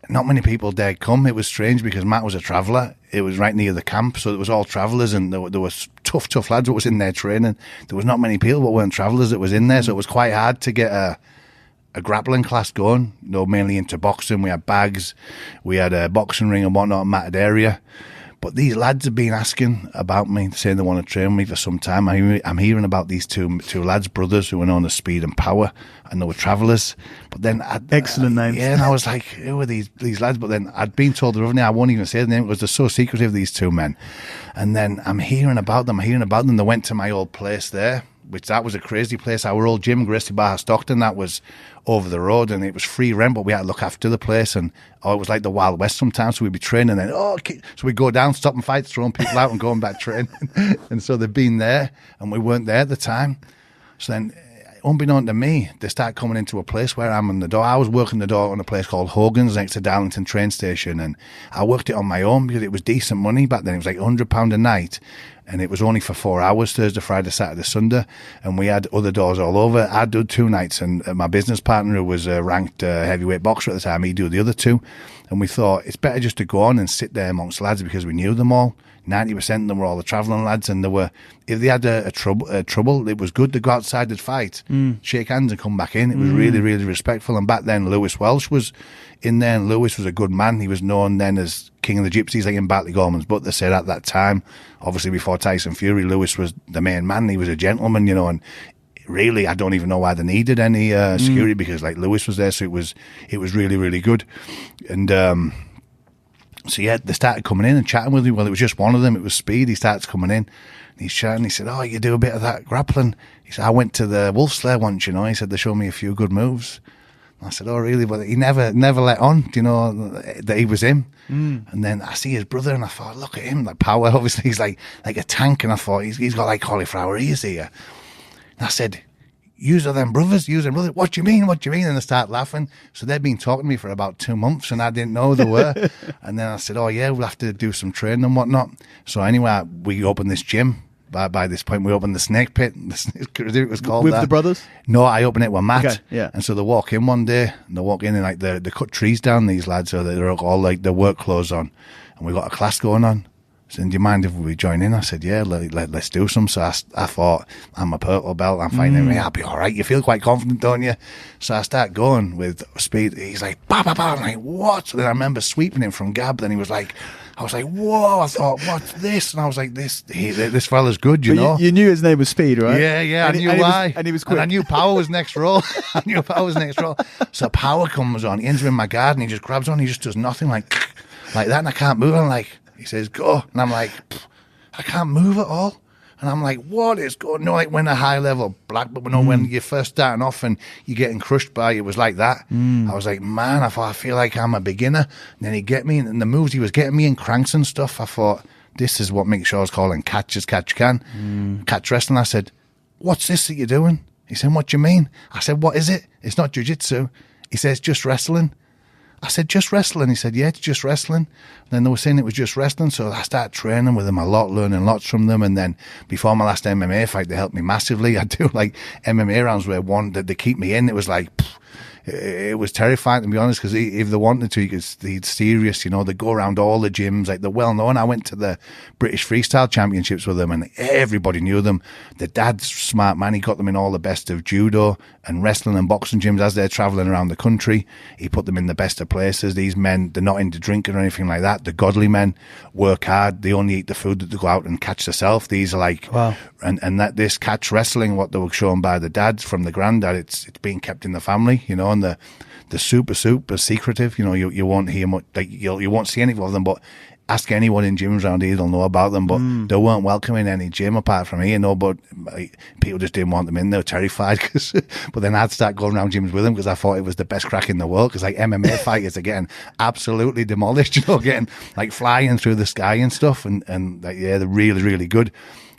B: not many people dared come. It was strange because Matt was a traveller. It was right near the camp, so it was all travellers, and there was tough lads that was in there training. There was not many people that weren't travellers that was in there, so it was quite hard to get a grappling class going, you know, mainly into boxing. We had bags, we had a boxing ring and whatnot, matted area. But these lads have been asking about me, saying they want to train me for some time. I'm hearing about these two lads, brothers, who were known as Speed and Power, and they were travellers. But then,
A: excellent names.
B: Yeah, and I was like, who are these lads? But then I'd been told the other day I won't even say the name because they're so secretive, these two men. And then I'm hearing about them. They went to my old place there, which that was a crazy place. Our old gym, Gracie Bar Stockton, that was over the road, and it was free rent, but we had to look after the place, and it was like the Wild West sometimes, so we'd be training, and then, so we'd go down, stopping fights, throwing people out and going back training. And so they'd been there, and we weren't there at the time. So then, unbeknown to me, they start coming into a place where I'm in the door. I was working the door on a place called Hogan's next to Darlington train station, and I worked it on my own because it was decent money back then. It was like £100 a night, and it was only for 4 hours, Thursday, Friday, Saturday, Sunday, and we had other doors all over. I'd do 2 nights, and my business partner, who was a ranked heavyweight boxer at the time, he'd do the other 2, and we thought it's better just to go on and sit there amongst lads because we knew them all. 90% of them were all the travelling lads, and if they had a trouble, it was good to go outside and fight, shake hands and come back in. It was really, really respectful. And back then, Lewis Welsh was in there, and Lewis was a good man. He was known then as King of the Gypsies, like in Bartley Gorman's But they said at that time, obviously before Tyson Fury, Lewis was the main man. He was a gentleman, you know, and really, I don't even know why they needed any security because like Lewis was there, so it was really, really good. And so yeah, they started coming in and chatting with me. Well, it was just one of them. It was Speed. He starts coming in, and he's chatting. He said, "Oh, you do a bit of that grappling." He said, "I went to the Wolf's Lair once, you know." He said, "They showed me a few good moves." And I said, "Oh, really?" But he never let on, you know, that he was him. And then I see his brother, and I thought, look at him, like Power. Obviously, he's like a tank, and I thought he's got like cauliflower ears here. And I said, use them brothers. What do you mean? And they start laughing. So they'd been talking to me for about 2 months, and I didn't know they were. And then I said, oh yeah, we'll have to do some training and whatnot. So anyway, we opened this gym. By this point, we opened the Snake Pit. It was called
A: with
B: that.
A: the brothers?
B: No, I opened it with Matt.
A: Okay, yeah.
B: And so they walk in one day, and they walk in and like they cut trees down, these lads, so they're all like their work clothes on. And we got a class going on. So, do you mind if we join in? I said, yeah, let's do some. So I thought, I'm a purple belt, I'm fighting him. I'll be all right. You feel quite confident, don't you? So I start going with Speed. He's like, bah, bah, bah. I'm like, what? So then I remember sweeping him from Gab. Then he was like, I was like, whoa. I thought, what's this? And I was like, this fella's good, you know.
A: You knew his name was Speed, right?
B: Yeah. I knew why.
A: And he was quick.
B: And I knew Power was next roll. So Power comes on. He ends in my guard, and he just grabs on. He just does nothing like that. And I can't move. I'm like, he says, go. And I'm like, I can't move at all. And I'm like, what is going on? No, like when a high level black belt, when you're first starting off and you're getting crushed by it was like that. I was like, man, I feel like I'm a beginner. And then he'd get me, and the moves he was getting me in cranks and stuff, I thought, this is what Mick Shaw's calling catch as catch can. Catch wrestling. I said, what's this that you're doing? He said, what do you mean? I said, what is it? It's not jiu-jitsu. He says, just wrestling. I said, just wrestling? He said, yeah, it's just wrestling. And then they were saying it was just wrestling, so I started training with them a lot, learning lots from them. And then before my last MMA fight, they helped me massively. I do like MMA rounds where one that they keep me in. It was like, it was terrifying, to be honest, because if they wanted to, he's serious, you know. They go around all the gyms, like they're well known. I went to the British Freestyle Championships with them, and everybody knew them. The dad's smart man. He got them in all the best of judo and wrestling and boxing gyms as they're traveling around the country. He put them in the best of places. These men, they're not into drinking or anything like that. The godly men work hard. They only eat the food that they go out and catch themselves. These are like,
A: wow.
B: And that this catch wrestling, what they were shown by the dads from the granddad, it's being kept in the family, you know. And the super secretive, you know. You won't hear much, like you won't see anything of them, but ask anyone in gyms around here, they'll know about them, but they weren't welcome in any gym apart from here, but people just didn't want them in. They were terrified. But then I'd start going around gyms with them because I thought it was the best crack in the world, because like MMA fighters are getting absolutely demolished, getting like flying through the sky and stuff, and like, yeah, they're really, really good.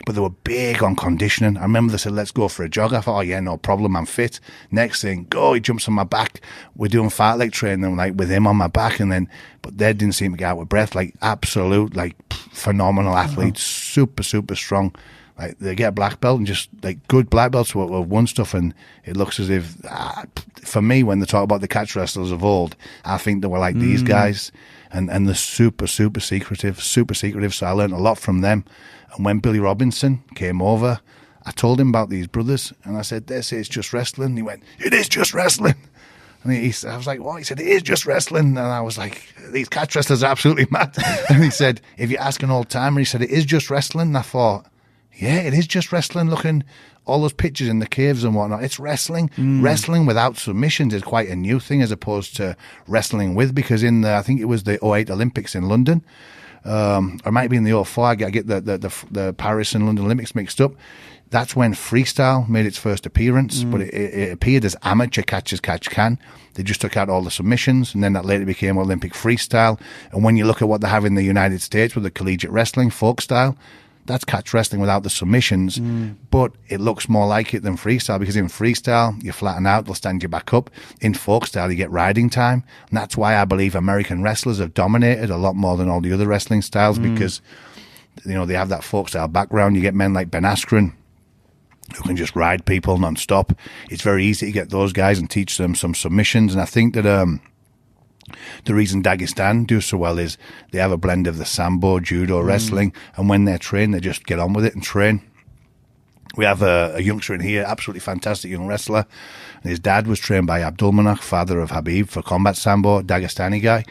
B: But they were big on conditioning. I remember they said, let's go for a jog. I thought, oh yeah, no problem, I'm fit. Next thing, he jumps on my back. We're doing fartlek training like with him on my back, but they didn't seem to get out with breath. Like absolute, like phenomenal athletes, super, super strong. Like they get a black belt, and just like good black belts who have won stuff, and it looks as if, for me, when they talk about the catch wrestlers of old, I think they were like these guys, and they're super, super secretive. So I learned a lot from them. And when Billy Robinson came over, I told him about these brothers, and I said, they say it's just wrestling. And he went, it is just wrestling. And I was like, what? He said, it is just wrestling. And I was like, these catch wrestlers are absolutely mad. And he said, if you ask an old timer, he said, it is just wrestling. And I thought, yeah, it is just wrestling. Looking all those pictures in the caves and whatnot, it's wrestling. Wrestling without submissions is quite a new thing, as opposed to wrestling with, because I think it was the '08 Olympics in London, or it might be in the '04. I get the Paris and London Olympics mixed up. That's when freestyle made its first appearance, but it appeared as amateur catch as catch can. They just took out all the submissions, and then that later became Olympic freestyle. And when you look at what they have in the United States with the collegiate wrestling, folk style, that's catch wrestling without the submissions, but it looks more like it than freestyle, because in freestyle, you flatten out, they'll stand you back up. In folk style, you get riding time. And that's why I believe American wrestlers have dominated a lot more than all the other wrestling styles, because, they have that folk style background. You get men like Ben Askren, who can just ride people non-stop. It's very easy to get those guys and teach them some submissions. And I think that the reason Dagestan do so well is they have a blend of the sambo, judo, wrestling, and when they're trained, they just get on with it and train. We have a youngster in here, absolutely fantastic young wrestler, and his dad was trained by Abdulmanach, father of Habib, for combat sambo, Dagestani guy,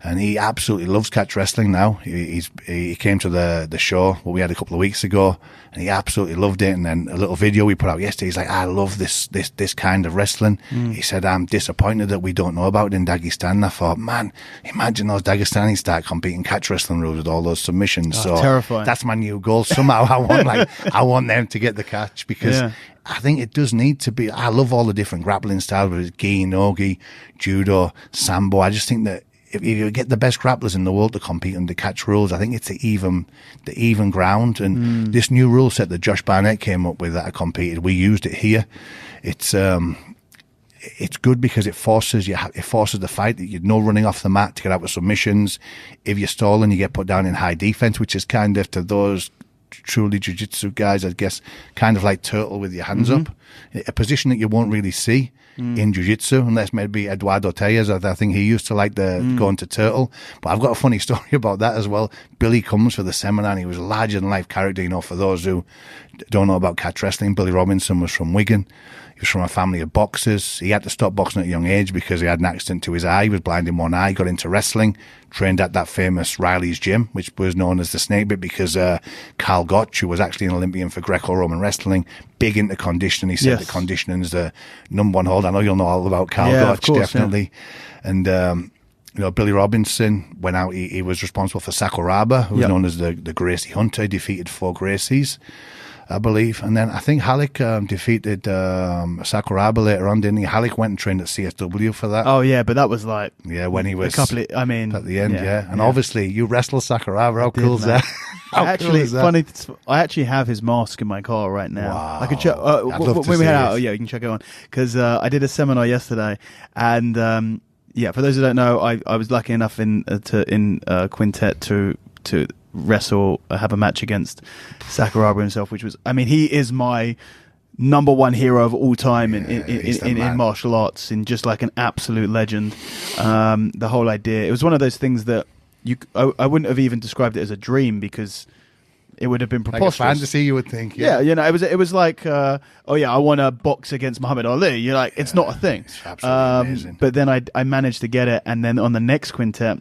B: and he absolutely loves catch wrestling now. He came to the show we had a couple of weeks ago, and he absolutely loved it. And then a little video we put out yesterday, he's like, I love this kind of wrestling. He said, I'm disappointed that we don't know about it in Dagestan. And I thought, man, imagine those Dagestanis start competing catch wrestling rules with all those submissions. So
A: terrifying.
B: That's my new goal. Somehow I want them to get the catch, because I think it does need to be. I love all the different grappling styles, whether it's gi, no-gi, judo, sambo. I just think that if you get the best grapplers in the world to compete under catch rules, I think it's the even ground. And this new rule set that Josh Barnett came up with that I competed, we used it here. It's good because it forces the fight. You're no running off the mat to get out with submissions. If you're stalling, you get put down in high defense, which is kind of, to those truly jiu-jitsu guys, I guess, kind of like turtle with your hands up, a position that you won't really see in jiu-jitsu, unless maybe Eduardo Tejas. I think he used to like the going to turtle. But I've got a funny story about that as well. Billy comes for the seminar, and he was a larger-than-life character. For those who don't know about catch wrestling, Billy Robinson was from Wigan. He was from a family of boxers. He had to stop boxing at a young age because he had an accident to his eye. He was blind in one eye, got into wrestling, trained at that famous Riley's gym, which was known as the Snake Bit, because Carl Gotch, who was actually an Olympian for Greco-Roman wrestling, big into conditioning. He said that conditioning is the number one hold. I know you'll know all about Carl Gotch, of course, definitely. Yeah. And, Billy Robinson went out. He was responsible for Sakuraba, who was known as the Gracie Hunter. He defeated 4 Gracies, I believe. And then I think Halleck defeated Sakuraba later on, didn't he? Halleck went and trained at CSW for that.
A: Oh, yeah, but that was like...
B: Yeah, when he was...
A: at the
B: end, And obviously, you wrestled Sakuraba. How cool is that?
A: Funny, I actually have his mask in my car right now.
B: Wow.
A: I could check... when we head out, you can check it on. Because I did a seminar yesterday, and for those who don't know, I was lucky enough in Quintet to have a match against Sakuraba himself, which was, he is my number one hero of all time in martial arts, in just like an absolute legend. The whole idea, it was one of those things that I wouldn't have even described it as a dream, because it would have been preposterous.
B: Like a fantasy, you would think.
A: Yeah, it was like, I want to box against Muhammad Ali. You're like, it's not a thing.
B: It's absolutely amazing.
A: But then I managed to get it, and then on the next Quintet,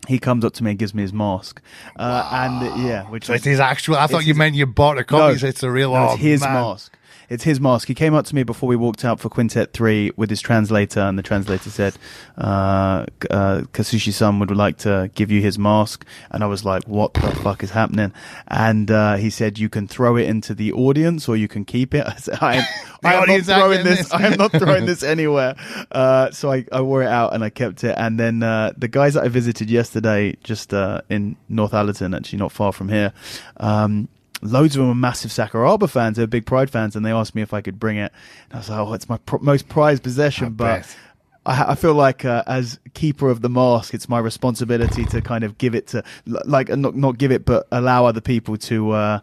A: he comes up to me and gives me his mask.
B: Which so it is actual. I thought you meant you bought a copy, so it's a real
A: it's his mask. It's his mask. He came up to me before we walked out for Quintet 3 with his translator, and the translator said, Kasushi-san would like to give you his mask. And I was like, what the fuck is happening? And he said, you can throw it into the audience or you can keep it. I said, I am not throwing this anywhere. So I wore it out and I kept it. And then the guys that I visited yesterday, just in North Allerton, actually not far from here, loads of them are massive Sakuraba fans. They're big Pride fans, and they asked me if I could bring it. And I was like, oh, it's my most prized possession. But I feel like as keeper of the mask, it's my responsibility to kind of give it to, like, not give it, but allow other people to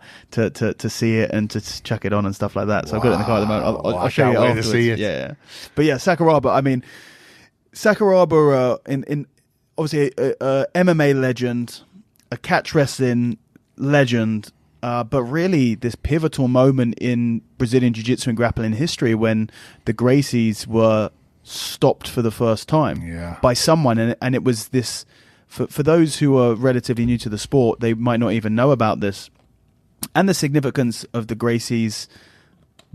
A: see it and to chuck it on and stuff like that. So I've got it in the car at the moment. I'll show you afterwards. To see it. Yeah. But yeah, Sakuraba. I mean, Sakuraba in obviously a MMA legend, a catch wrestling legend. But really, this pivotal moment in Brazilian Jiu-Jitsu and grappling history when the Gracies were stopped for the first time by someone. And it was this, for those who are relatively new to the sport, they might not even know about this. And the significance of the Gracies'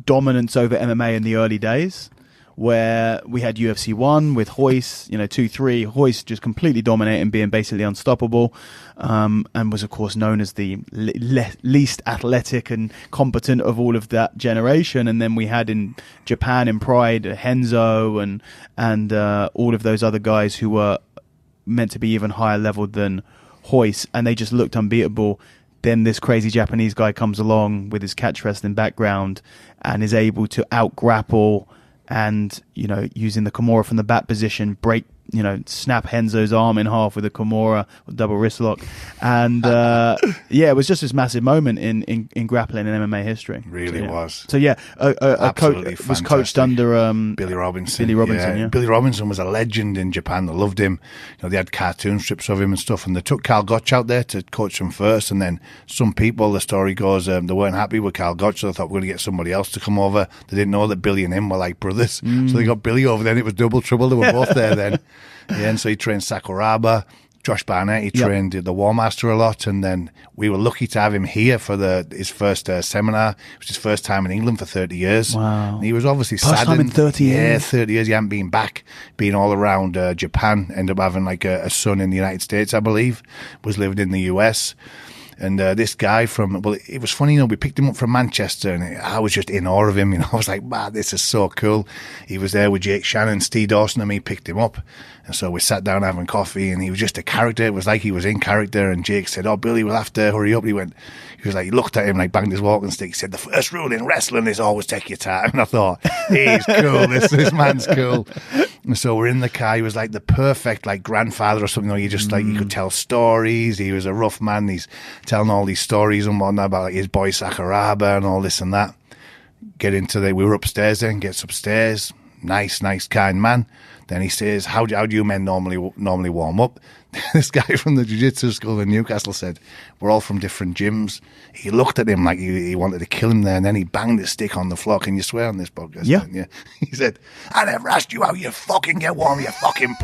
A: dominance over MMA in the early days, where we had UFC 1 with Royce, 2, 3, Royce just completely dominating, being basically unstoppable, and was, of course, known as the least athletic and competent of all of that generation. And then we had in Japan, in Pride, Henzo and all of those other guys who were meant to be even higher level than Royce, and they just looked unbeatable. Then this crazy Japanese guy comes along with his catch wrestling background and is able to out-grapple and, using the Kimura from the back position, snap Henzo's arm in half with a Kimura, double wrist lock. And, it was just this massive moment in grappling and MMA history.
B: Really was.
A: So, a coach was coached under
B: Billy Robinson.
A: Yeah.
B: Billy Robinson was a legend in Japan. They loved him. They had cartoon strips of him and stuff. And they took Karl Gotch out there to coach him first. And then some people, the story goes, they weren't happy with Karl Gotch, so they thought we're going to get somebody else to come over. They didn't know that Billy and him were like brothers. So they got Billy over there. It was double trouble. They were both there then. And so he trained Sakuraba. Josh Barnett, he trained the War Master a lot, and then we were lucky to have him here for his first seminar. It was his first time in England for 30 years.
A: Wow.
B: And he was obviously
A: saddened. First time in 30 years?
B: Yeah, 30 years. He hadn't been back, being all around Japan. Ended up having like a son in the United States, I believe. Was living in the US. And this guy it was funny, we picked him up from Manchester, and I was just in awe of him. I was like, man, this is so cool. He was there with Jake Shannon, Steve Dawson, and me picked him up. And so we sat down having coffee, and he was just a character. It was like he was in character. And Jake said, oh, Billy, we'll have to hurry up. He looked at him, like banged his walking stick. He said, the first rule in wrestling is always take your time. And I thought, he's cool. This man's cool. And so we're in the car. He was like the perfect grandfather or something. You just you could tell stories. He was a rough man. He's telling all these stories and whatnot about his boy Sakuraba and all this and that. We were upstairs then, gets upstairs. Nice, kind man. Then he says, how do you men normally warm up? This guy from the Jiu-Jitsu school in Newcastle said, we're all from different gyms. He looked at him like he wanted to kill him there, and then he banged his stick on the floor. Can you swear on this podcast?
A: Yeah.
B: He said, I never asked you how you fucking get warm, you fucking...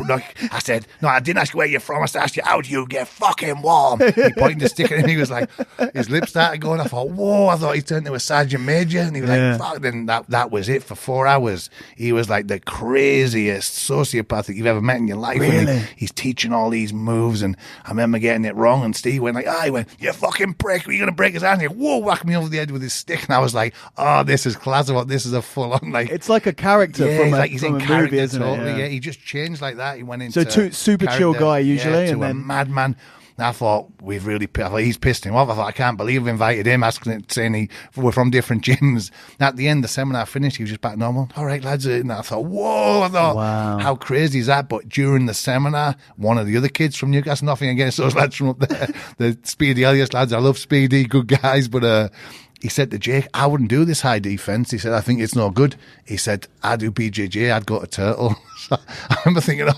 B: I said, no, I didn't ask you where you're from. I asked you, how do you get fucking warm? He pointed the stick at him. He was like, his lips started going. I thought, whoa, I thought he turned to a sergeant major. And he was like, fuck. Then that was it for 4 hours. He was like the craziest sociopath that you've ever met in your life.
A: Really?
B: And he's teaching all these moves, and I remember getting it wrong, and Steve went he went, you fucking prick, are you going to break his hand? He went, whoa, whacked me over the head with his stick, and I was like, oh, this is class. This is a full-on,
A: it's like a character
B: he's in character, movie, isn't totally, it? Yeah, he just changed like that. He went into
A: super chill guy usually,
B: to
A: and then
B: a madman. And I thought, he's pissed him off. I thought, I can't believe we invited him, saying we're from different gyms. And at the end, the seminar finished, he was just back normal. All right, lads. And I thought, whoa,
A: wow.
B: How crazy is that? But during the seminar, one of the other kids from Newcastle, nothing against those lads from up there, the Speedy Elias lads, I love Speedy, good guys, but he said to Jake, I wouldn't do this high defense. He said, I think it's no good. He said, I do BJJ, I'd go to Turtle. So I remember thinking,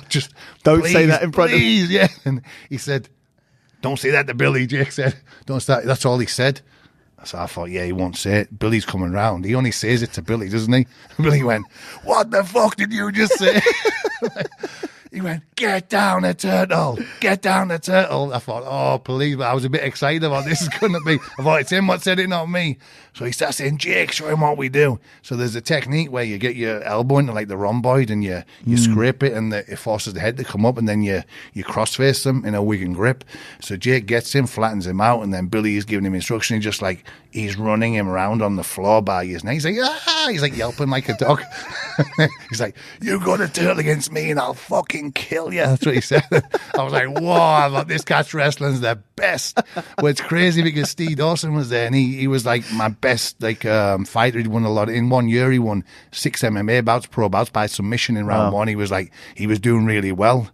A: don't say that in front of me.
B: Yeah. And he said, don't say that to Billy. Jake said, don't start. That's all he said. So I thought, he won't say it. Billy's coming round. He only says it to Billy, doesn't he? Billy went, what the fuck did you just say? He went, get down the turtle, get down the turtle. I thought, oh, please, I was a bit excited about this. Couldn't be. I thought, it's him what said it, not me. So he starts saying, Jake, show him what we do. So there's a technique where you get your elbow into like the rhomboid and you scrape it and it forces the head to come up and then you cross-face them in a Wigan grip. So Jake gets him, flattens him out, and then Billy is giving him instruction. He's just like, he's running him around on the floor by his neck. He's like, ah! He's like yelping like a dog. He's like, you got a turtle against me and I'll fucking kill you. That's what he said. I was like, whoa, I thought this catch wrestling's the best. Well, it's crazy because Steve Dawson was there and he was like my best fighter. He'd won a lot. In 1 year, he won 6 MMA bouts, pro bouts by submission in round one. He was doing really well.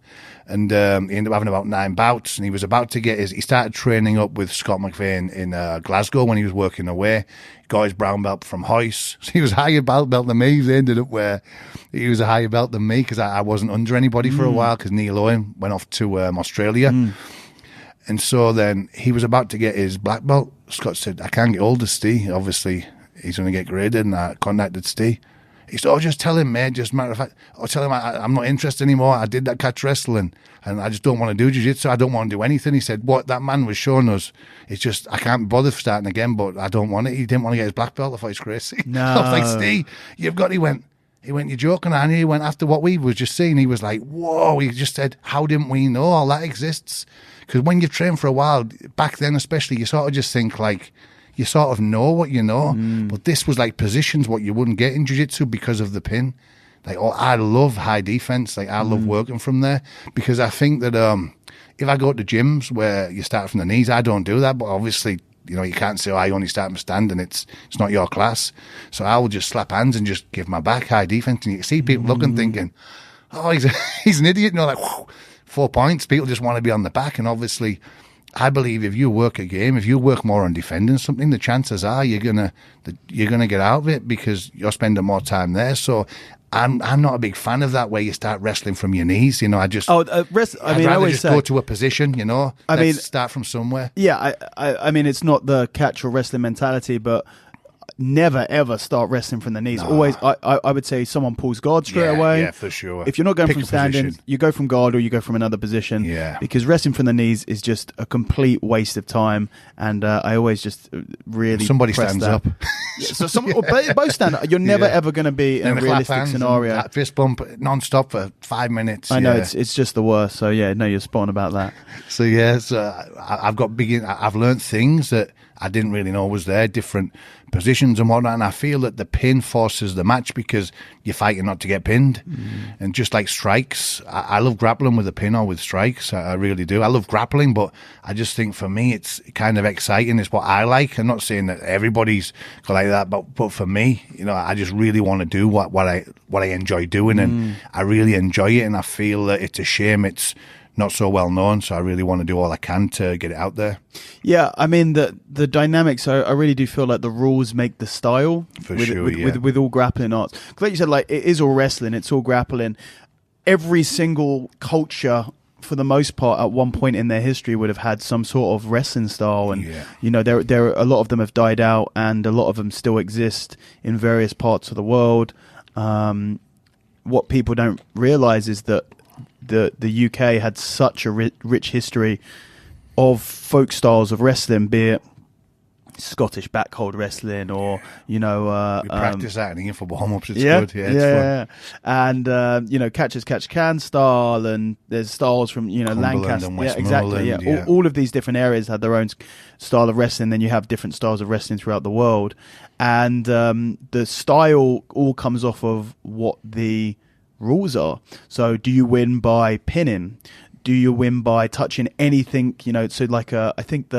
B: And he ended up having about 9 bouts, and he was about to get he started training up with Scott McVeigh in Glasgow when he was working away. Got his brown belt from Hoyce. So he was higher belt than me. He ended up where he was a higher belt than me because I wasn't under anybody for a while because Neil Owen went off to Australia. And so then he was about to get his black belt. Scott said, I can't get hold of Steve. Obviously, he's going to get graded, and I contacted Steve. He said, oh, just tell him, mate, just matter of fact, tell him I'm not interested anymore. I did that catch wrestling and I just don't want to do jiu-jitsu. I don't want to do anything. He said, what that man was showing us, it's just, I can't bother starting again, but I don't want it. He didn't want to get his black belt. I thought he's crazy.
A: No.
B: I was like, Steve, you've got, he went, you're joking, and he went, after what we was just seeing, he was like, whoa, he just said, how didn't we know all that exists? Because when you've trained for a while, back then especially, you sort of just think like, you sort of know what you know, but this was like positions what you wouldn't get in jiu-jitsu because of the pin. Like, I love high defense. Like, I love working from there because I think that if I go to gyms where you start from the knees, I don't do that. But obviously, you know, you can't say, oh, I only start from standing. It's not your class. So I will just slap hands and just give my back high defense. And you can see people looking, thinking, oh, he's an idiot. You know, like, whew, 4 points. People just want to be on the back. And obviously, I believe if you work a game, if you work more on defending something, the chances are you're gonna get out of it because you're spending more time there. So I'm not a big fan of that where you start wrestling from your knees. You know, I just
A: I always
B: just go to a position. You know, let's start from somewhere.
A: Yeah, I mean, it's not the catch or wrestling mentality, but never ever start wrestling from the knees. No. Always, I would say someone pulls guard straight away.
B: Yeah, for sure.
A: If you're not going from standing, you go from guard or you go from another position.
B: Yeah.
A: Because wrestling from the knees is just a complete waste of time. And I always just really
B: somebody stands
A: that.
B: Up.
A: Or both stand up. You're never ever going to be in a realistic scenario.
B: Fist bump non-stop for 5 minutes.
A: I know it's just the worst. So yeah, no, you're spot on about that.
B: So yeah, I've learned things that I didn't really know was there, different positions and whatnot, and I feel that the pin forces the match because you're fighting not to get pinned. And just like strikes, I love grappling with a pin or with strikes. I really do. I love grappling, but I just think for me it's kind of exciting. It's what I like. I'm not saying that everybody's like that, but for me, you know, I just really want to do what I enjoy doing, and I really enjoy it, and I feel that it's a shame it's not so well known, so I really want to do all I can to get it out there.
A: Yeah, I mean the dynamics. I really do feel like the rules make the style with all grappling arts. Like you said, like it is all wrestling, it's all grappling. Every single culture, for the most part, at one point in their history, would have had some sort of wrestling style, and you know, there a lot of them have died out, and a lot of them still exist in various parts of the world. What people don't realize is that the UK had such a rich history of folk styles of wrestling, be it Scottish backhold wrestling or, you know...
B: we practice that in here for warm-ups. It's good. Yeah, it's fun.
A: And, you know, catch as catch can style, and there's styles from, you know,
B: Cumberland
A: Lancaster.
B: And Westmoreland,
A: Yeah. All of these different areas had their own style of wrestling. Then you have different styles of wrestling throughout the world. And the style all comes off of what the rules are. So do you win by pinning? Do you win by touching anything? You know, so like I think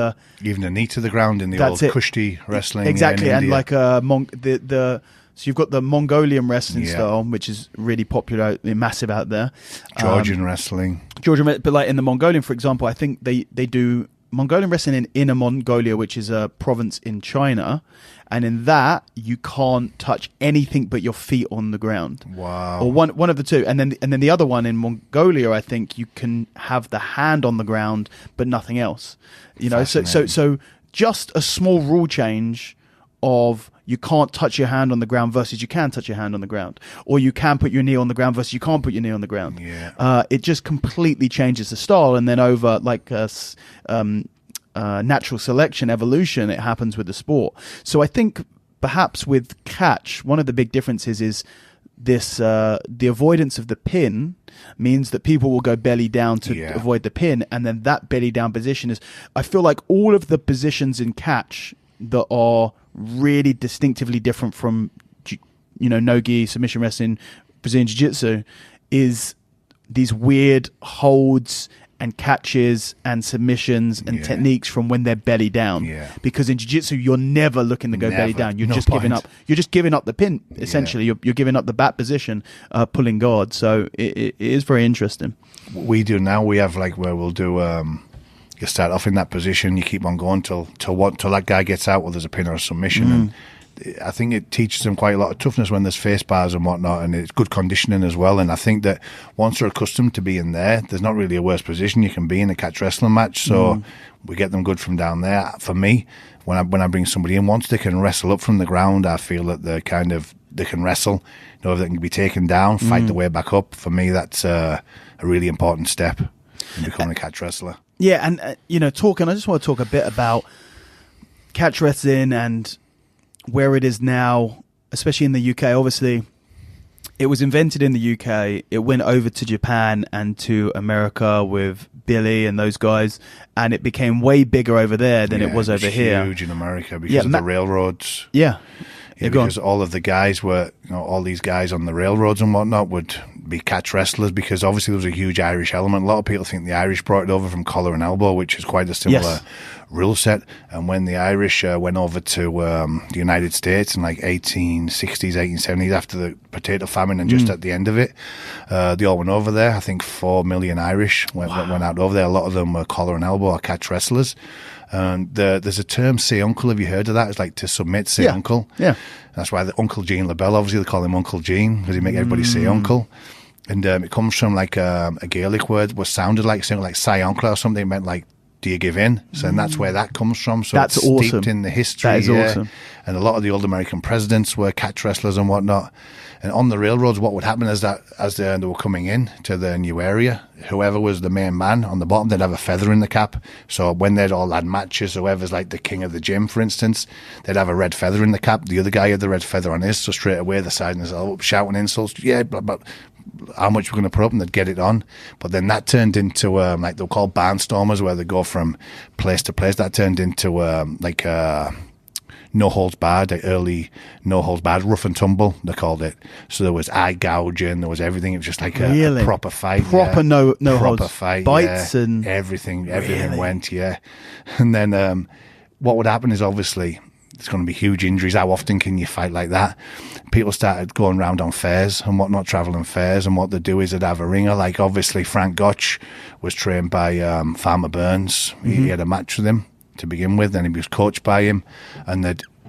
B: even a knee to the ground in the old Kushti wrestling.
A: Exactly,
B: in
A: and
B: India.
A: like so you've got the Mongolian wrestling style, which is really popular, massive out there.
B: Georgian wrestling.
A: But like in the Mongolian, for example, I think they do Mongolian wrestling in Inner Mongolia, which is a province in China, and in that you can't touch anything but your feet on the ground.
B: Wow.
A: Or one of the two, and then the other one in Mongolia, I think you can have the hand on the ground but nothing else. You know, so just a small rule change of you can't touch your hand on the ground versus you can touch your hand on the ground, or you can put your knee on the ground versus you can't put your knee on the ground. It just completely changes the style, and then over like natural selection, evolution, it happens with the sport. So I think perhaps with catch, one of the big differences is this the avoidance of the pin means that people will go belly down to avoid the pin, and then that belly down position is, I feel like all of the positions in catch that are really distinctively different from no-gi, submission wrestling, Brazilian jiu-jitsu, is these weird holds and catches and submissions and techniques from when they're belly down. Because in jiu-jitsu, you're never looking to go belly down. You're just giving up. You're just giving up the pin, essentially. You're giving up the bat position, pulling guard. So it is very interesting.
B: We do now. We have like where we'll do... you start off in that position, you keep on going till that guy gets out, or there's a pin or a submission. And I think it teaches them quite a lot of toughness when there's face bars and whatnot, and it's good conditioning as well. And I think that once they're accustomed to being there's not really a worse position you can be in a catch wrestling match. So we get them good from down there. For me, when I bring somebody in, once they can wrestle up from the ground, I feel that they can wrestle. They can be taken down, fight the way back up. For me, that's a really important step in becoming a catch wrestler.
A: Yeah, and I just want to talk a bit about catch wrestling and where it is now, especially in the UK. Obviously, it was invented in the UK. It went over to Japan and to America with Billy and those guys, and it became way bigger over there than it was over here.
B: Huge in America because of the railroads. Because all of the guys were, all these guys on the railroads and whatnot would be catch wrestlers, because obviously there was a huge Irish element. A lot of people think the Irish brought it over from collar and elbow, which is quite a similar rule set. And when the Irish went over to the United States in like 1860s, 1870s, after the potato famine and just at the end of it, they all went over there. I think 4 million Irish went out over there. A lot of them were collar and elbow or catch wrestlers. And there's a term, say uncle. Have you heard of that? It's like to submit, say uncle.
A: Yeah.
B: That's why the Uncle Gene LaBelle, obviously they call him Uncle Gene, because he make everybody say uncle. And it comes from like a Gaelic word, what sounded like something like "sai uncle" or something. It meant like, do you give in? So and that's where that comes from. So
A: that's
B: it's
A: awesome.
B: Steeped in the history.
A: That is awesome.
B: And a lot of the old American presidents were catch wrestlers and whatnot. And on the railroads, what would happen is that as they were coming in to the new area, whoever was the main man on the bottom, they'd have a feather in the cap. So when they'd all had matches, whoever's like the king of the gym, for instance, they'd have a red feather in the cap. The other guy had the red feather on his, so straight away the side and up shouting insults. Yeah, but how much we're going to put up, and they'd get it on. But then that turned into like they were called barnstormers, where they go from place to place. That turned into no holds barred, like early no holds barred, rough and tumble they called it. So there was eye gouging, there was everything. It was just like a proper fight,
A: no
B: proper
A: holds,
B: fight,
A: bites and
B: everything went, And then what would happen is obviously there's going to be huge injuries. How often can you fight like that? People started going around on fairs and whatnot, traveling fairs, and what they'd do is they'd have a ringer. Like obviously Frank Gotch was trained by Farmer Burns. He had a match with him to begin with, and he was coached by him. And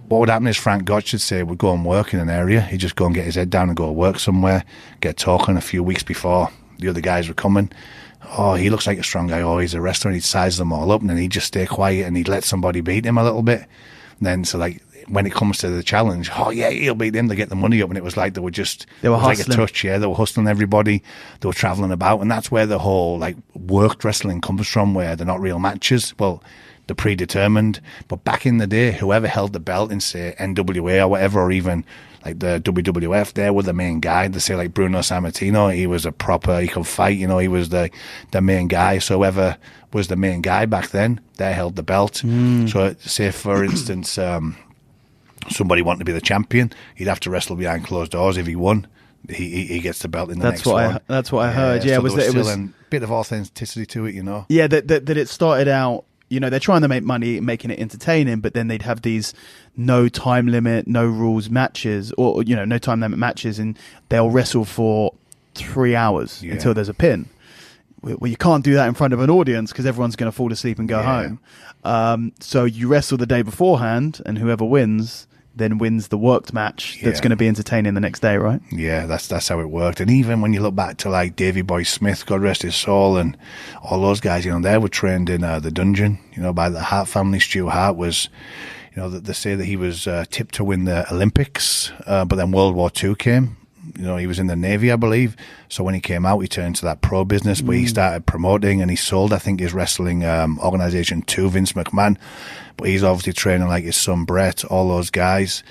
B: what would happen is Frank Gotch would say, would go and work in an area. He'd just go and get his head down and go work somewhere, get talking a few weeks before the other guys were coming. Oh, he looks like a strong guy. Oh, he's a wrestler. And he'd size them all up, and then he'd just stay quiet and he'd let somebody beat him a little bit. And then, so like, when it comes to the challenge, oh yeah, he'll beat him, they get the money up. And it was like they were
A: hustling.
B: Like a touch, they were hustling everybody, they were traveling about. And that's where the whole like worked wrestling comes from, where they're not real matches. Well, they're predetermined. But back in the day, whoever held the belt in, say, NWA or whatever, or even like the WWF, they were the main guy. They say like Bruno Sammartino, he was he could fight, he was the main guy. So whoever was the main guy back then, they held the belt. So say, for instance, somebody wanted to be the champion, he'd have to wrestle behind closed doors. If he won, he gets the belt in the next one.
A: That's what I heard. Yeah,
B: so it was a bit of authenticity to it,
A: Yeah, that it started out, they're trying to make money, making it entertaining, but then they'd have these no time limit, no rules matches, or, no time limit matches, and they'll wrestle for 3 hours until there's a pin. Well, you can't do that in front of an audience because everyone's going to fall asleep and go home. So you wrestle the day beforehand, and whoever wins then wins the worked match that's going to be entertaining the next day, right?
B: Yeah, that's how it worked. And even when you look back to like Davy Boy Smith, God rest his soul, and all those guys, they were trained in the dungeon, by the Hart family. Stu Hart was, that they say that he was tipped to win the Olympics, but then World War II came. He was in the Navy, I believe. So when he came out, he turned to that pro business, but he started promoting, and he sold, I think, his wrestling organization to Vince McMahon. But he's obviously training like his son Brett, all those guys.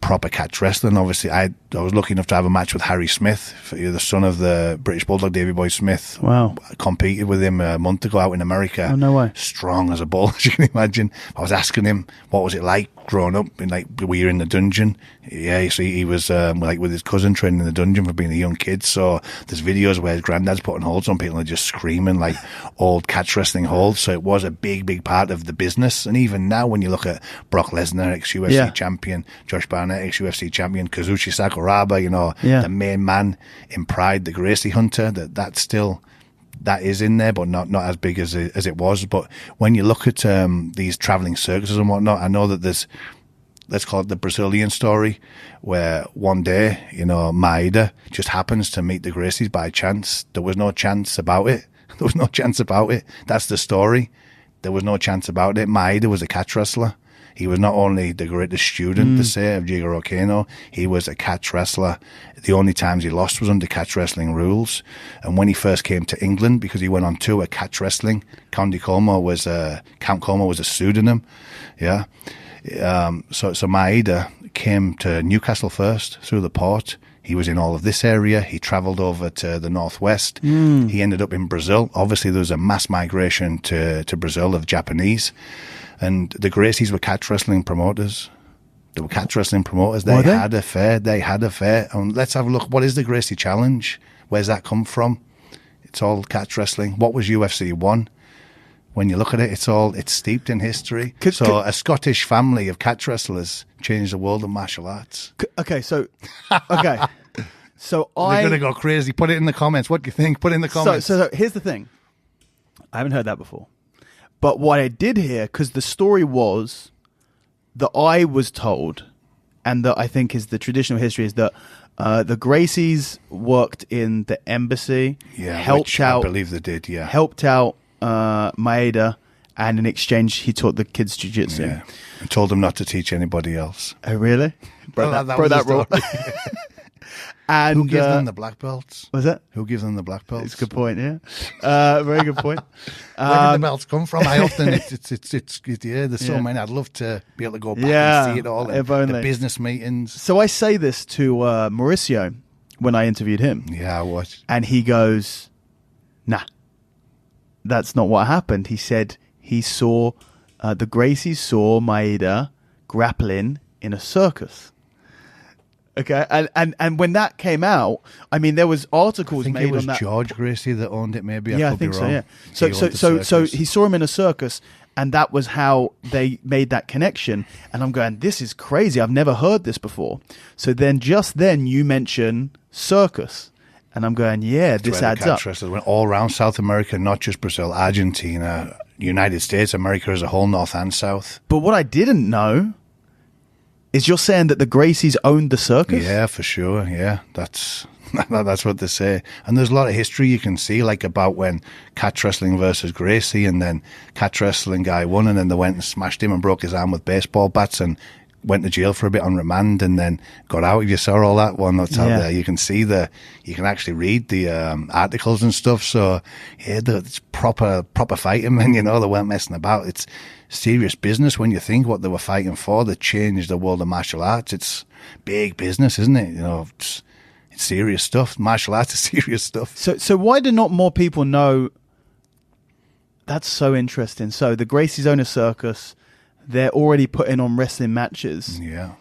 B: Proper catch wrestling. Obviously, I was lucky enough to have a match with Harry Smith, the son of the British Bulldog, Davy Boy Smith.
A: Wow.
B: I competed with him a month ago out in America.
A: Oh, no way.
B: Strong as a bull, as you can imagine. I was asking him, what was it like growing up? And like, were you in the dungeon? Yeah, you see, he was like with his cousin training in the dungeon for being a young kid. So there's videos where his granddad's putting holds on people and just screaming like old catch wrestling holds. So it was a big, big part of the business. And even now, when you look at Brock Lesnar, ex-UFC champion, Josh Barnett, ex-UFC champion, Kazuchi Sakuraba, the main man in Pride, the Gracie Hunter, that is in there, but not as big as it was. But when you look at these traveling circuses and whatnot, I know that there's, let's call it the Brazilian story, where one day, Maeda just happens to meet the Gracies by chance. There was no chance about it. There was no chance about it. That's the story. There was no chance about it. Maeda was a catch wrestler. He was not only the greatest student, to say, of Jigoro Kano, he was a catch wrestler. The only times he lost was under catch wrestling rules. And when he first came to England, because he went on tour at catch wrestling, Count Como was a pseudonym. Yeah. So Maeda came to Newcastle first through the port. He was in all of this area. He travelled over to the northwest. He ended up in Brazil. Obviously, there was a mass migration to Brazil of Japanese. And the Gracies were catch wrestling promoters. They were catch wrestling promoters. They had a fair. And let's have a look. What is the Gracie Challenge? Where's that come from? It's all catch wrestling. What was UFC 1? When you look at it, it's steeped in history. A Scottish family of catch wrestlers changed the world of martial arts.
A: So
B: They're going to go crazy. Put it in the comments. What do you think? Put it in the comments.
A: So here's the thing. I haven't heard that before. But what I did hear, because the story was that I was told, and that I think is the traditional history, is that the Gracies worked in the embassy, helped out.
B: I believe they did, yeah.
A: Helped out Maeda, and in exchange, he taught the kids jiu-jitsu.
B: Yeah, and told them not to teach anybody else.
A: Oh, really? Broke that rule. And
B: who gives them the black belts?
A: Was that?
B: Who gives them the black belts?
A: It's a good point, yeah. Very good point.
B: Where did the belts come from? I often, there's so many. I'd love to be able to go back and see it all. The business meetings.
A: So I say this to Mauricio when I interviewed him.
B: Yeah, I watched.
A: And he goes, nah, that's not what happened. He said he saw, the Gracies saw Maeda grappling in a circus. Okay, and when that came out, I mean, there was articles made on that.
B: It was George Gracie that owned it. Maybe
A: I think so. Yeah. So he saw him in a circus, and that was how they made that connection. And I'm going, this is crazy. I've never heard this before. So then, you mention circus, and I'm going, yeah, this adds up.
B: Went all around South America, not just Brazil, Argentina, United States, America as a whole, North and South.
A: But what I didn't know is you're saying that the Gracies owned the circus?
B: Yeah, for sure. Yeah, that's what they say. And there's a lot of history you can see, like about when catch wrestling versus Gracie, and then catch wrestling guy won, and then they went and smashed him and broke his arm with baseball bats and went to jail for a bit on remand, and then got out. If you saw all that one that's out there, you can see you can actually read the articles and stuff. So yeah, it's proper fighting men. They weren't messing about. It's serious business when you think what they were fighting for. That changed the world of martial arts. It's big business, isn't it? It's serious stuff. Martial arts is serious stuff.
A: So why do not more people know? That's so interesting. So the Gracies own a circus. They're already putting on wrestling matches.
B: Yeah.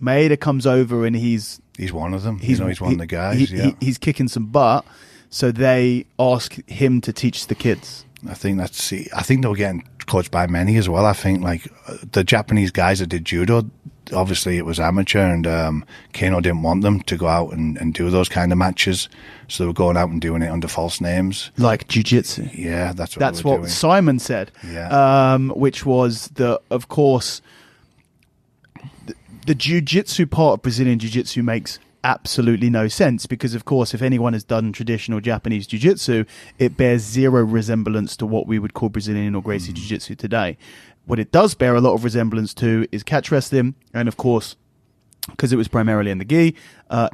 A: Maeda comes over and he's
B: one of them. He's one of the guys.
A: He's kicking some butt. So they ask him to teach the kids.
B: I think they were getting coached by many as well. I think like the Japanese guys that did judo, obviously it was amateur, and Kano didn't want them to go out and do those kind of matches, so they were going out and doing it under false names,
A: like jiu-jitsu.
B: Yeah, that's what doing.
A: Simon said.
B: Yeah,
A: which was of course the jiu-jitsu part of Brazilian jiu-jitsu makes absolutely no sense, because of course if anyone has done traditional Japanese jiu-jitsu, it bears zero resemblance to what we would call Brazilian or Gracie jiu-jitsu today. what it does bear a lot of resemblance to is catch wrestling, and of course, because it was primarily in the gi,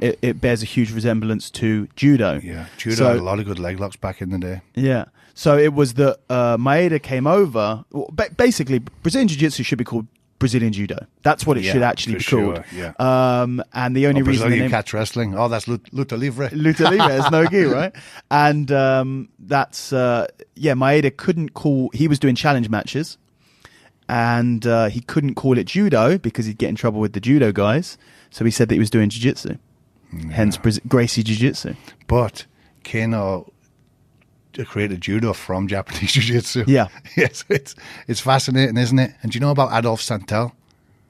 A: it bears a huge resemblance to judo.
B: Yeah, judo had a lot of good leg locks back in the day.
A: Yeah. So it was that Maeda came over. Well, basically, Brazilian Jiu-Jitsu should be called Brazilian Judo. That's what it should actually be called.
B: Yeah.
A: And the only reason
B: Brazilian catch wrestling. Oh, that's luta livre.
A: Luta livre is no gi, right? And that's Maeda couldn't call. He was doing challenge matches, and he couldn't call it judo because he'd get in trouble with the judo guys. So he said that he was doing jiu-jitsu. Hence Gracie Jiu-Jitsu.
B: But Kano created judo from Japanese jiu-jitsu.
A: Yeah.
B: Yes, it's fascinating, isn't it? And do you know about Adolf Santel?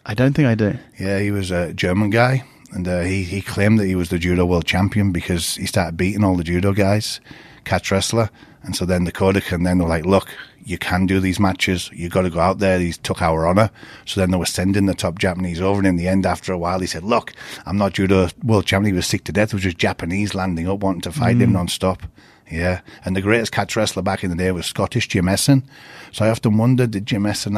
A: I don't think I do.
B: Yeah, he was a German guy, and he claimed that he was the judo world champion because he started beating all the judo guys, catch wrestler. And so then the Kodokan then were like, look, you can do these matches. You got to go out there. He took our honor. So then they were sending the top Japanese over. And in the end, after a while, he said, look, I'm not judo world champion. He was sick to death. It was just Japanese landing up, wanting to fight him non-stop. Yeah. And the greatest catch wrestler back in the day was Scottish Jim Essen. So I often wondered, did Jim Essen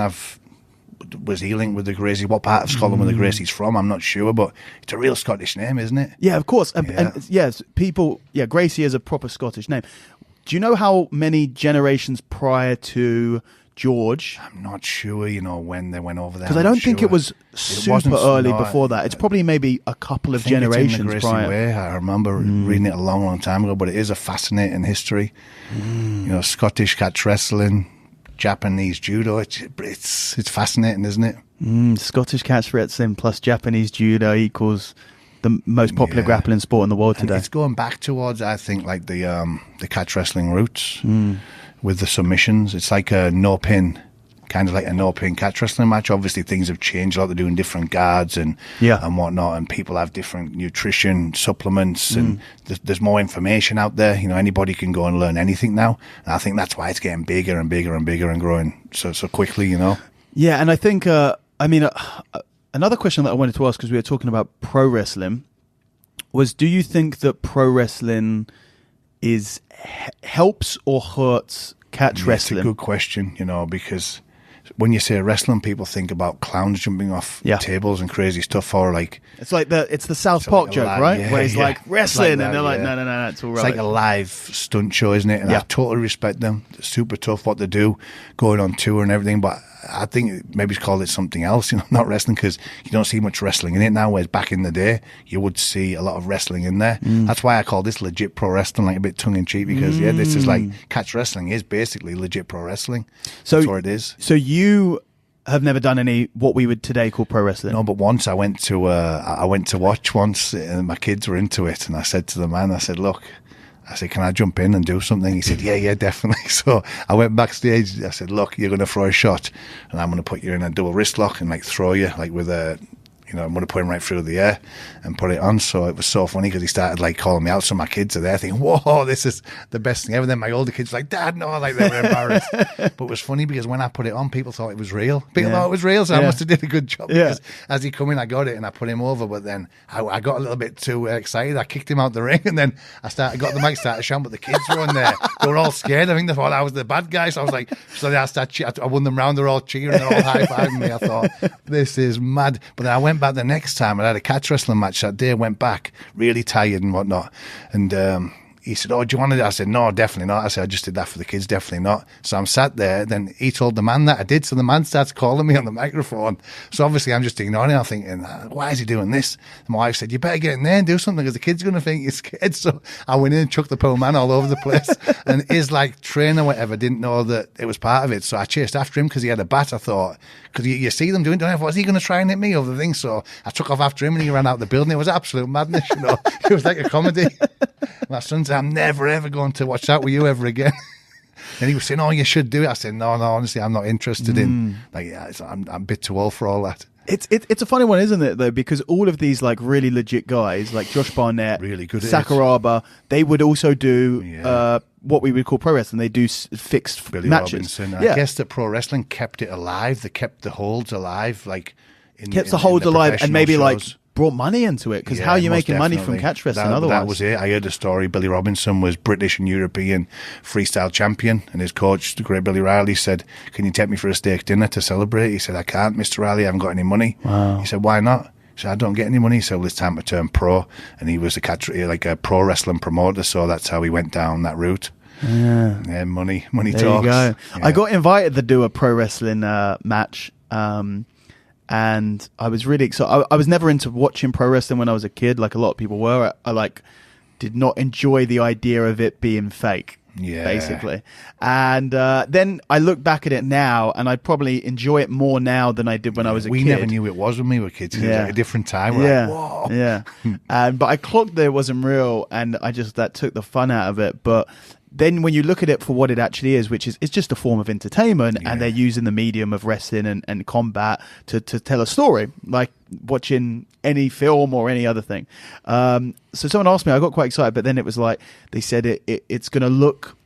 B: was he linked with the Gracies? What part of Scotland were the Gracies from? I'm not sure, but it's a real Scottish name, isn't it?
A: Yeah, of course. And yes, Gracie is a proper Scottish name. Do you know how many generations prior to George?
B: I'm not sure, when they went over there.
A: Because I don't think it was super early before that. It's probably maybe a couple of generations prior.
B: Way. I remember reading it a long, long time ago, but it is a fascinating history. Scottish catch wrestling, Japanese judo. It's fascinating, isn't it?
A: Scottish catch wrestling plus Japanese judo equals the most popular grappling sport in the world today.
B: And it's going back towards, I think, like the catch wrestling roots with the submissions. It's like a no-pin, kind of like a no-pin catch wrestling match. Obviously, things have changed a lot. They're doing different guards and whatnot, and people have different nutrition supplements, and there's more information out there. Anybody can go and learn anything now, and I think that's why it's getting bigger and bigger and bigger and growing so quickly.
A: Yeah, and I think, another question that I wanted to ask, because we were talking about pro wrestling, was do you think that pro wrestling helps or hurts catch wrestling?
B: It's a good question, because when you say wrestling, people think about clowns jumping off tables and crazy stuff, or like
A: it's the South Park joke, right? Where he's like wrestling, and they're like, no, it's all right.
B: It's like a live stunt show, isn't it? And I totally respect them. It's super tough what they do, going on tour and everything, but I think maybe call it something else, not wrestling, because you don't see much wrestling in it now, whereas back in the day, you would see a lot of wrestling in there. That's why I call this legit pro wrestling, like a bit tongue-in-cheek, because, this is like, catch wrestling is basically legit pro wrestling. That's what it is.
A: So you have never done any, what we would today call pro wrestling?
B: No, but once I went to watch once, and my kids were into it, and I said to the man, I said, look, can I jump in and do something? He said, yeah, definitely. So I went backstage. I said, look, you're going to throw a shot, and I'm going to put you in a double wrist lock and throw you with a, I'm going to put him right through the air and put it on. So it was so funny because he started calling me out. So my kids are there thinking, whoa, this is the best thing ever. Then my older kids were like, Dad, no, they were embarrassed. But it was funny because when I put it on, people thought it was real. People thought it was real, so I must have did a good job. Because as he come in, I got it and I put him over. But then I got a little bit too excited. I kicked him out the ring, and then I got the mic, started shouting, but the kids were on there. They were all scared. I think they thought I was the bad guy. So I was like, I won them round. They're all cheering. They're all high-fiving me. I thought, this is mad. But then I went back the next time. I had a catch wrestling match that day. Went back really tired and whatnot, and he said, oh, do you want to do it? I said, no, definitely not. I said, I just did that for the kids, definitely not. So I'm sat there. Then he told the man that I did. So the man starts calling me on the microphone. So obviously I'm just ignoring it. I'm thinking, why is he doing this? And my wife said, you better get in there and do something because the kid's going to think you're scared. So I went in and chucked the poor man all over the place. And his trainer, whatever, didn't know that it was part of it. So I chased after him because he had a bat. I thought, because you see them doing it, was he going to try and hit me over the thing? So I took off after him and he ran out the building. It was absolute madness, It was like a comedy. My son said, I'm never ever going to watch that with you ever again. And he was saying, oh, you should do it. I said, no, honestly, I'm not interested in. I'm a bit too old for all that.
A: It's a funny one, isn't it, though? Because all of these really legit guys, like Josh Barnett,
B: really good
A: Sakuraba, they would also do what we would call pro wrestling. They do fixed
B: Billy
A: matches.
B: Robinson. I guess that pro wrestling kept it alive. They kept the holds alive,
A: kept the holds alive, and maybe
B: shows.
A: brought money into it, because how are you making money from catch wrestling otherwise?
B: That was it. I heard a story. Billy Robinson was British and European freestyle champion, and his coach, the great Billy Riley, said, "Can you take me for a steak dinner to celebrate?" He said, "I can't, Mr. Riley, I haven't got any money."
A: Wow.
B: He said, "Why not?" He said, "I don't get any money." So it's time to turn pro, and he was a pro wrestling promoter, so that's how he went down that route. Yeah, money
A: there
B: talks.
A: You go.
B: Yeah.
A: I got invited to do a pro wrestling match, and I was really excited. I was never into watching pro wrestling when I was a kid, like a lot of people were. I did not enjoy the idea of it being fake, basically. And then I look back at it now, and I probably enjoy it more now than I did when I was a kid.
B: We never knew it was when we were kids. It was like a different time. We're like, whoa.
A: Yeah. But I clocked that it wasn't real, and that took the fun out of it. But then when you look at it for what it actually is, which is it's just a form of entertainment, and they're using the medium of wrestling and combat to tell a story, like watching any film or any other thing. So someone asked me, I got quite excited, but then it was like, they said it's going to look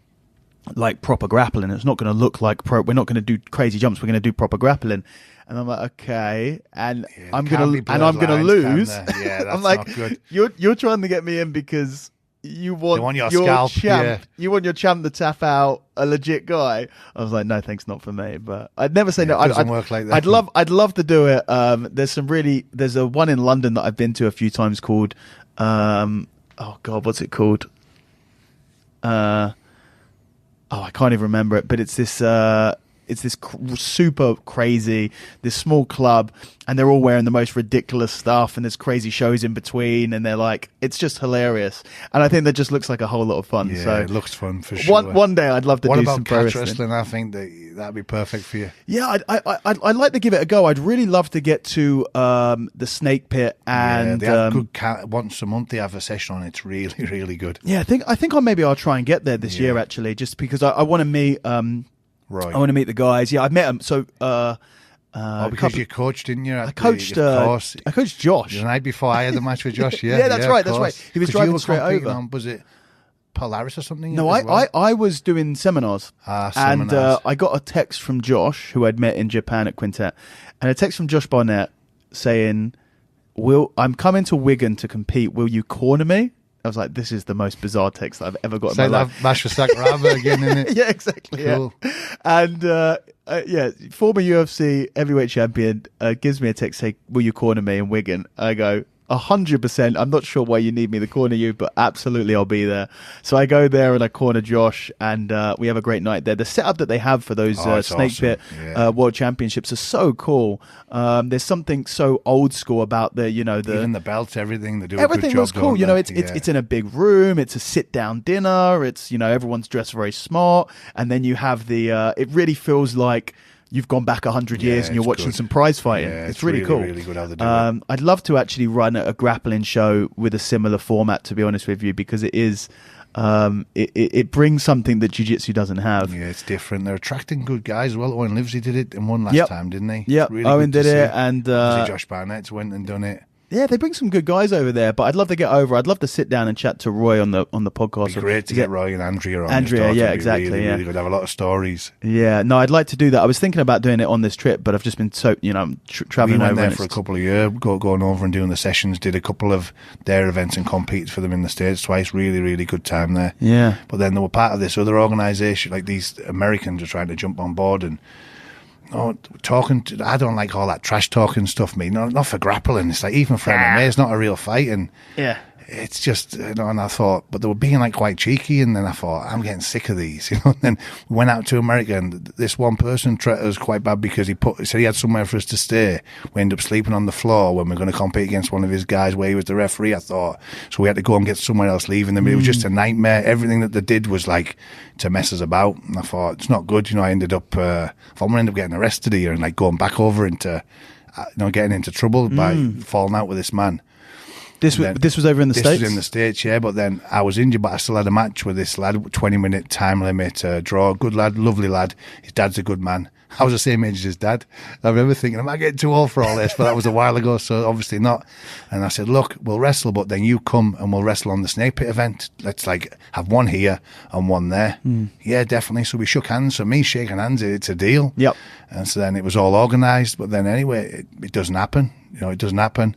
A: like proper grappling. It's not going to look like we're not going to do crazy jumps. We're going to do proper grappling. And I'm like, okay, and I'm gonna lose.
B: Yeah, that's
A: I'm like,
B: not good.
A: You're trying to get me in because you want
B: your scalp,
A: champ. You want your champ to tap out a legit guy. I was like, no, thanks, not for me. But I'd never say no.
B: It doesn't work like that.
A: I'd love to do it. There's a one in London that I've been to a few times called, oh God, what's it called? I can't even remember it, but it's this super crazy, this small club, and they're all wearing the most ridiculous stuff, and there's crazy shows in between, and they're like, it's just hilarious, and I think that just looks like a whole lot of fun.
B: Yeah,
A: so
B: it looks fun for sure.
A: One day I'd love to do some pro wrestling.
B: What about catch wrestling? I think that'd be perfect for you.
A: Yeah, I'd like to give it a go. I'd really love to get to the Snake Pit, and
B: they have good once a month they have a session on it. It's really, really good.
A: Yeah, I think I'll try and get there this year, actually, just because I want to meet.
B: Right.
A: I want to meet the guys. Yeah, I've met them. So,
B: because you coached, didn't you?
A: I coached Josh
B: the night before I had the match with Josh. Yeah,
A: yeah, that's right. That's right. He was driving straight over.
B: Was it Polaris or something?
A: No, I was doing seminars. And I got a text from Josh, who I'd met in Japan at Quintet, and a text from Josh Barnett saying, I'm coming to Wigan to compete. Will you corner me? I was like, this is the most bizarre text that I've ever got in my life.
B: Mash for Sakuraba again, isn't it?
A: Yeah, exactly.
B: Cool.
A: Yeah. And former UFC heavyweight champion gives me a text saying, will you corner me in Wigan? I go, 100%. I'm not sure why you need me to corner you, but absolutely I'll be there. So I go there and I corner Josh, and we have a great night there. The setup that they have for those Snake Pit World Championships are so cool. There's something so old school about even
B: the belts, everything they do.
A: Everything was cool. It's in a big room. It's a sit down dinner. It's everyone's dressed very smart, and then you have it really feels like you've gone back 100 years and you're watching some prize fighting.
B: Yeah,
A: it's really cool.
B: Really good how they do it.
A: I'd love to actually run a grappling show with a similar format, to be honest with you, because it is it brings something that jiu-jitsu doesn't have.
B: Yeah, it's different. They're attracting good guys as well. Owen Livesey did it in one last time, didn't he?
A: Yeah,
B: really
A: Owen did it, and
B: Josh Barnett's went and done it.
A: Yeah, they bring some good guys over there, but I'd love to get over. I'd love to sit down and chat to Roy on the podcast.
B: It'd be great to get Roy and Andrea on.
A: Exactly.
B: Really good. Have a lot of stories.
A: Yeah, no, I'd like to do that. I was thinking about doing it on this trip, but I've just been so traveling over.
B: We went there for a couple of years, going over and doing the sessions. Did a couple of their events and competed for them in the States twice. Really, really good time there.
A: Yeah,
B: but then they were part of this other organisation. Like these Americans are trying to jump on board and. I don't like all that trash talking stuff, not for grappling. It's like, even for MMA, it's not a real fight. And it's just, and I thought, but they were being like quite cheeky. And then I thought, I'm getting sick of these, And then we went out to America, and this one person treated us quite bad because he said he had somewhere for us to stay. We ended up sleeping on the floor when we were going to compete against one of his guys where he was the referee, I thought. So we had to go and get somewhere else, leaving them. It was just a nightmare. Everything that they did was like to mess us about. And I thought, it's not good. I ended up, I'm going to end up getting arrested here and like going back over into, getting into trouble by falling out with this man.
A: This was over in the States?
B: This was in the States, yeah, but then I was injured, but I still had a match with this lad, 20-minute time limit, draw. Good lad, lovely lad. His dad's a good man. I was the same age as his dad. I remember thinking, am I getting too old for all this? But that was a while ago, so obviously not. And I said, look, we'll wrestle, but then you come and we'll wrestle on the Snake Pit event. Let's like have one here and one there. Yeah, definitely. So we shook hands. So me shaking hands, it's a deal.
A: Yep.
B: And so then it was all organised. But then anyway, it doesn't happen. It doesn't happen.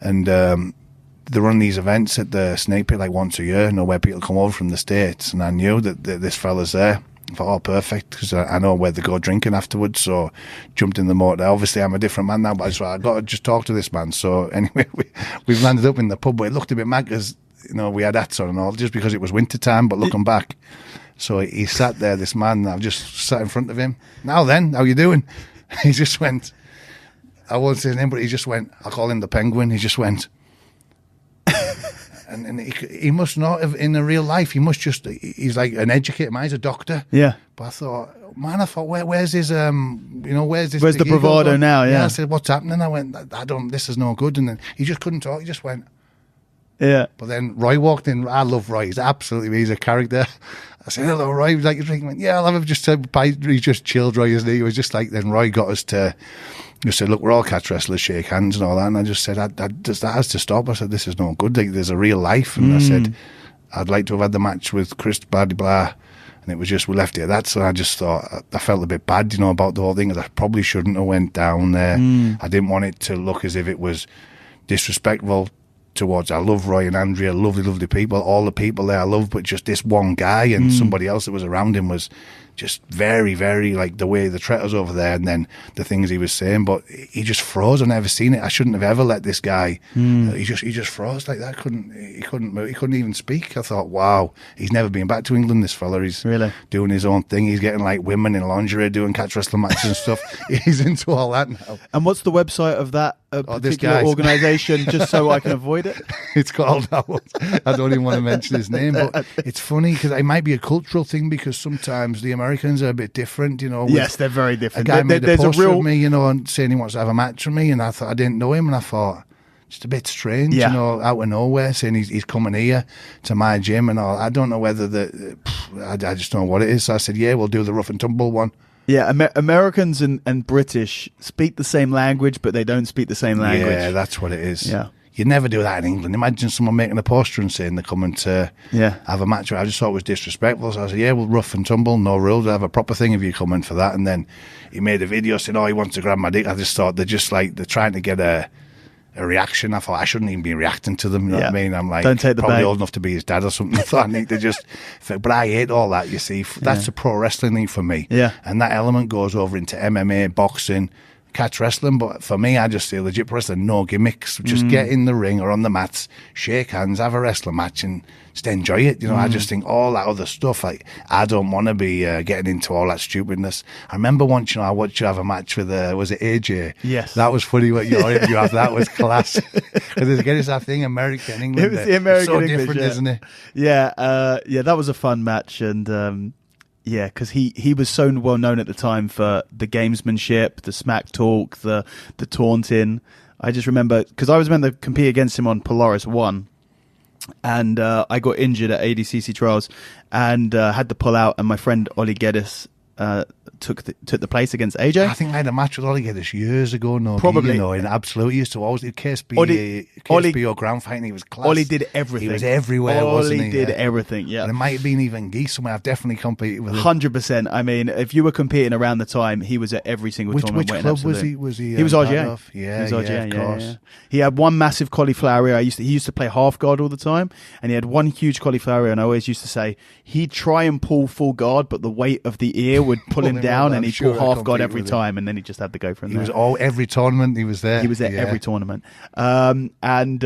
B: And they run these events at the Snake Pit like once a year, where people come over from the States. And I knew that this fella's there. I thought, oh, perfect, because I know where they go drinking afterwards, so jumped in the motor. Obviously, I'm a different man now, but I just thought, I've got to just talk to this man. So anyway, we've landed up in the pub, but it looked a bit mad because, we had hats on and all, just because it was winter time, but looking back. So he sat there, this man, and I've just sat in front of him. Now then, how you doing? He just went, I won't say his name, but he just went, I'll call him the Penguin, he just went, and he must not have, in a real life, he's like an educator man, he's a doctor.
A: Yeah.
B: But I thought, where's his, where's
A: the bravado now? Yeah.
B: I said, what's happening? I went, this is no good. And then he just couldn't talk. He just went.
A: Yeah.
B: But then Roy walked in. I love Roy. He's a character. I said, hello, Roy. He was like, you drink? He went, yeah, I'll have him. He just chilled, Roy, isn't he? He was just like, then Roy got us to, just said, look, we're all catch wrestlers, shake hands and all that. And I just said, that has to stop. I said, this is no good. Like, there's a real life. And I said, I'd like to have had the match with Chris, blah, blah. And it was just, we left it at that. So I just thought, I felt a bit bad, about the whole thing. I probably shouldn't have went down there. I didn't want it to look as if it was disrespectful towards, I love Roy and Andrea, lovely, lovely people. All the people there I love, but just this one guy and somebody else that was around him was just very, very, like the way the treated us over there and then the things he was saying. But he just froze. I've never seen it. I shouldn't have ever let this guy. He just froze like that. He couldn't even speak. I thought, wow, he's never been back to England, this fella. He's
A: really
B: doing his own thing. He's getting like women in lingerie doing catch wrestling matches and stuff. He's into all that now.
A: And what's the website of that particular organisation, just so I can avoid it?
B: It's called, I don't even want to mention his name, but it's funny because it might be a cultural thing because sometimes the Americans are a bit different,
A: Yes, they're very different.
B: A guy made a post with me, and saying he wants to have a match with me, and I thought, I didn't know him, and I thought, just a bit strange, out of nowhere, saying he's coming here to my gym and all. I don't know whether I just don't know what it is. So I said, yeah, we'll do the rough and tumble one.
A: Yeah, Americans and British speak the same language, but they don't speak the same language.
B: Yeah, that's what it is.
A: Yeah.
B: You'd never do that in England. Imagine someone making a poster and saying they're coming to have a match. I just thought it was disrespectful. So I said, yeah, well, rough and tumble, no rules. I'll have a proper thing if you come in for that. And then he made a video saying, oh, he wants to grab my dick. I just thought they're trying to get a reaction. I thought I shouldn't even be reacting to them. You know what I mean? I'm like,
A: don't take the
B: probably
A: bait.
B: Old enough to be his dad or something. I thought I need to just, but I hate all that, you see. That's a pro wrestling thing for me.
A: Yeah.
B: And that element goes over into MMA, boxing, catch wrestling. But for me, I just say legit pro wrestling, no gimmicks. Just get in the ring or on the mats, shake hands, have a wrestling match and just enjoy it. I just think all that other stuff, like, I don't want to be getting into all that stupidness. I remember once, I watched you have a match with, was it AJ?
A: Yes.
B: That was funny what you have. That was class. Because again, it's that thing, America and England.
A: It was the American
B: so
A: English,
B: different, isn't it?
A: Yeah, that was a fun match. And because he was so well known at the time for the gamesmanship, the smack talk, the taunting. I just remember, because I was meant to compete against him on Polaris 1. And I got injured at ADCC trials and had to pull out. And my friend Ollie Geddes took the place against AJ.
B: I think I had a match with Ollie Geddes years ago.
A: Probably,
B: in Absolute. He used to always do KSB or ground fighting. He was class.
A: Ollie did everything.
B: He was everywhere, wasn't he?
A: Ollie did everything. Yeah,
B: and it might have been even Geese somewhere. I've definitely competed with him.
A: 100%. I mean, if you were competing around the time, he was at every single tournament.
B: Which club was he? Was he?
A: He was RGA.
B: Yeah,
A: he was RGA,
B: of course.
A: Yeah. He had one massive cauliflower ear. He used to play half guard all the time, and he had one huge cauliflower ear. And I always used to say he'd try and pull full guard, but the weight of the ear would pull him down, and he'd pull half guard every time, and then he just had to go from there.
B: He was every tournament. He was there.
A: He was at every tournament, and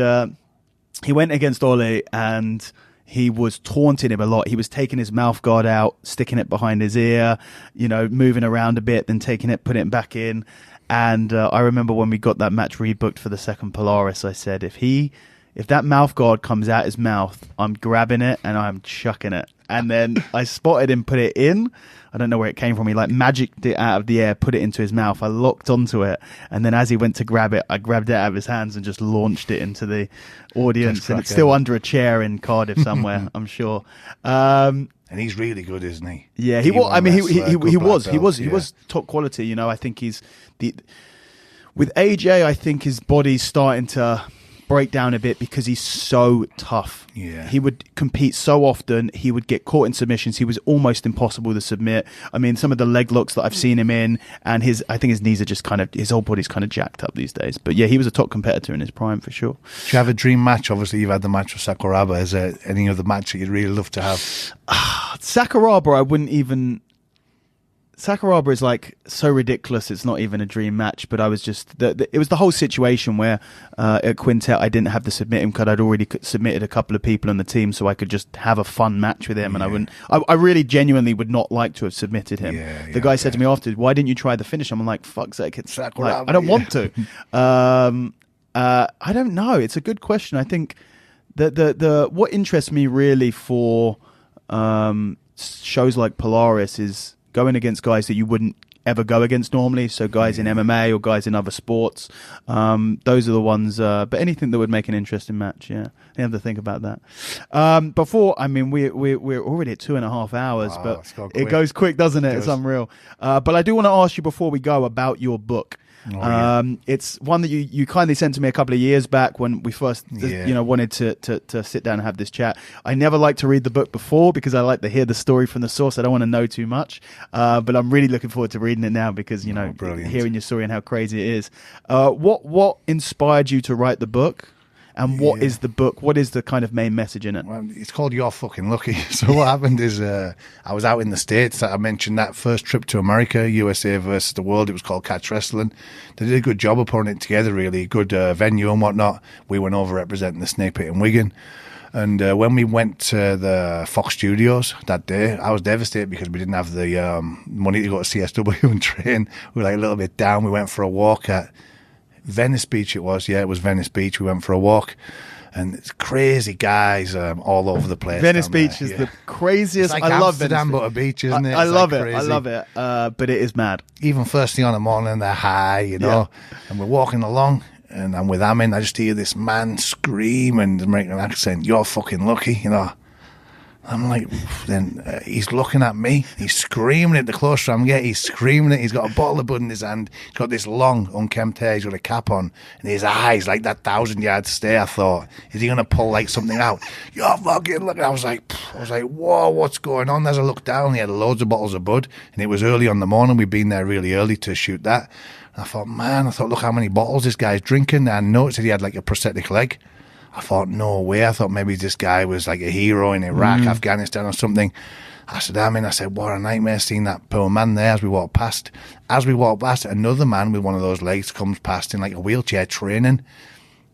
A: he went against Ollie, and he was taunting him a lot. He was taking his mouth guard out, sticking it behind his ear, moving around a bit, then taking it, putting it back in. And I remember when we got that match rebooked for the second Polaris, I said, if he if that mouth guard comes out his mouth, I'm grabbing it and I'm chucking it. And then I spotted him put it in. I don't know where it came from. He like magicked it out of the air, put it into his mouth. I locked onto it. And then as he went to grab it, I grabbed it out of his hands and just launched it into the audience. And it's still under a chair in Cardiff somewhere, I'm sure.
B: And he's really good, isn't he?
A: Yeah, he was. I mean, he was top quality. You know, I think with AJ, I think his body's starting to break down a bit because he's so tough.
B: Yeah.
A: He would compete so often. He would get caught in submissions. He was almost impossible to submit. I mean, some of the leg locks that I've seen him in, and I think his knees are just his whole body's kind of jacked up these days. But yeah, he was a top competitor in his prime for sure.
B: Do you have a dream match? Obviously, you've had the match with Sakuraba. Is there any other match that you'd really love to have?
A: Sakuraba, I wouldn't even... Sakuraba is like so ridiculous. It's not even a dream match. But I was just it was the whole situation where at Quintet I didn't have to submit him because I'd already submitted a couple of people on the team, so I could just have a fun match with him. And I really genuinely would not like to have submitted him. The guy said to me afterwards, "Why didn't you try the finish?" I'm like, "Fuck's sake, it's Sakuraba, like, I don't want to." I don't know. It's a good question. I think the what interests me really for shows like Polaris is going against guys that you wouldn't ever go against normally. So guys in MMA or guys in other sports. Those are the ones. But anything that would make an interesting match. Yeah, I have to think about that. Before, I mean, we're already at 2.5 hours, but it goes quick, doesn't it? It's unreal. But I do want to ask you before we go about your book. It's one that you kindly sent to me a couple of years back when we first wanted to sit down and have this chat. I never like to read the book before because I like to hear the story from the source. I don't want to know too much, but I'm really looking forward to reading it now because hearing your story and how crazy it is. What inspired you to write the book? And what is the book? What is the kind of main message in it?
B: Well, it's called You're Fucking Lucky. So what happened is I was out in the States. I mentioned that first trip to America, USA versus the world. It was called Catch Wrestling. They did a good job of putting it together, really. Good venue and whatnot. We went over representing the Snake Pit in Wigan. And when we went to the Fox Studios that day, I was devastated because we didn't have the money to go to CSW and train. We were like a little bit down. We went for a walk at Venice Beach it was. Yeah, it was Venice Beach. We went for a walk. And it's crazy guys all over the place.
A: Venice Beach is the craziest.
B: It's like I love Amsterdam, but a beach, isn't it?
A: I love it. I love it. But it is mad.
B: Even first thing on the morning, they're high, you know. Yeah. And we're walking along, and I'm with Amin. I just hear this man scream and make an accent. You're fucking lucky, you know. I'm like, then he's looking at me. He's screaming it. The closer I'm getting, he's screaming it. He's got a bottle of bud in his hand. He's got this long, unkempt hair. He's got a cap on. And his eyes, like that 1,000-yard stare, I thought, is he going to pull like something out? You're fucking looking. I was like, whoa, what's going on? As I looked down, he had loads of bottles of bud. And it was early on the morning. We'd been there really early to shoot that. And I thought, look how many bottles this guy's drinking. And I noticed that he had like a prosthetic leg. I thought, no way. I thought maybe this guy was like a hero in Iraq, Afghanistan or something. I said, what a nightmare seeing that poor man there as we walked past. As we walked past, another man with one of those legs comes past in like a wheelchair training,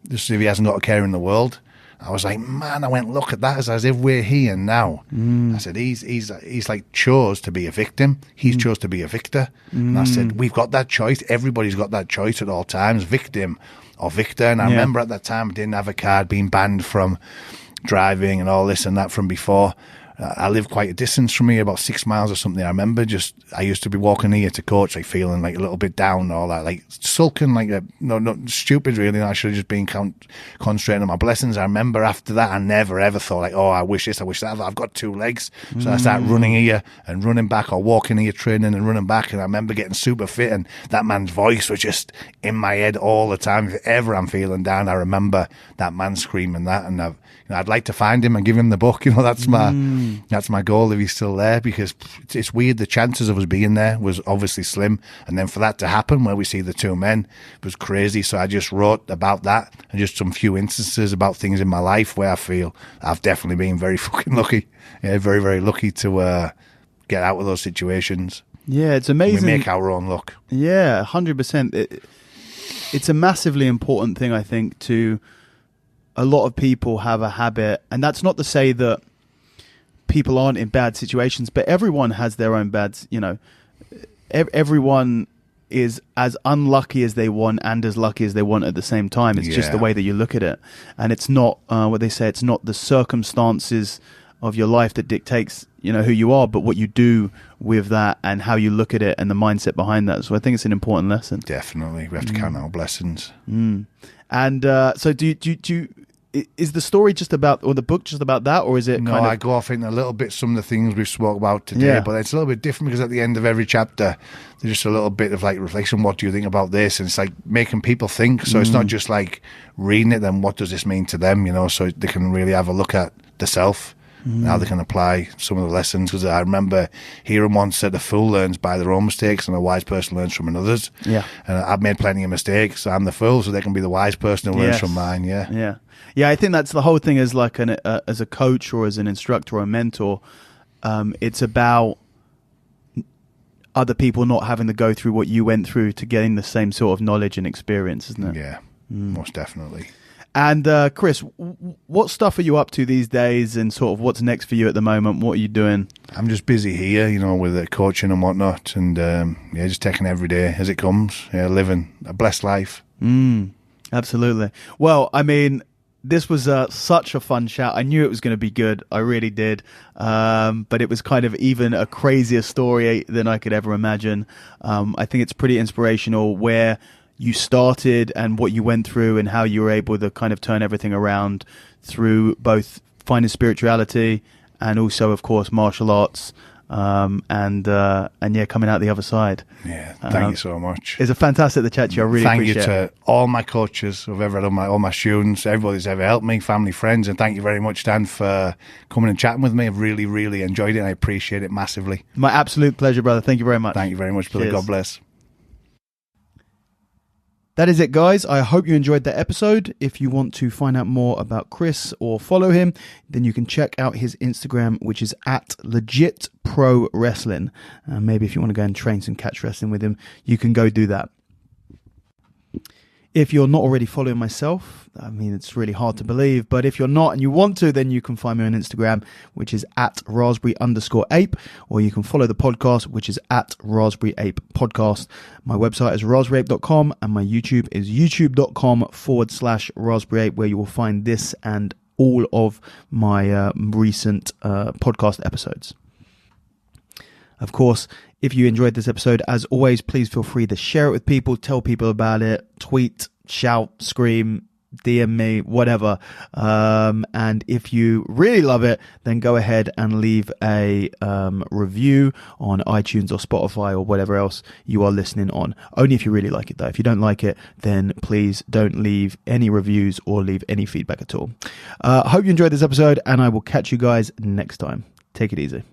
B: just as if he hasn't got a care in the world. I was like, I went, look at that, as if we're here now. I said, he's like chose to be a victim. He's chose to be a victor. And I said, we've got that choice. Everybody's got that choice at all times, victim or victor. And I remember at that time I didn't have a card, being banned from driving and all this and that from before. I live quite a distance from here, about 6 miles or something. I remember I used to be walking here to coach, like feeling like a little bit down and all that, like sulking, like no, stupid really. I should have just been concentrating on my blessings. I remember after that, I never ever thought like, oh, I wish this, I wish that. I've got 2 legs. So I started running here and running back, or walking here, training and running back. And I remember getting super fit, and that man's voice was just in my head all the time. If ever I'm feeling down, I remember that man screaming that. And I'd like to find him and give him the book. That's my goal if he's still there, because it's weird. The chances of us being there was obviously slim, and then for that to happen where we see the 2 men was crazy. So I just wrote about that and just some few instances about things in my life where I feel I've definitely been very fucking lucky. Yeah, very, very lucky to get out of those situations.
A: Yeah, it's amazing.
B: We make our own luck.
A: Yeah, 100%. It's a massively important thing, I think, to a lot of people have a habit, and that's not to say that people aren't in bad situations, but everyone has their own everyone is as unlucky as they want and as lucky as they want at the same time. It's just the way that you look at it. And it's not what they say, it's not the circumstances of your life that dictates, who you are, but what you do with that and how you look at it and the mindset behind that. So I think it's an important lesson.
B: Definitely. We have to count our blessings.
A: And so do you is the story just about, or the book just about that, or is it kind of...
B: I go off into a little bit some of the things we've spoke about today, but it's a little bit different because at the end of every chapter, there's just a little bit of like reflection. What do you think about this? And it's like making people think. So it's not just like reading it, then what does this mean to them, so they can really have a look at the self and how they can apply some of the lessons. Because I remember hearing once that a fool learns by their own mistakes and a wise person learns from another's. Yeah. And I've made plenty of mistakes. So I'm the fool, so they can be the wise person who learns from mine.
A: Yeah, I think that's the whole thing as like as a coach or as an instructor or a mentor. It's about other people not having to go through what you went through to gain the same sort of knowledge and experience, isn't it?
B: Yeah, most definitely.
A: And Chris, what stuff are you up to these days and sort of what's next for you at the moment? What are you doing?
B: I'm just busy here, with coaching and whatnot, and just taking every day as it comes, living a blessed life.
A: Absolutely. Well, I mean, this was such a fun chat. I knew it was going to be good. I really did. But it was kind of even a crazier story than I could ever imagine. I think it's pretty inspirational where you started and what you went through and how you were able to kind of turn everything around through both finding spirituality and also, of course, martial arts. And coming out the other side.
B: Yeah, thank you so much.
A: It's a fantastic to chat to you. I really appreciate it.
B: Thank you to all my coaches who've ever done all my students, everybody who's ever helped me, family, friends, and thank you very much, Dan, for coming and chatting with me. I've really, really enjoyed it, and I appreciate it massively.
A: My absolute pleasure, brother. Thank you very much.
B: Thank you very much, brother. God bless.
A: That is it, guys. I hope you enjoyed that episode. If you want to find out more about Chris or follow him, then you can check out his Instagram, which is @LegitProWrestling. Maybe if you want to go and train some catch wrestling with him, you can go do that. If you're not already following myself, I mean, it's really hard to believe, but if you're not and you want to, then you can find me on Instagram, which is @raspberry_ape, or you can follow the podcast, which is @raspberryapepodcast. My website is raspberryape.com, and my YouTube is youtube.com/raspberryape, where you will find this and all of my recent podcast episodes. Of course, if you enjoyed this episode, as always, please feel free to share it with people, tell people about it, tweet, shout, scream, DM me, whatever. And if you really love it, then go ahead and leave a review on iTunes or Spotify or whatever else you are listening on. Only if you really like it, though. If you don't like it, then please don't leave any reviews or leave any feedback at all. I hope you enjoyed this episode, and I will catch you guys next time. Take it easy.